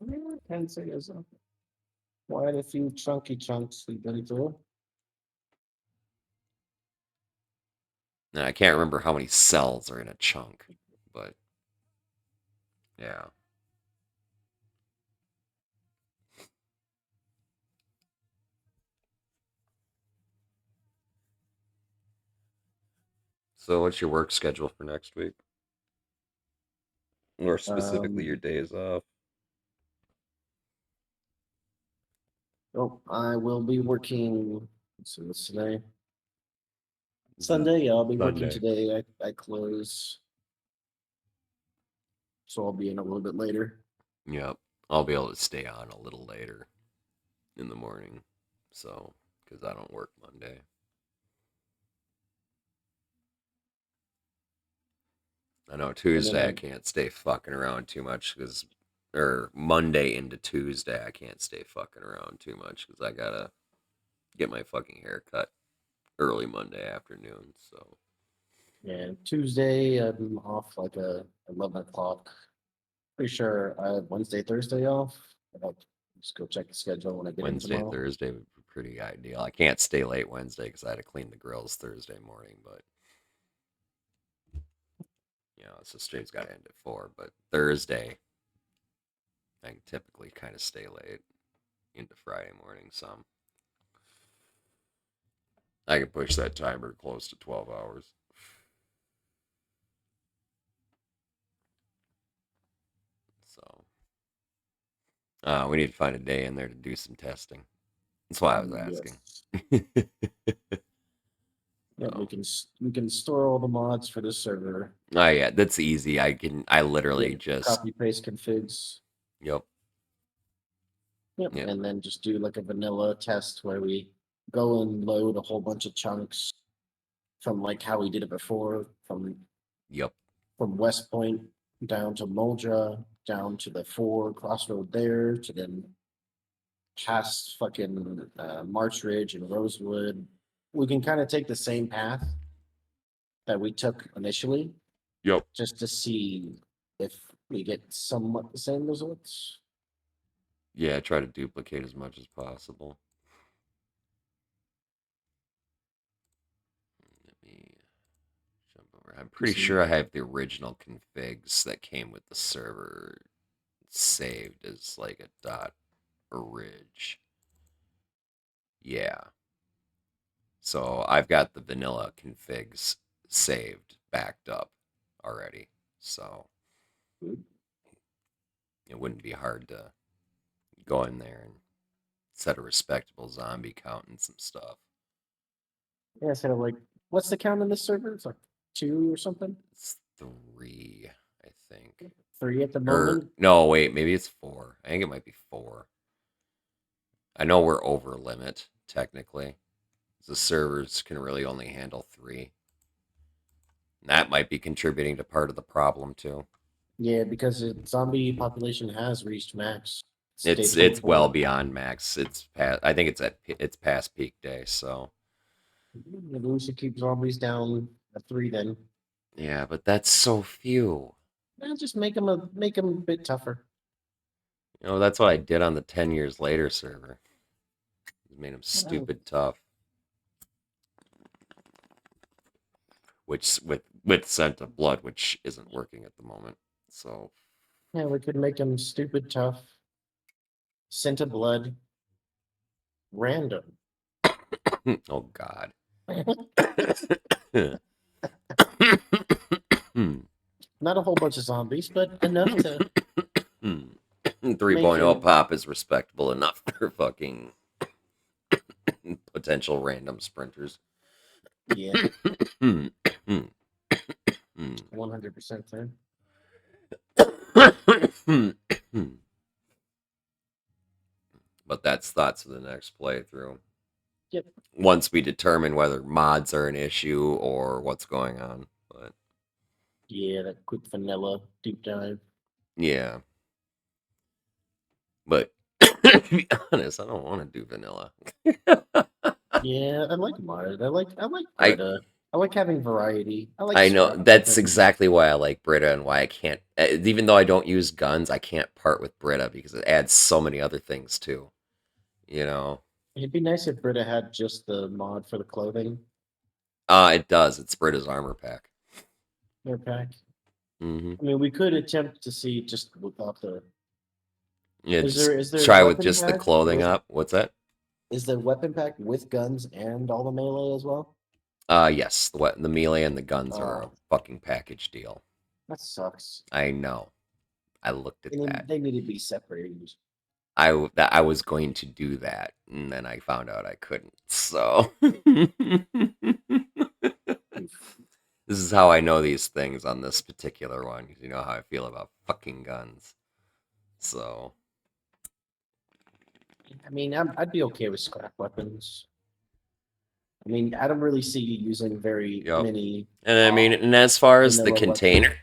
Yeah, I can say there's quite a few chunky chunks we've been through. Now, I can't remember how many cells are in a chunk, but yeah. So what's your work schedule for next week? Or specifically your days off? Oh, I will be working. So what's today? Sunday. Yeah, I'll be working Sunday. today. I close, so I'll be in a little bit later. Yep. I'll be able to stay on a little later in the morning. So, because I don't work Monday. I know Tuesday I can't stay fucking around too much because, or Monday into Tuesday I can't stay fucking around too much because I gotta get my fucking hair cut early Monday afternoon. So, Yeah, Tuesday I'm off like 11 o'clock. Pretty sure I have Wednesday, Thursday off. I'll just go check the schedule when I get in Wednesday, tomorrow. Thursday would be pretty ideal. I can't stay late Wednesday because I had to clean the grills Thursday morning, but so stream's got to end at 4. But Thursday, I can typically kind of stay late into Friday morning some. I can push that timer close to 12 hours. So, we need to find a day in there to do some testing. That's why I was asking. Yes. Yeah, we can store all the mods for the server. Oh yeah, that's easy. I literally just copy paste configs. Yep. Yep. And then just do like a vanilla test where we go and load a whole bunch of chunks from like how we did it before, from West Point down to Moldra, down to the 4 crossroad there, to then past fucking March Ridge and Rosewood. We can kind of take the same path that we took initially. Yep. Just to see if we get somewhat the same results. Yeah, try to duplicate as much as possible. Let me jump I'm pretty sure I have the original configs that came with the server saved as like a .orig. Yeah. So I've got the vanilla configs saved, backed up already. So it wouldn't be hard to go in there and set a respectable zombie count and some stuff. Yeah, so like, what's the count on this server? It's like 2 or something. It's 3, I think. 3 at the Or moment. no, wait, maybe it's 4. I think it might be 4. I know we're over limit technically. The servers can really only handle 3. And that might be contributing to part of the problem too. Yeah, because the zombie population has reached max. day It's 24. well beyond max. It's past. I think it's past peak day. So Maybe we should keep zombies down at 3 then. yeah, but that's so few. Just make them a bit tougher. You know, that's what I did on the 10 years later server. Made them stupid tough. Which with scent of blood, which isn't working at the moment. So yeah, we could make them stupid tough. Scent of blood. Random. oh God. Not a whole bunch of zombies, but enough to 3.0 pop is respectable enough for fucking potential random sprinters. Yeah. 100% there. But that's thoughts for the next playthrough. Yep. Once we determine whether mods are an issue or what's going on. But yeah, that quick vanilla deep dive. Yeah. But to be honest, I don't want to do vanilla. Yeah, I like modded. I like Brita. I like having variety. I know that's exactly why I like Brita and why I can't. Even though I don't use guns, I can't part with Brita because it adds so many other things too. You know. It'd be nice if Brita had just the mod for the clothing. It does. It's Brita's armor pack. Armor pack. Mm-hmm. I mean, we could attempt to see just without the. Yeah, is there try with just the clothing up. What's that? Is the weapon pack with guns and all the melee as well? Yes. The melee and the guns are a fucking package deal. That sucks. I know. I looked at that. They need to be separated. I was going to do that, and then I found out I couldn't. So this is how I know these things on this particular one, because you know how I feel about fucking guns. So, I mean, I'd be okay with scrap weapons. I mean, I don't really see you using very many. And I mean, and as far as the container,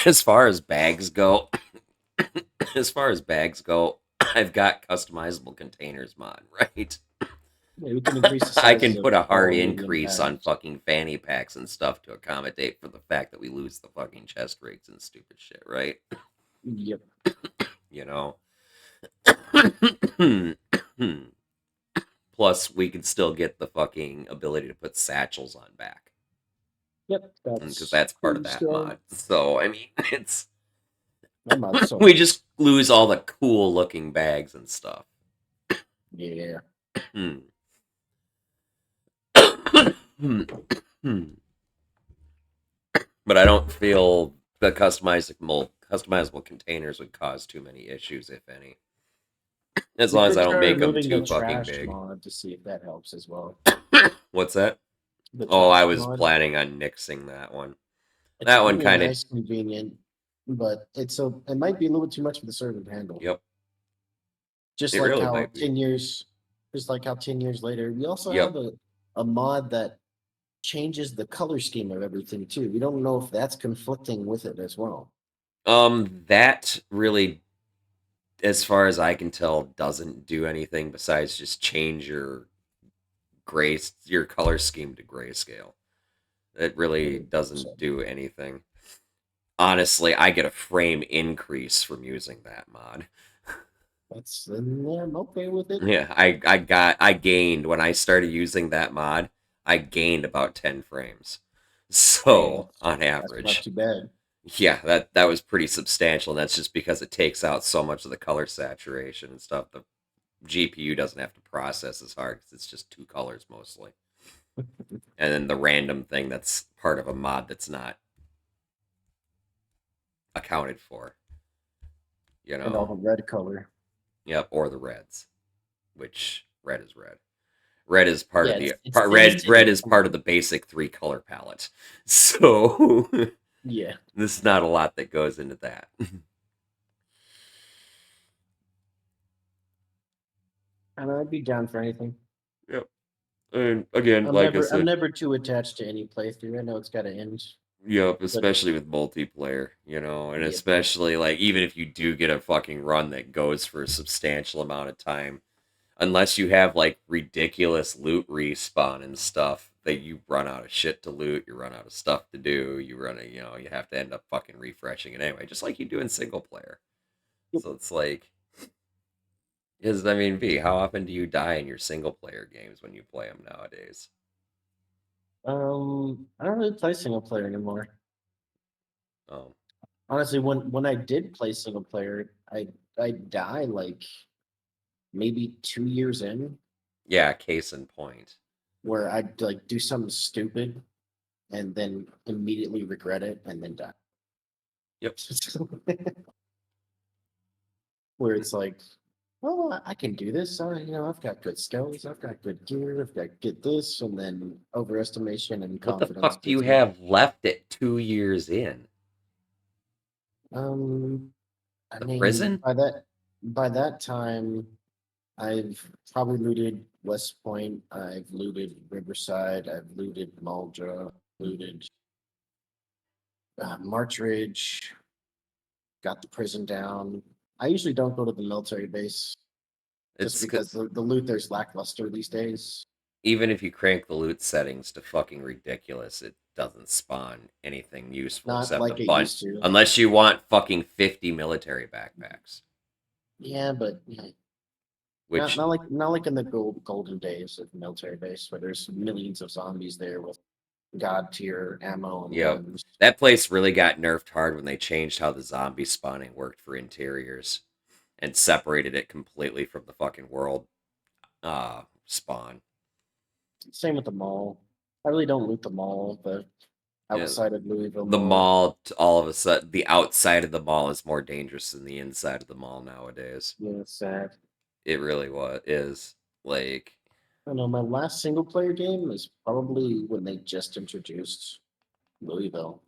as far as bags go, I've got customizable containers mod, right? Yeah, we can increase the size I can put a hard all increase on fucking fanny packs and stuff to accommodate for the fact that we lose the fucking chest rigs and stupid shit, right? Yep. You know? Plus, we can still get the fucking ability to put satchels on back. Yep. Because that's part of that mod. So, I mean, it's... So we just lose all the cool looking bags and stuff. Yeah. But I don't feel the customizable containers would cause too many issues, if any. As long as I don't make them too fucking big. Mod to see if that helps as well. What's that? I was planning on nixing that one. That one kind of nice, convenient, but it might be a little bit too much for the server to handle. Yep. Just like how 10 years later, we also have a mod that changes the color scheme of everything too. We don't know if that's conflicting with it as well. That really, as far as I can tell, doesn't do anything besides just change your color scheme to grayscale. It really doesn't do anything. Honestly, I get a frame increase from using that mod. I'm okay with it. Yeah, I gained when I started using that mod. I gained about 10 frames. So on That's not average, too bad. yeah, that was pretty substantial. And that's just because it takes out so much of the color saturation and stuff. The GPU doesn't have to process as hard because it's just two colors mostly. And then the random thing that's part of a mod that's not accounted for. You And all the know? red color. Yep, or the reds. Which red is red. Red is part Yeah, of the it's part things red to is part of the basic three color palette. So yeah. there's not a lot that goes into that. And I'd be down for anything. Yep. And again, I'm like I never I'm said, never too attached to any playthrough. I know it's gotta end. yep, But especially with multiplayer, you know, and yep. especially like even if you do get a fucking run that goes for a substantial amount of time, unless you have like ridiculous loot respawn and stuff, that you run out of shit to loot, you run out of stuff to do, you know, you have to end up fucking refreshing it anyway, just like you do in single player. Yep. So it's like, because I mean, V, how often do you die in your single player games when you play them nowadays? I don't really play single player anymore. Oh, Honestly, when I did play single player, I die like maybe 2 years in, yeah, case in point. where I'd like do something stupid and then immediately regret it and then die. Yep. Where it's like, well, I can do this. I've got good skills. I've got good gear. I've got get this, and then overestimation and What the confidence fuck do you gets me. have left at 2 years in? I The mean, prison? by that time, I've probably looted West Point. I've looted Riverside. I've looted Muldra. Looted March Ridge. Got the prison down. I usually don't go to the military base just It's because the loot there's lackluster these days. even if you crank the loot settings to fucking ridiculous, it doesn't spawn anything useful Not except a like it bunch. used to. Unless you want fucking 50 military backpacks, Yeah, but not which, not like in the golden days of military base where there's millions of zombies there with god tier ammo and yep, guns. that place really got nerfed hard when they changed how the zombie spawning worked for interiors and separated it completely from the fucking world spawn. Same with the mall. I really don't loot the mall, but Yeah, outside of Louisville the Mall. mall, all of a sudden, the outside of the mall is more dangerous than the inside of the mall nowadays. Yeah, it's sad. It really is. Like, I don't know. My last single player game is probably when they just introduced Louisville,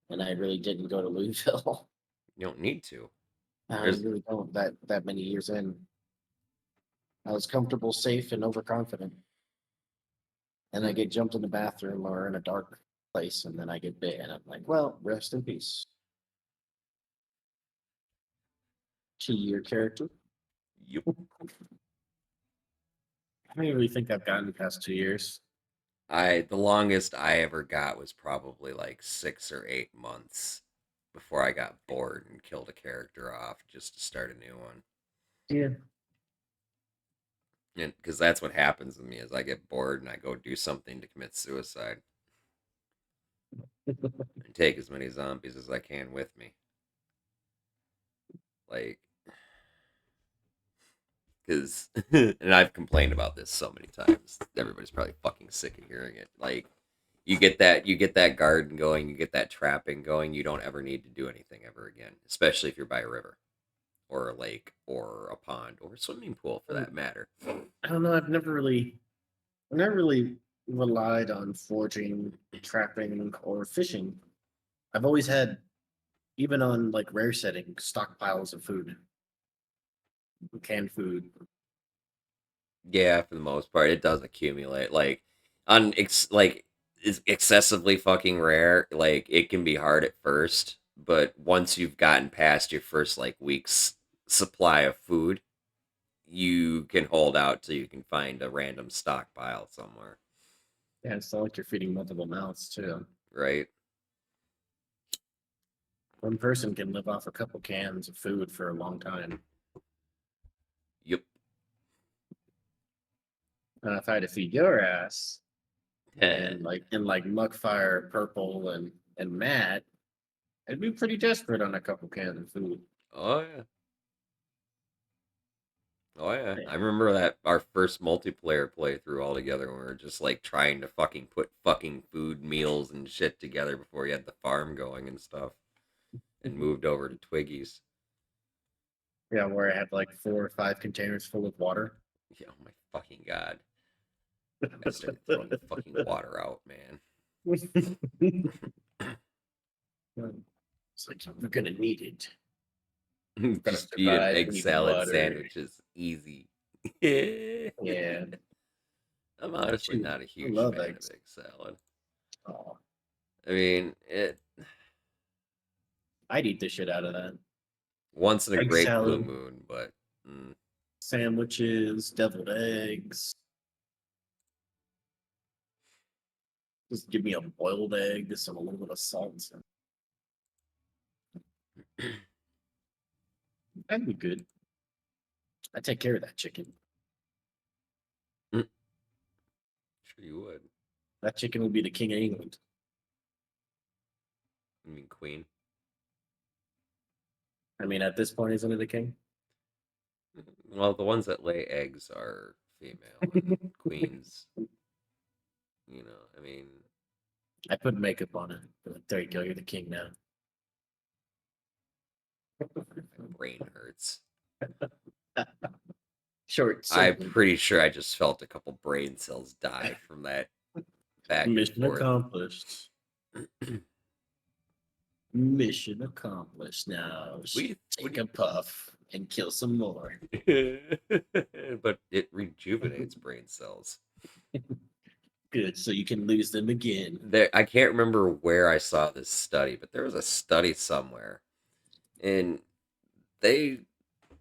and I really didn't go to Louisville. you don't need to. I There's really don't. That many years in, I was comfortable, safe, and overconfident. And I get jumped in the bathroom or in a dark place, and then I get bit, and I'm like, well, rest in peace. 2 year character. Yep. I don't really think I've gotten past 2 years. The longest I ever got was probably like 6 or 8 months before I got bored and killed a character off just to start a new one. Yeah. And because that's what happens with me is I get bored and I go do something to commit suicide and take as many zombies as I can with me. Like, because and I've complained about this so many times. Everybody's probably fucking sick of hearing it. Like, you get that garden going, you get that trapping going, you don't ever need to do anything ever again, especially if you're by a river or a lake or a pond or a swimming pool for that matter. I don't know. I've never really relied on foraging, trapping, or fishing. I've always had, even on like rare setting, stockpiles of food, canned food. Yeah, for the most part, it does accumulate. Like is excessively fucking rare. Like it can be hard at first, but once you've gotten past your first like week's supply of food, you can hold out till you can find a random stockpile somewhere, Yeah, it's not like you're feeding multiple mouths too. right? One person can live off a couple cans of food for a long time. Yep. If I had to feed your ass, and like Muckfire, Purple, and Matt, I'd be pretty desperate on a couple cans of food. Oh yeah. Oh yeah. I remember that our first multiplayer playthrough all together when we were just like trying to fucking put fucking food meals and shit together before you had the farm going and stuff. And moved over to Twiggy's. Yeah, where I had like 4 or 5 containers full of water. Yeah, oh my fucking god. I started throwing the fucking water out, man. It's like we're gonna need it. Just eat an survive, egg we need salad water. sandwich is easy. Yeah. I'm honestly Shoot, not a I huge love fan eggs. of egg salad. Oh, I mean, it I'd eat the shit out of that. once in a Egg great blue salad. moon, but mm, Sandwiches, deviled eggs. Just give me a boiled egg, some a little bit of salt. That'd be good. I take care of that chicken. sure you would. That chicken would be the king of England. I mean, queen. I mean, at this point, isn't it the king? Well, the ones that lay eggs are female, and queens. You know, I mean, I put makeup on it. Like, there you go, you're the king now. my brain hurts. Short. I'm simple. pretty sure I just felt a couple brain cells die from that back and Mission forth. accomplished. Mission accomplished. Now take a puff and kill some more. But it rejuvenates brain cells. Good, so you can lose them again. I can't remember where I saw this study, but there was a study somewhere, and they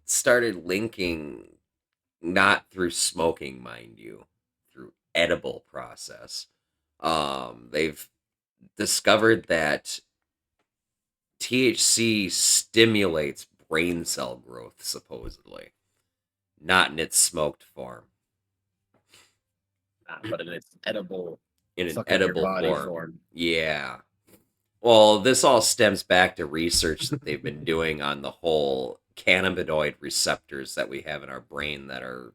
started linking, not through smoking, mind you, through edible process. They've discovered that THC stimulates brain cell growth, supposedly, not in its smoked form. But in its edible, In an fucking your edible body form. Yeah. Well, this all stems back to research that they've been doing on the whole cannabinoid receptors that we have in our brain that are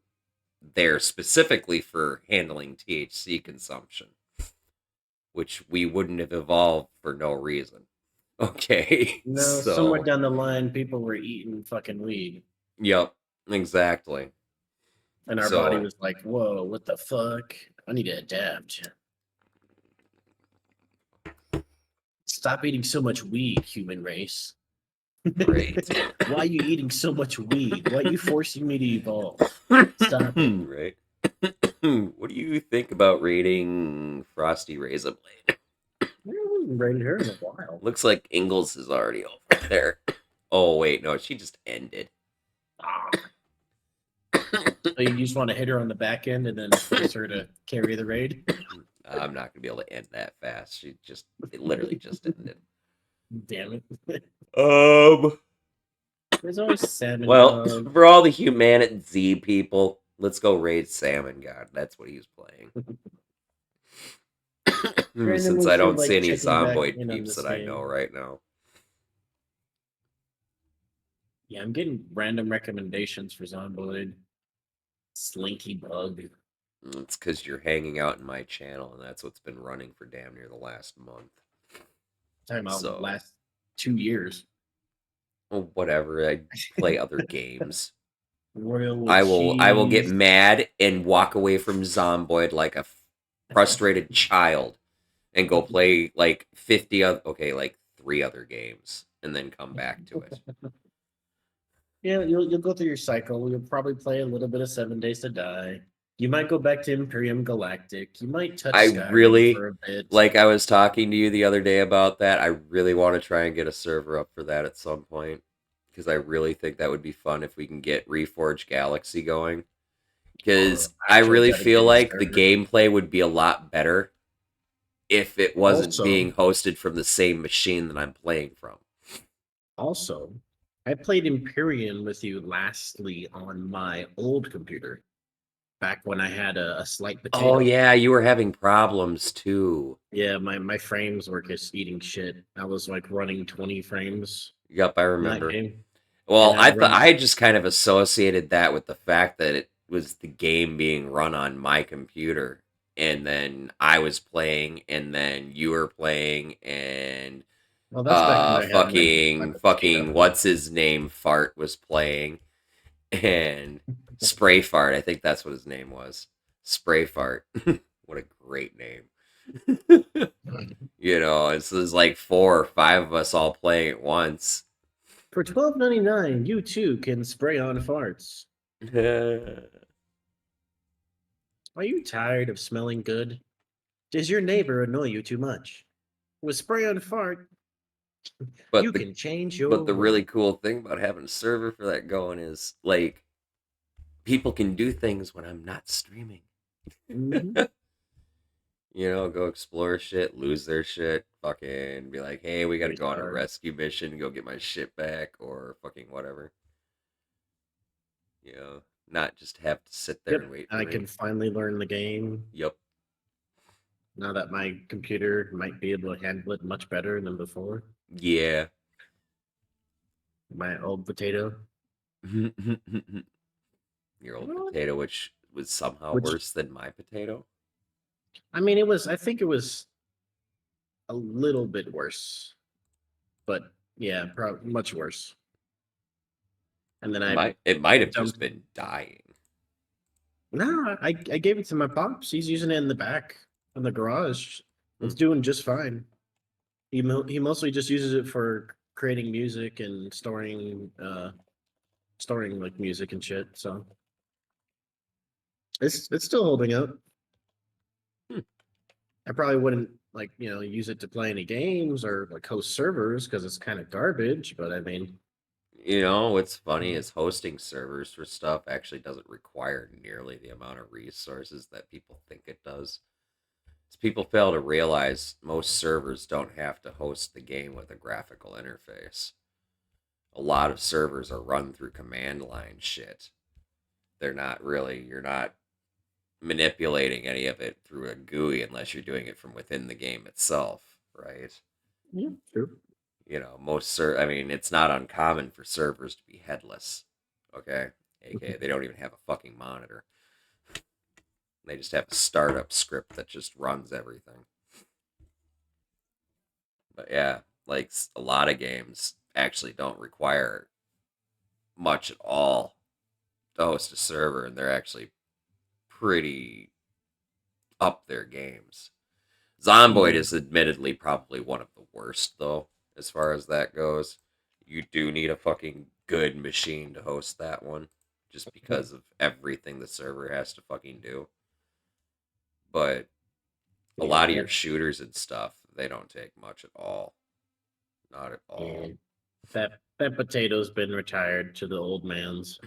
there specifically for handling THC consumption, which we wouldn't have evolved for no reason. Okay. No, somewhere down the line, people were eating fucking weed. Yep, exactly. And our body was like, whoa, what the fuck? I need to adapt. Stop eating so much weed, human race. Right. Why are you eating so much weed? Why are you forcing me to evolve? Stop it. Right. What do you think about rating Frosty Razorblade? We haven't rated her in a while. Looks like Ingalls is already over there. Oh, wait, no, she just ended. So you just want to hit her on the back end and then force her to carry the raid? I'm not going to be able to end that fast. It literally just ended. Damn it. There's always salmon. Well, dog. for all the Humanit Z people, let's go raid Salmon God. That's what he's playing. Since I don't see any Zomboid peeps that I know right now. Yeah, I'm getting random recommendations for Zomboid. Slinky Bug. It's because you're hanging out in my channel, and that's what's been running for damn near the last month. Talking about the last 2 years. Well, whatever. I play other games. Royal I will get mad and walk away from Zomboid like a frustrated child and go play like 50 other, like 3 other games and then come back to it. Yeah, you'll go through your cycle. You'll probably play a little bit of 7 Days to Die. You might go back to Imperium Galactic. You might touch Skyrim for a bit. Like I was talking to you the other day about that, I really want to try and get a server up for that at some point. Because I really think that would be fun if we can get Reforged Galaxy going. Because I really feel like the gameplay would be a lot better if it wasn't being hosted from the same machine that I'm playing from. Also, I played Imperium with you lastly on my old computer back when I had a slight Oh potato. yeah, you were having problems too. Yeah, my frames were just eating shit. I was like running 20 frames Yep, I in that remember. game. Well, And I I'd thought run. I just kind of associated that with the fact that it was the game being run on my computer, and then I was playing, and then you were playing, and Well, that's back when I had my fucking potato. what's his name fart was playing, and Spray Fart, I think that's what his name was. Spray Fart. What a great name. You know, it's like 4 or 5 of us all playing at once. For $12.99, you too can spray on farts. Are you tired of smelling good? Does your neighbor annoy you too much? With spray on fart, But you the can change your but the really world. cool thing about having a server for that going is like people can do things when I'm not streaming. Mhm. You know, go explore shit, lose their shit, fucking be like, hey, we gotta go on a Restart. rescue mission, go get my shit back, or fucking whatever. You know, not just have to sit there Yep, and wait for I me. can finally learn the game Yep. now that my computer might be able to handle it much better than before. Yeah. My old potato. Your old What? potato, which was somehow Which, worse than my potato. I mean, I think it was a little bit worse, but yeah, probably much worse. And then It might I have just dumped. been dying. No, I gave it to my pops. He's using it in the back in the garage. It's doing just fine. He mostly just uses it for creating music and storing like music and shit. So it's still holding up. Hmm. I probably wouldn't like use it to play any games or like host servers because it's kind of garbage. But I mean, You know, what's funny is hosting servers for stuff actually doesn't require nearly the amount of resources that people think it does. As people fail to realize most servers don't have to host the game with a graphical interface. A lot of servers are run through command line shit. You're not manipulating any of it through a GUI unless you're doing it from within the game itself, right? yeah, true. You know, I mean, it's not uncommon for servers to be headless. Okay? AKA they don't even have a fucking monitor. They just have a startup script that just runs everything. But yeah, like a lot of games actually don't require much at all to host a server, and they're actually pretty up their games. Zomboid Yeah. is admittedly probably one of the worst, though, as far as that goes. You do need a fucking good machine to host that one, just because of everything the server has to fucking do. But a Yeah, lot of your shooters and stuff, they don't take much at all. Not at all. yeah. That potato's been retired to the old man's.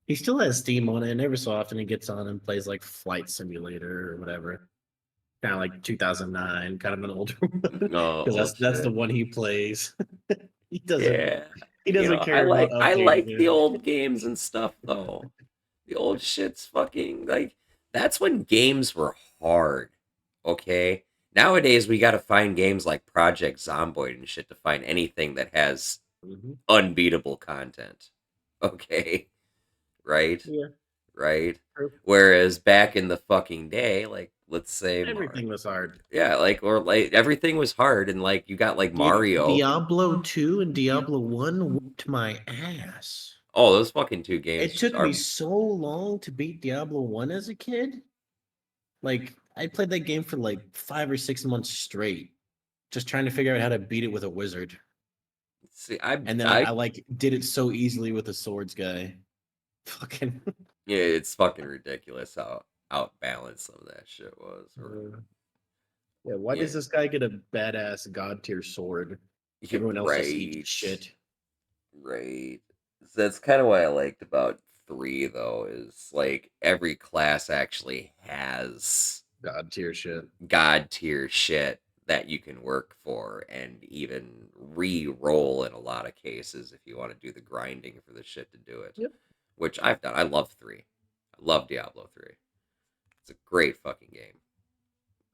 He still has Steam on it, and every so often he gets on and plays like Flight Simulator or whatever. Kind of like 2009, kind of an older one, No, because oh that's the shit. one he plays. he doesn't Yeah. he You doesn't know, I care about like I updating like the it. old games and stuff though. The old shit's fucking like that's when games were hard. Okay? Nowadays we got to find games like Project Zomboid and shit to find anything that has Mhm. unbeatable content. Okay? Right? Yeah, Right? true. Whereas back in the fucking day, like let's say Everything was hard. yeah, like or like everything was hard and like you got like Mario. Diablo 2 and Diablo 1 whooped my ass. Oh, those fucking two games It just took me are so long to beat Diablo 1 as a kid. Like, I played that game for like 5 or 6 months straight, just trying to figure out how to beat it with a wizard. see I And then I I like did it so easily with the swords guy. Fucking yeah, it's fucking ridiculous how outbalanced some of that shit was. Or yeah, why yeah, does this guy get a badass god tier sword? yeah, Everyone else just eats right, shit. right. So that's kind of what I liked about 3 though, is like every class actually has God tier shit. god tier shit that you can work for and even re-roll in a lot of cases if you want to do the grinding for the shit to do it. Yep. which I've done. I love 3. I love Diablo 3. It's a great fucking game.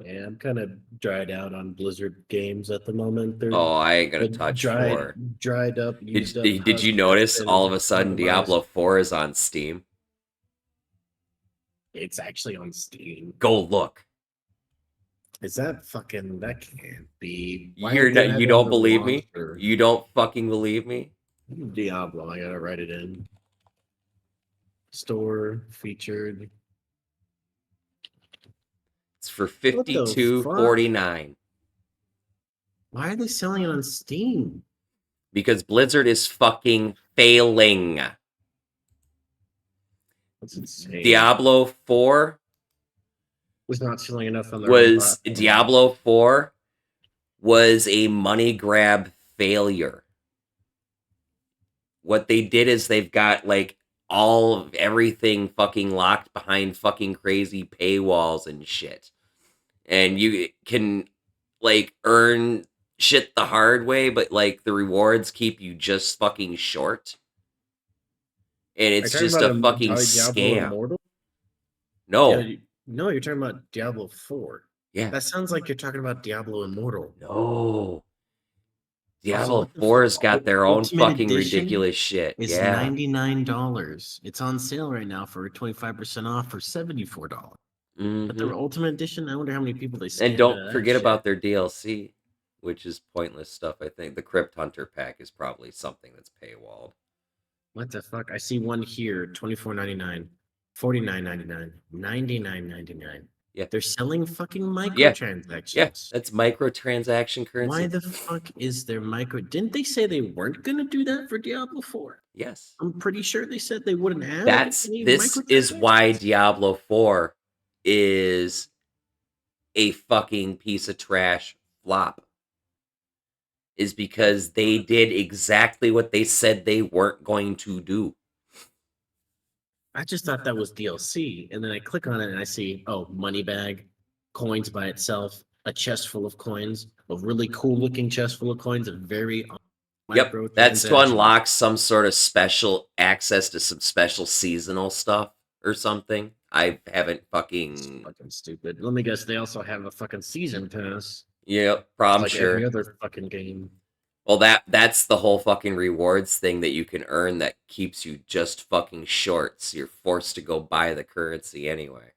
Yeah, I'm kind of dried out on Blizzard games at the moment. They're Oh, I ain't gonna touch 4. dried up, used up. Did you husk notice that's all of been a sudden optimized. Diablo 4 is on Steam? It's actually on Steam. Go look. Is that fucking? That can't be. Why You're aren't they not, you having don't the believe me? launcher? You don't fucking believe me? Diablo. I gotta write it in. Store featured. It's for What the fuck? $52.49 Why are they selling it on Steam? because Blizzard is fucking failing. That's insane. Diablo 4 was not selling enough on their own was platform. Diablo 4 was a money grab failure. What they did is they've got like all of everything fucking locked behind fucking crazy paywalls and shit. And you can like earn shit the hard way, but like the rewards keep you just fucking short. And Are you it's talking just about a fucking Diablo scam. Immortal? No. Yeah, no, you're talking about Diablo 4. Yeah. That sounds like you're talking about Diablo Immortal. No. So Diablo what the 4's fuck? got their own Ultimate fucking Edition ridiculous shit. It's Yeah. $99. It's on sale right now for 25% off for $74. But their Ultimate Edition, I wonder how many people they scammed And out don't of that forget shit. about their DLC, which is pointless stuff, I think. The Crypt Hunter pack is probably something that's paywalled. What the fuck? I see one here, $24.99, $49.99, $99.99. Yeah. They're selling fucking microtransactions. Yeah, that's microtransaction currency. Why the fuck is there micro? Didn't they say they weren't gonna do that for Diablo 4? Yes. I'm pretty sure they said they wouldn't have. This is why Diablo 4 is a fucking piece of trash flop. Is because they did exactly what they said they weren't going to do. I just thought that was DLC, and then I click on it and I see, oh, money bag, coins by itself, a chest full of coins, a really cool looking chest full of coins, a very Yep, that's to unlock some sort of special access to some special seasonal stuff or something. I haven't fucking... fucking stupid. Let me guess, they also have a fucking season pass. Yep, I'm like sure. Every other fucking game. Well, that's the whole fucking rewards thing that you can earn that keeps you just fucking short, so you're forced to go buy the currency anyway.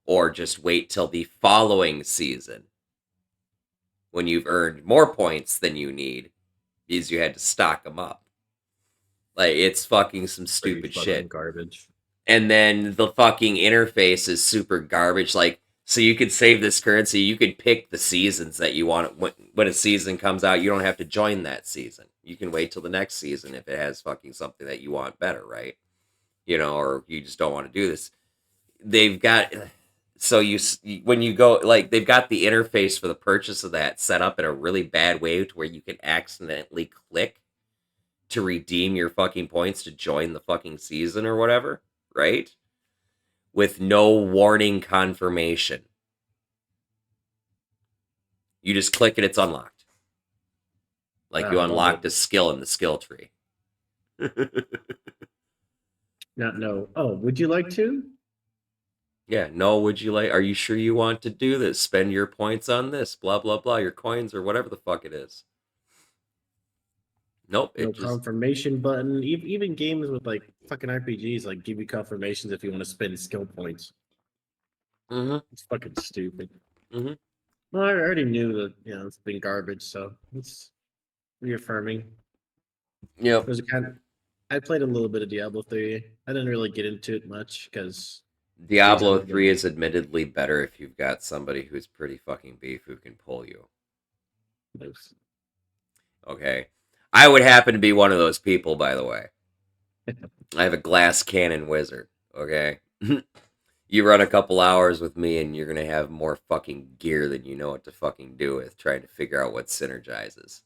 Or just wait till the following season when you've earned more points than you need because you had to stock them up. Like, it's fucking some stupid shit. Garbage. And then the fucking interface is super garbage. Like, so you could save this currency. You could pick the seasons that you want. When a season comes out, you don't have to join that season. You can wait till the next season if it has fucking something that you want better, right? You know, or you just don't want to do this. They've got... So when you go, like, they've got the interface for the purchase of that set up in a really bad way to where you can accidentally click to redeem your fucking points to join the fucking season or whatever, right? With no warning confirmation. You just click it, it's unlocked. Like you unlocked a skill in the skill tree. No. Oh, would you like to? Yeah, no, would you like... Are you sure you want to do this? Spend your points on this, blah, blah, blah, your coins or whatever the fuck it is. Nope. No confirmation button. Even games with, like, fucking RPGs, like, give you confirmations if you want to spend skill points. It's fucking stupid. Well, I already knew that, it's been garbage, so it's reaffirming. Yep. I played a little bit of Diablo 3. I didn't really get into it much, because... Diablo 3 is admittedly better if you've got somebody who's pretty fucking beef who can pull you. Okay. I would happen to be one of those people, by the way. I have a glass cannon wizard, okay? You run a couple hours with me and you're going to have more fucking gear than you know what to fucking do with, trying to figure out what synergizes.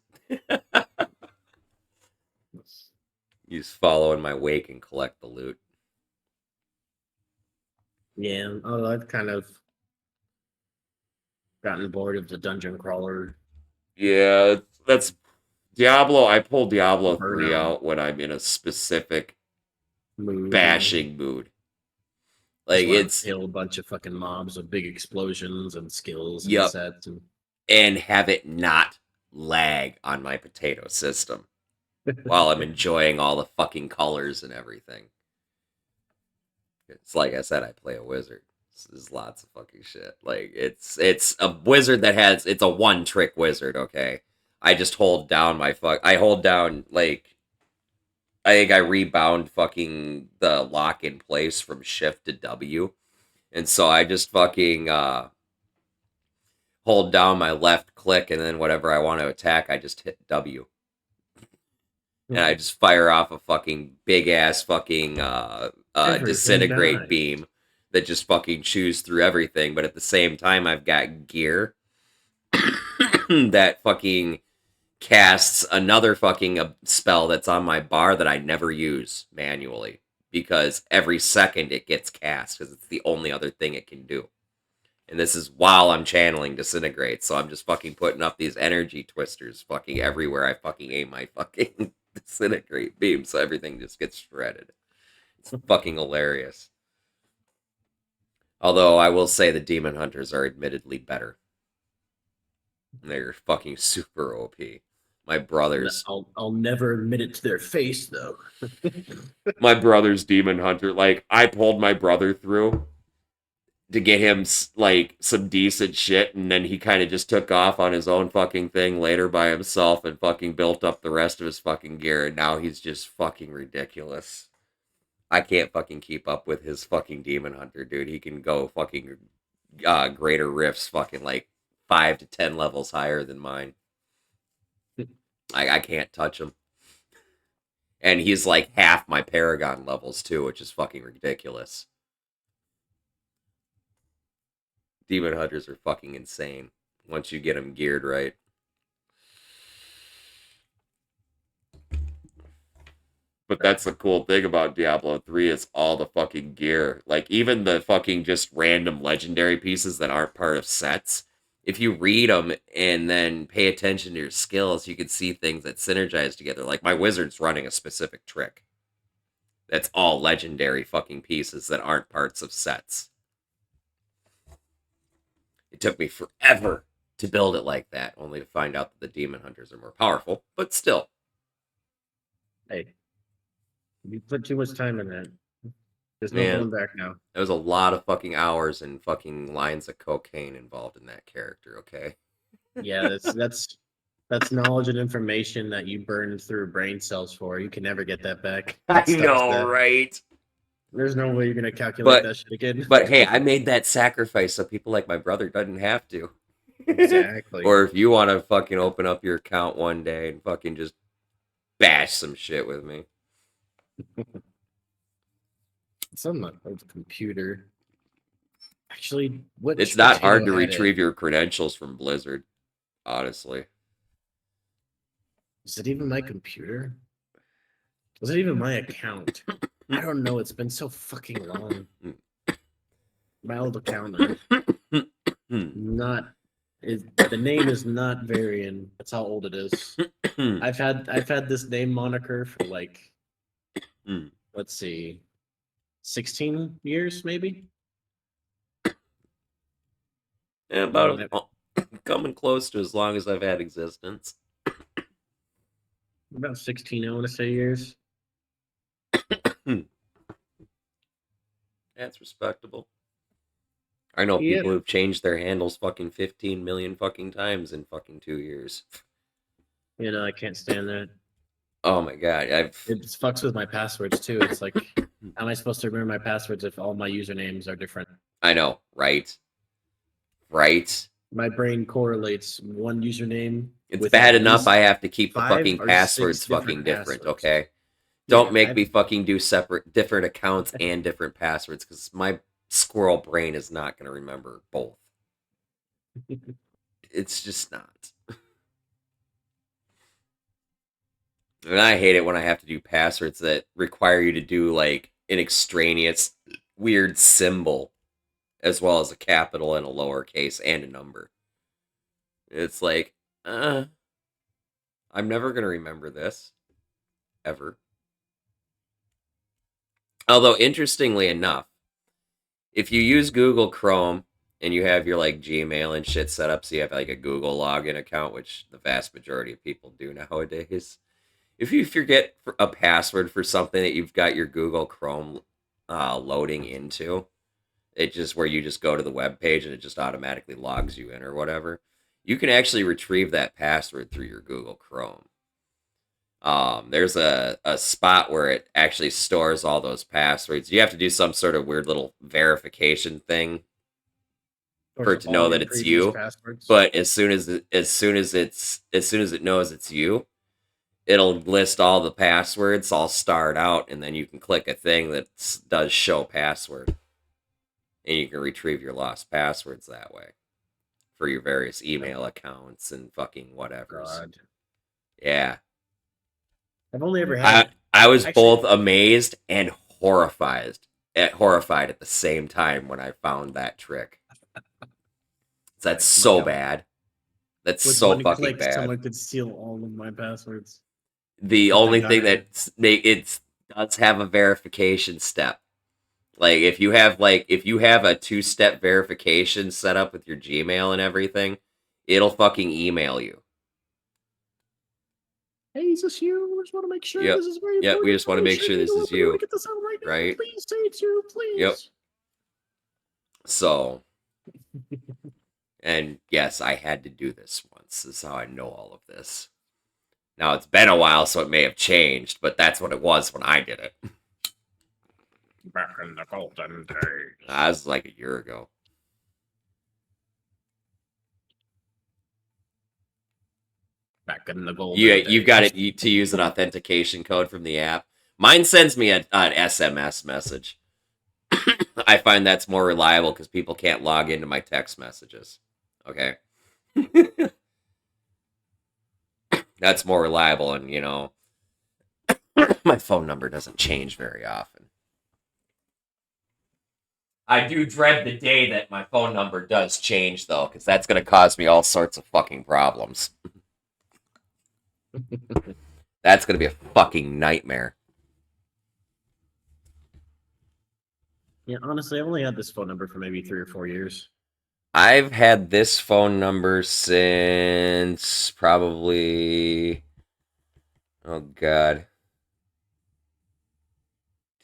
You just follow in my wake and collect the loot. Yeah, I've kind of gotten bored of the dungeon crawler. Yeah, that's Diablo. I pull Diablo 3 out when I'm in a specific Mood, bashing mood. just Like want to it's kill a bunch of fucking mobs. Like it's kill a bunch of fucking mobs with big explosions and skills and yep, sets and and have it not lag on my potato system while I'm enjoying all the fucking colors and everything. It's like I said, I play a wizard. There's lots of fucking shit. Like it's a wizard that has it's a one trick wizard. Okay, I just hold down I hold down like I think I rebound fucking the lock in place from shift to W, and so I just fucking hold down my left click, and then whatever I want to attack, I just hit W. And I just fire off a fucking big ass fucking everything disintegrate dies. beam that just fucking chews through everything. But at the same time, I've got gear that fucking casts another fucking spell that's on my bar that I never use manually because every second it gets cast because it's the only other thing it can do. And this is while I'm channeling disintegrate, so I'm just fucking putting up these energy twisters fucking everywhere I fucking aim my fucking disintegrate beam, so everything just gets shredded. It's fucking hilarious. Although I will say the demon hunters are admittedly better. They're fucking super OP. My brothers, I'll never admit it to their face though. my brother's demon hunter. Like I pulled my brother through to get him like some decent shit, and then he kind of just took off on his own fucking thing later by himself and fucking built up the rest of his fucking gear, and now he's just fucking ridiculous. I can't fucking keep up with his fucking demon hunter, dude. He can go fucking greater rifts fucking like 5 to 10 levels higher than mine. I can't touch him. And he's like half my Paragon levels too, which is fucking ridiculous. Demon hunters are fucking insane once you get them geared right. But that's the cool thing about Diablo 3 is all the fucking gear. Like even the fucking just random legendary pieces that aren't part of sets. If you read them and then pay attention to your skills, you can see things that synergize together. Like my wizard's running a specific trick. That's all legendary fucking pieces that aren't parts of sets. It took me forever to build it like that, only to find out that the demon hunters are more powerful, but still. Hey, you put too much time in that. There's no Man, going back now. there was a lot of fucking hours and fucking lines of cocaine involved in that character, okay? Yeah, that's knowledge and information that you burned through brain cells for. You can never get that back. I That stuff's know, dead. right? There's no way you're gonna calculate that shit again. But hey, I made that sacrifice so people like my brother doesn't have to. Exactly. Or if you want to fucking open up your account one day and fucking just bash some shit with me. It's on the computer. Actually, what? It's not hard to retrieve your credentials from Blizzard, honestly. Is it even my computer? Was it even my account? I don't know. It's been so fucking long. My old account. Not is the name is not varying. That's how old it is. I've had this name moniker for like let's see, 16 years maybe. Yeah, about coming close to as long as I've had existence. About 16, I want to say years. That's respectable. I know people who've changed their handles fucking 15 million fucking times in fucking 2 years. You know, I can't stand that. Oh my god, It fucks with my passwords too. It's like, how am I supposed to remember my passwords if all my usernames are different? I know, right? Right? My brain correlates one username. It's bad enough I have to keep the fucking passwords fucking different, okay? Don't make me fucking do different accounts and different passwords, because my squirrel brain is not going to remember both. It's just not. And I hate it when I have to do passwords that require you to do, like, an extraneous weird symbol, as well as a capital and a lowercase and a number. It's like, I'm never going to remember this. Ever. Although, interestingly enough, if you use Google Chrome and you have your like Gmail and shit set up, so you have like a Google login account, which the vast majority of people do nowadays. If you forget a password for something that you've got your Google Chrome loading into, it just where you just go to the web page and it just automatically logs you in or whatever. You can actually retrieve that password through your Google Chrome. There's a spot where it actually stores all those passwords. You have to do some sort of weird little verification thing for it to know that it's you. Passwords. But as soon as it knows it's you, it'll list all the passwords all starred out, and then you can click a thing that does show password, and you can retrieve your lost passwords that way for your various email accounts and fucking whatever. Yeah. I've only ever had. I was both amazed and horrified at the same time when I found that trick. That's so bad. That's With so one fucking click, bad. someone could steal all of my passwords. The only thing that it does have a verification step. Like if you have a 2-step verification set up with your Gmail and everything, it'll fucking email you. Hey, is this you? We just want to make sure Yep. this is very important. Yep, we just want to make sure this is you. Get this out right now. Right? Please say it's you, please. Yep. So, and yes, I had to do this once. This is how I know all of this. Now, it's been a while, so it may have changed, but that's what it was when I did it. Back in the golden days. That was like a year ago. Back in the golden days. You've got it to use an authentication code from the app. Mine sends me an SMS message. I find that's more reliable because people can't log into my text messages. Okay. That's more reliable, and my phone number doesn't change very often. I do dread the day that my phone number does change, though, because that's going to cause me all sorts of fucking problems. That's going to be a fucking nightmare. Yeah, honestly, I've only had this phone number for maybe 3 or 4 years. I've had this phone number since probably, oh God,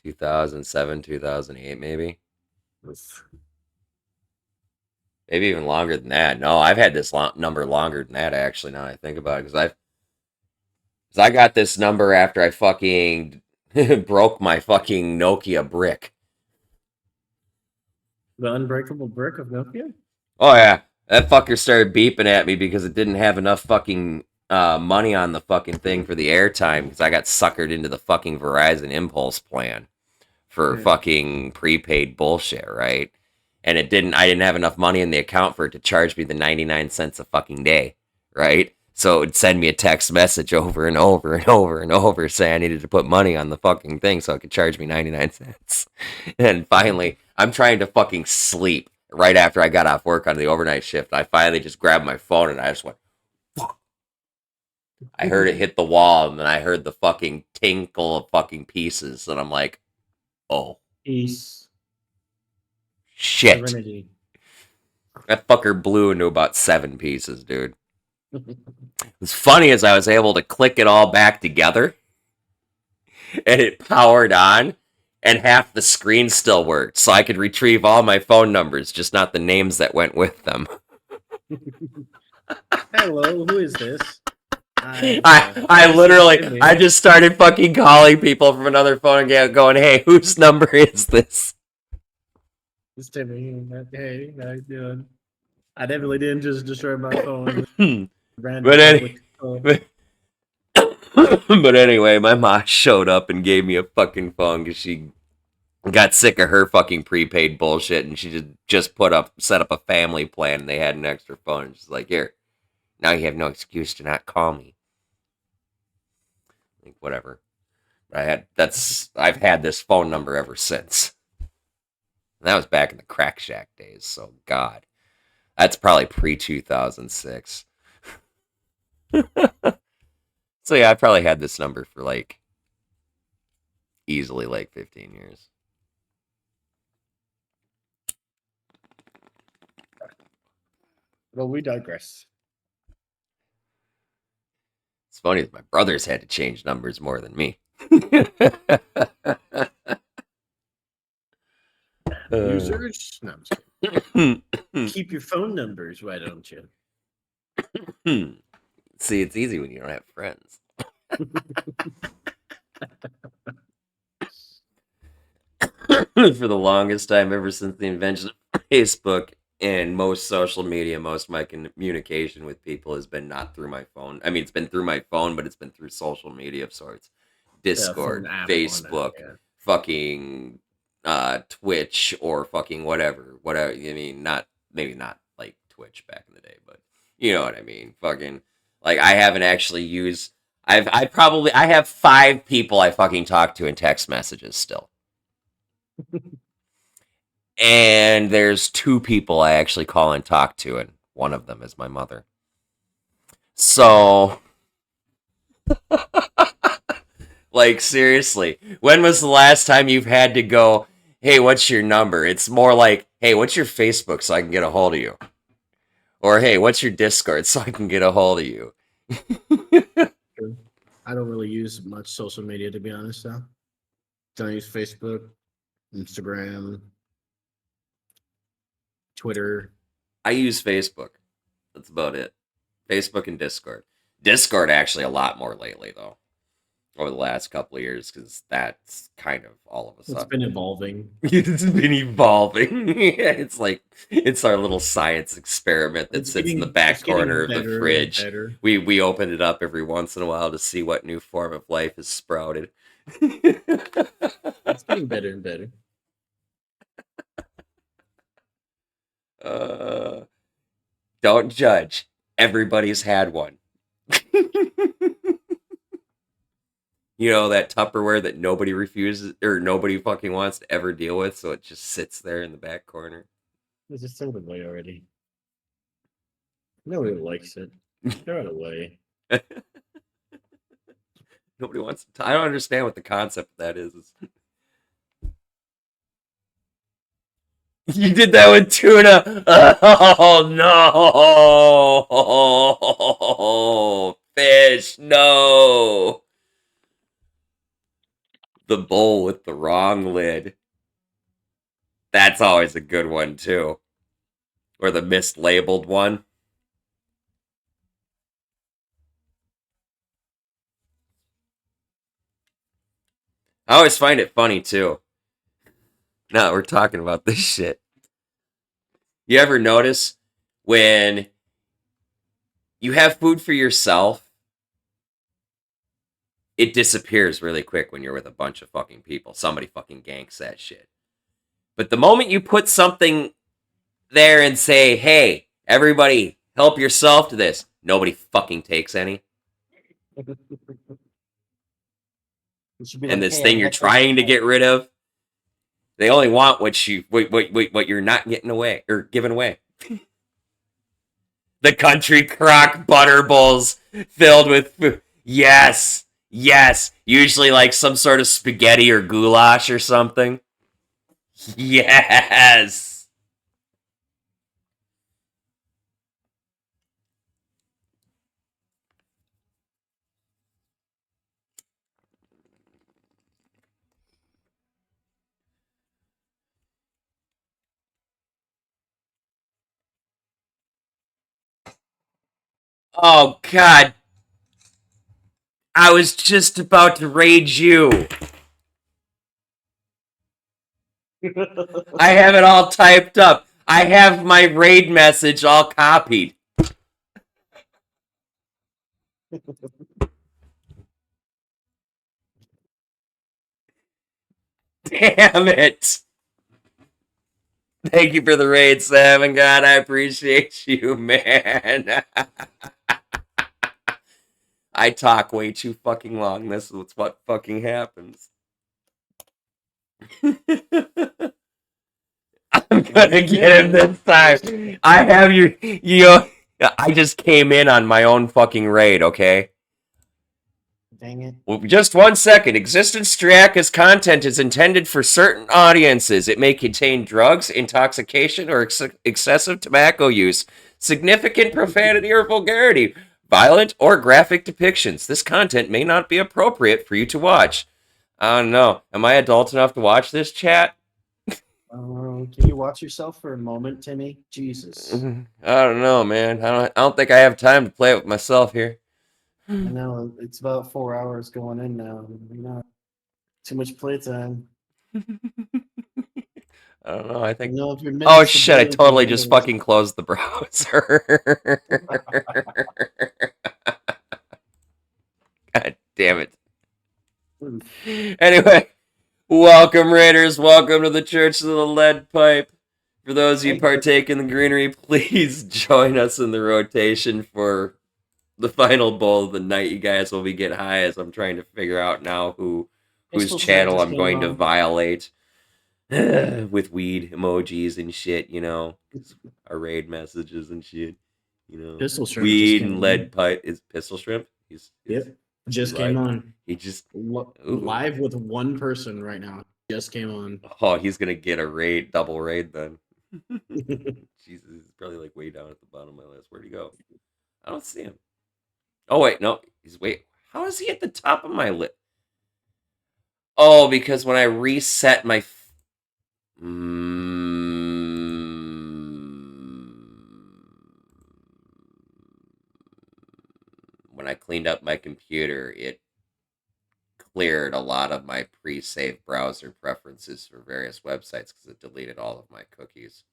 2007, 2008, maybe. Maybe even longer than that. No, I've had this number longer than that, actually, now that I think about it. Because I got this number after I fucking broke my fucking Nokia brick. The unbreakable brick of Nokia? Oh, yeah. That fucker started beeping at me because it didn't have enough fucking money on the fucking thing for the airtime because I got suckered into the fucking Verizon Impulse plan for fucking prepaid bullshit, right? And I didn't have enough money in the account for it to charge me the 99 cents a fucking day, right? So it would send me a text message over and over and over and over saying I needed to put money on the fucking thing so it could charge me 99 cents. And finally, I'm trying to fucking sleep right after I got off work on the overnight shift. I finally just grabbed my phone and I just went, fuck. I heard it hit the wall and then I heard the fucking tinkle of fucking pieces. And I'm like, oh. Peace. Shit. Serenity. That fucker blew into about 7 pieces, dude. What's funny is I was able to click it all back together and it powered on and half the screen still worked, so I could retrieve all my phone numbers, just not the names that went with them. Hello, who is this? I literally, I just started fucking calling people from another phone again, going, hey, whose number is this? It's Timmy. Hey, how you doing? I definitely didn't just destroy my phone. But anyway, my mom showed up and gave me a fucking phone because she got sick of her fucking prepaid bullshit, and she just set up a family plan, and they had an extra phone. And she's like, here, now you have no excuse to not call me. Like, whatever. I've had this phone number ever since. And that was back in the Crack Shack days, so God. That's probably pre-2006. So yeah, I probably had this number for easily 15 years. Well, we digress. It's funny that my brothers had to change numbers more than me. Users? No, I'm just kidding. Keep your phone numbers, why don't you? See, it's easy when you don't have friends. For the longest time, ever since the invention of Facebook and most social media, most of my communication with people has been not through my phone. I mean, it's been through my phone, but it's been through social media of sorts. Discord, phone app on Facebook, that, yeah. fucking Twitch, or fucking whatever. Whatever. I mean, maybe not like Twitch back in the day, but you know what I mean. Fucking like I haven't actually used. I have 5 people I fucking talk to in text messages still. And there's 2 people I actually call and talk to, and one of them is my mother. So, like, seriously, when was the last time you've had to go, hey, what's your number? It's more like, hey, what's your Facebook so I can get a hold of you? Or, hey, what's your Discord so I can get a hold of you? I don't really use much social media, to be honest, though. Don't use Facebook, Instagram, Twitter. I use Facebook. That's about it. Facebook and Discord. Discord actually a lot more lately, though, over the last couple of years, because that's kind of all of a sudden. It's been evolving. It's been evolving. It's like it's our little science experiment that sits in the back corner of the fridge. We open it up every once in a while to see what new form of life has sprouted. It's getting better and better. Don't judge. Everybody's had one. You know, that Tupperware that nobody refuses or nobody fucking wants to ever deal with, so it just sits there in the back corner. There's a soda boy already. Nobody likes it. Throw it away. Nobody wants to. I don't understand what the concept of that is. You did that with tuna. Oh no! Fish, no! The bowl with the wrong lid. That's always a good one too. Or the mislabeled one. I always find it funny too. No, we're talking about this shit. You ever notice when you have food for yourself, it disappears really quick when you're with a bunch of fucking people. Somebody fucking ganks that shit. But the moment you put something there and say, hey, everybody, help yourself to this, nobody fucking takes any. And this thing you're trying to get rid of, they only want what you're not getting away or giving away. The country crock butter bowls filled with food. Yes. Usually like some sort of spaghetti or goulash or something. Yes. Oh, God. I was just about to rage you. I have it all typed up. I have my raid message all copied. Damn it. Thank you for the raid, Sam, and God, I appreciate you, man. I talk way too fucking long. This is what fucking happens. I'm gonna get him this time. I have I just came in on my own fucking raid, okay? Dang it. Well, just 1 second. Existence Striaka's content is intended for certain audiences. It may contain drugs, intoxication, or excessive tobacco use. significant profanity or vulgarity, violent or graphic depictions. This content may not be appropriate for you to watch. I don't know. Am I adult enough to watch this, chat? Can you watch yourself for a moment, Timmy? Jesus. I don't know, man. I don't think I have time to play it with myself here. I know it's about 4 hours going in now. Too much playtime. I don't know. I think. If your Oh minutes shit! I today totally can just handle fucking closed the browser. God damn it. Anyway, welcome Raiders. Welcome to the Church of the Lead Pipe. For those of you partake in the greenery, please join us in the rotation for the final bowl of the night. You guys will be get high as I'm trying to figure out now whose Pistol channel Shrimp I'm just going to came on. violate with weed emojis and shit. Our raid messages and shit. Pistol Shrimp just weed came and on. lead pipe is Pistol Shrimp. Yep, just came on. He just Live with one person right now. Just came on. Oh, he's gonna get a raid, double raid then. Jesus, he's probably like way down at the bottom of my list. Where'd he go? I don't see him. Oh wait, no, how is he at the top of my list? Oh, because when I reset my when I cleaned up my computer, it cleared a lot of my pre-saved browser preferences for various websites because it deleted all of my cookies.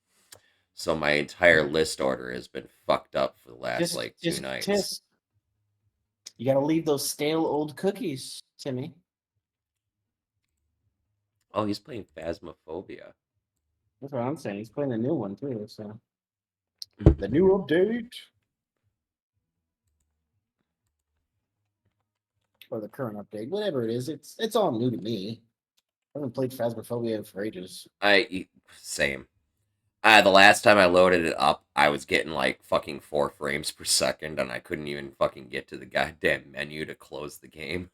So my entire list order has been fucked up for the last 2 nights. You gotta leave those stale old cookies, Timmy. Oh, he's playing Phasmophobia. That's what I'm saying. He's playing the new one too. So the new update or the current update, whatever it is, it's all new to me. I haven't played Phasmophobia for ages. Same. The last time I loaded it up, I was getting like fucking 4 frames per second, and I couldn't even fucking get to the goddamn menu to close the game.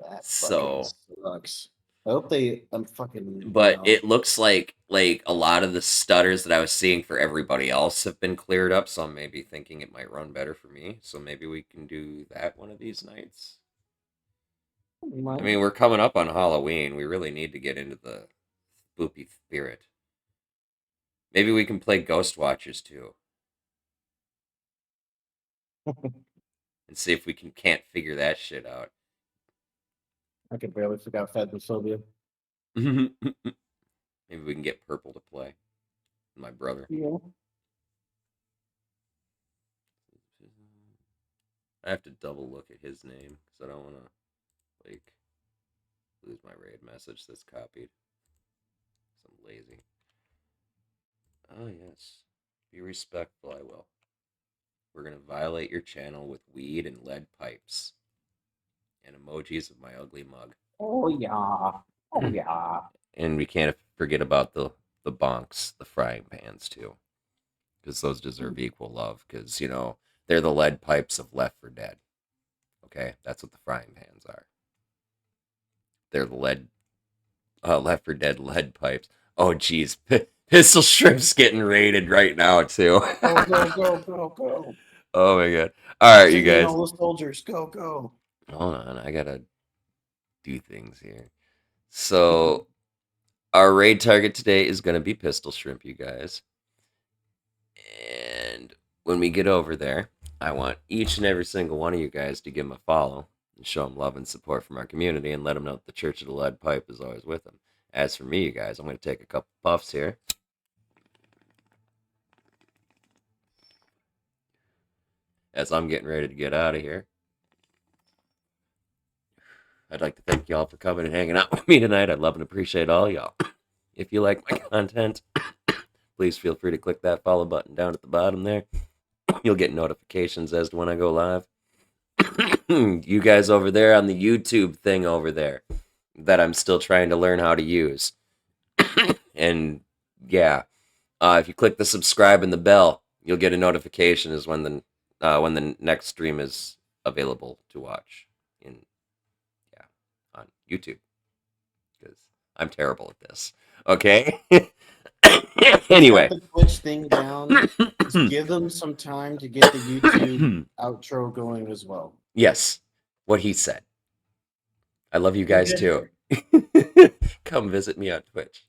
That So sucks. I hope I'm fucking. But it looks like a lot of the stutters that I was seeing for everybody else have been cleared up, so I'm maybe thinking it might run better for me. So maybe we can do that one of these nights. I mean, we're coming up on Halloween. We really need to get into the spoopy spirit. Maybe we can play Ghost Watchers too. And see if we can't figure that shit out. I could barely figure out Phasmophobia. Maybe we can get Purple to play. My brother. Yeah. I have to double look at his name because I don't want to lose my raid message that's copied. So I'm lazy. Oh yes, be respectful. I will. We're gonna violate your channel with weed and lead pipes, and emojis of my ugly mug. Oh yeah. Oh yeah. And we can't forget about the bonks, the frying pans too, because those deserve equal love. Because they're the lead pipes of Left 4 Dead. Okay, that's what the frying pans are. They're the Left 4 Dead lead pipes. Oh, geez. Pistol Shrimp's getting raided right now, too. Go. Oh, my God. All right, you guys. All the soldiers, go. Hold on. I got to do things here. So, our raid target today is going to be Pistol Shrimp, you guys. And when we get over there, I want each and every single one of you guys to give him a follow and show him love and support from our community and let him know that the Church of the Lead Pipe is always with him. As for me, you guys, I'm going to take a couple puffs here. As I'm getting ready to get out of here. I'd like to thank y'all for coming and hanging out with me tonight. I love and appreciate all y'all. If you like my content, please feel free to click that follow button down at the bottom there. You'll get notifications as to when I go live. You guys over there on the YouTube thing over there that I'm still trying to learn how to use. And yeah, if you click the subscribe and the bell, you'll get a notification as when the next stream is available to watch on YouTube, because I'm terrible at this. Okay. Got Anyway. the Twitch thing down. Just give them some time to get the YouTube outro going as well. Yes, what he said. I love you guys too. Come visit me on Twitch.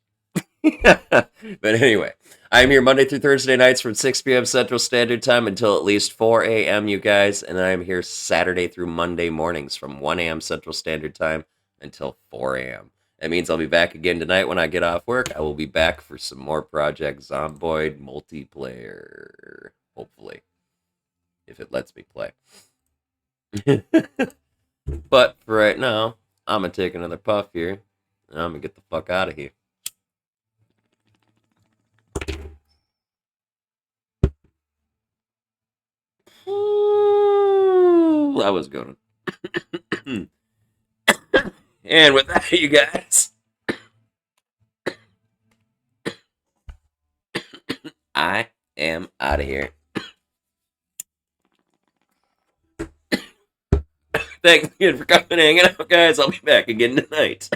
But anyway, I'm here Monday through Thursday nights from 6 p.m. Central Standard Time until at least 4 a.m., you guys. And I'm here Saturday through Monday mornings from 1 a.m. Central Standard Time until 4 a.m. That means I'll be back again tonight when I get off work. I will be back for some more Project Zomboid multiplayer. Hopefully. If it lets me play. But for right now, I'm going to take another puff here. And I'm going to get the fuck out of here. Ooh, that was a good one. And with that, you guys, I am out of here. Thanks again for coming and hanging out, guys. I'll be back again tonight.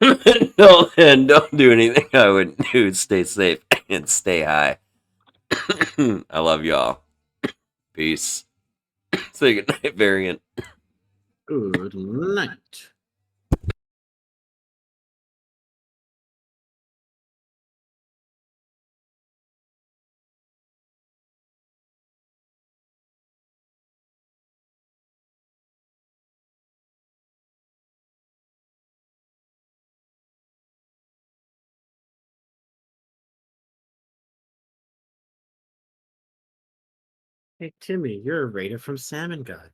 Until then, don't do anything I wouldn't do. Stay safe and stay high. I love y'all. Peace. Say goodnight, Variant. Good night. Hey, Timmy, you're a raider from Salmon God.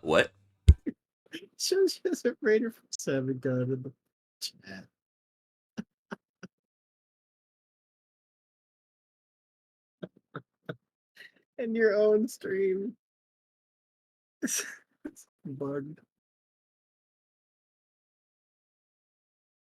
What? Shows you as a raider from Salmon God in the chat. In your own stream. It's bugged.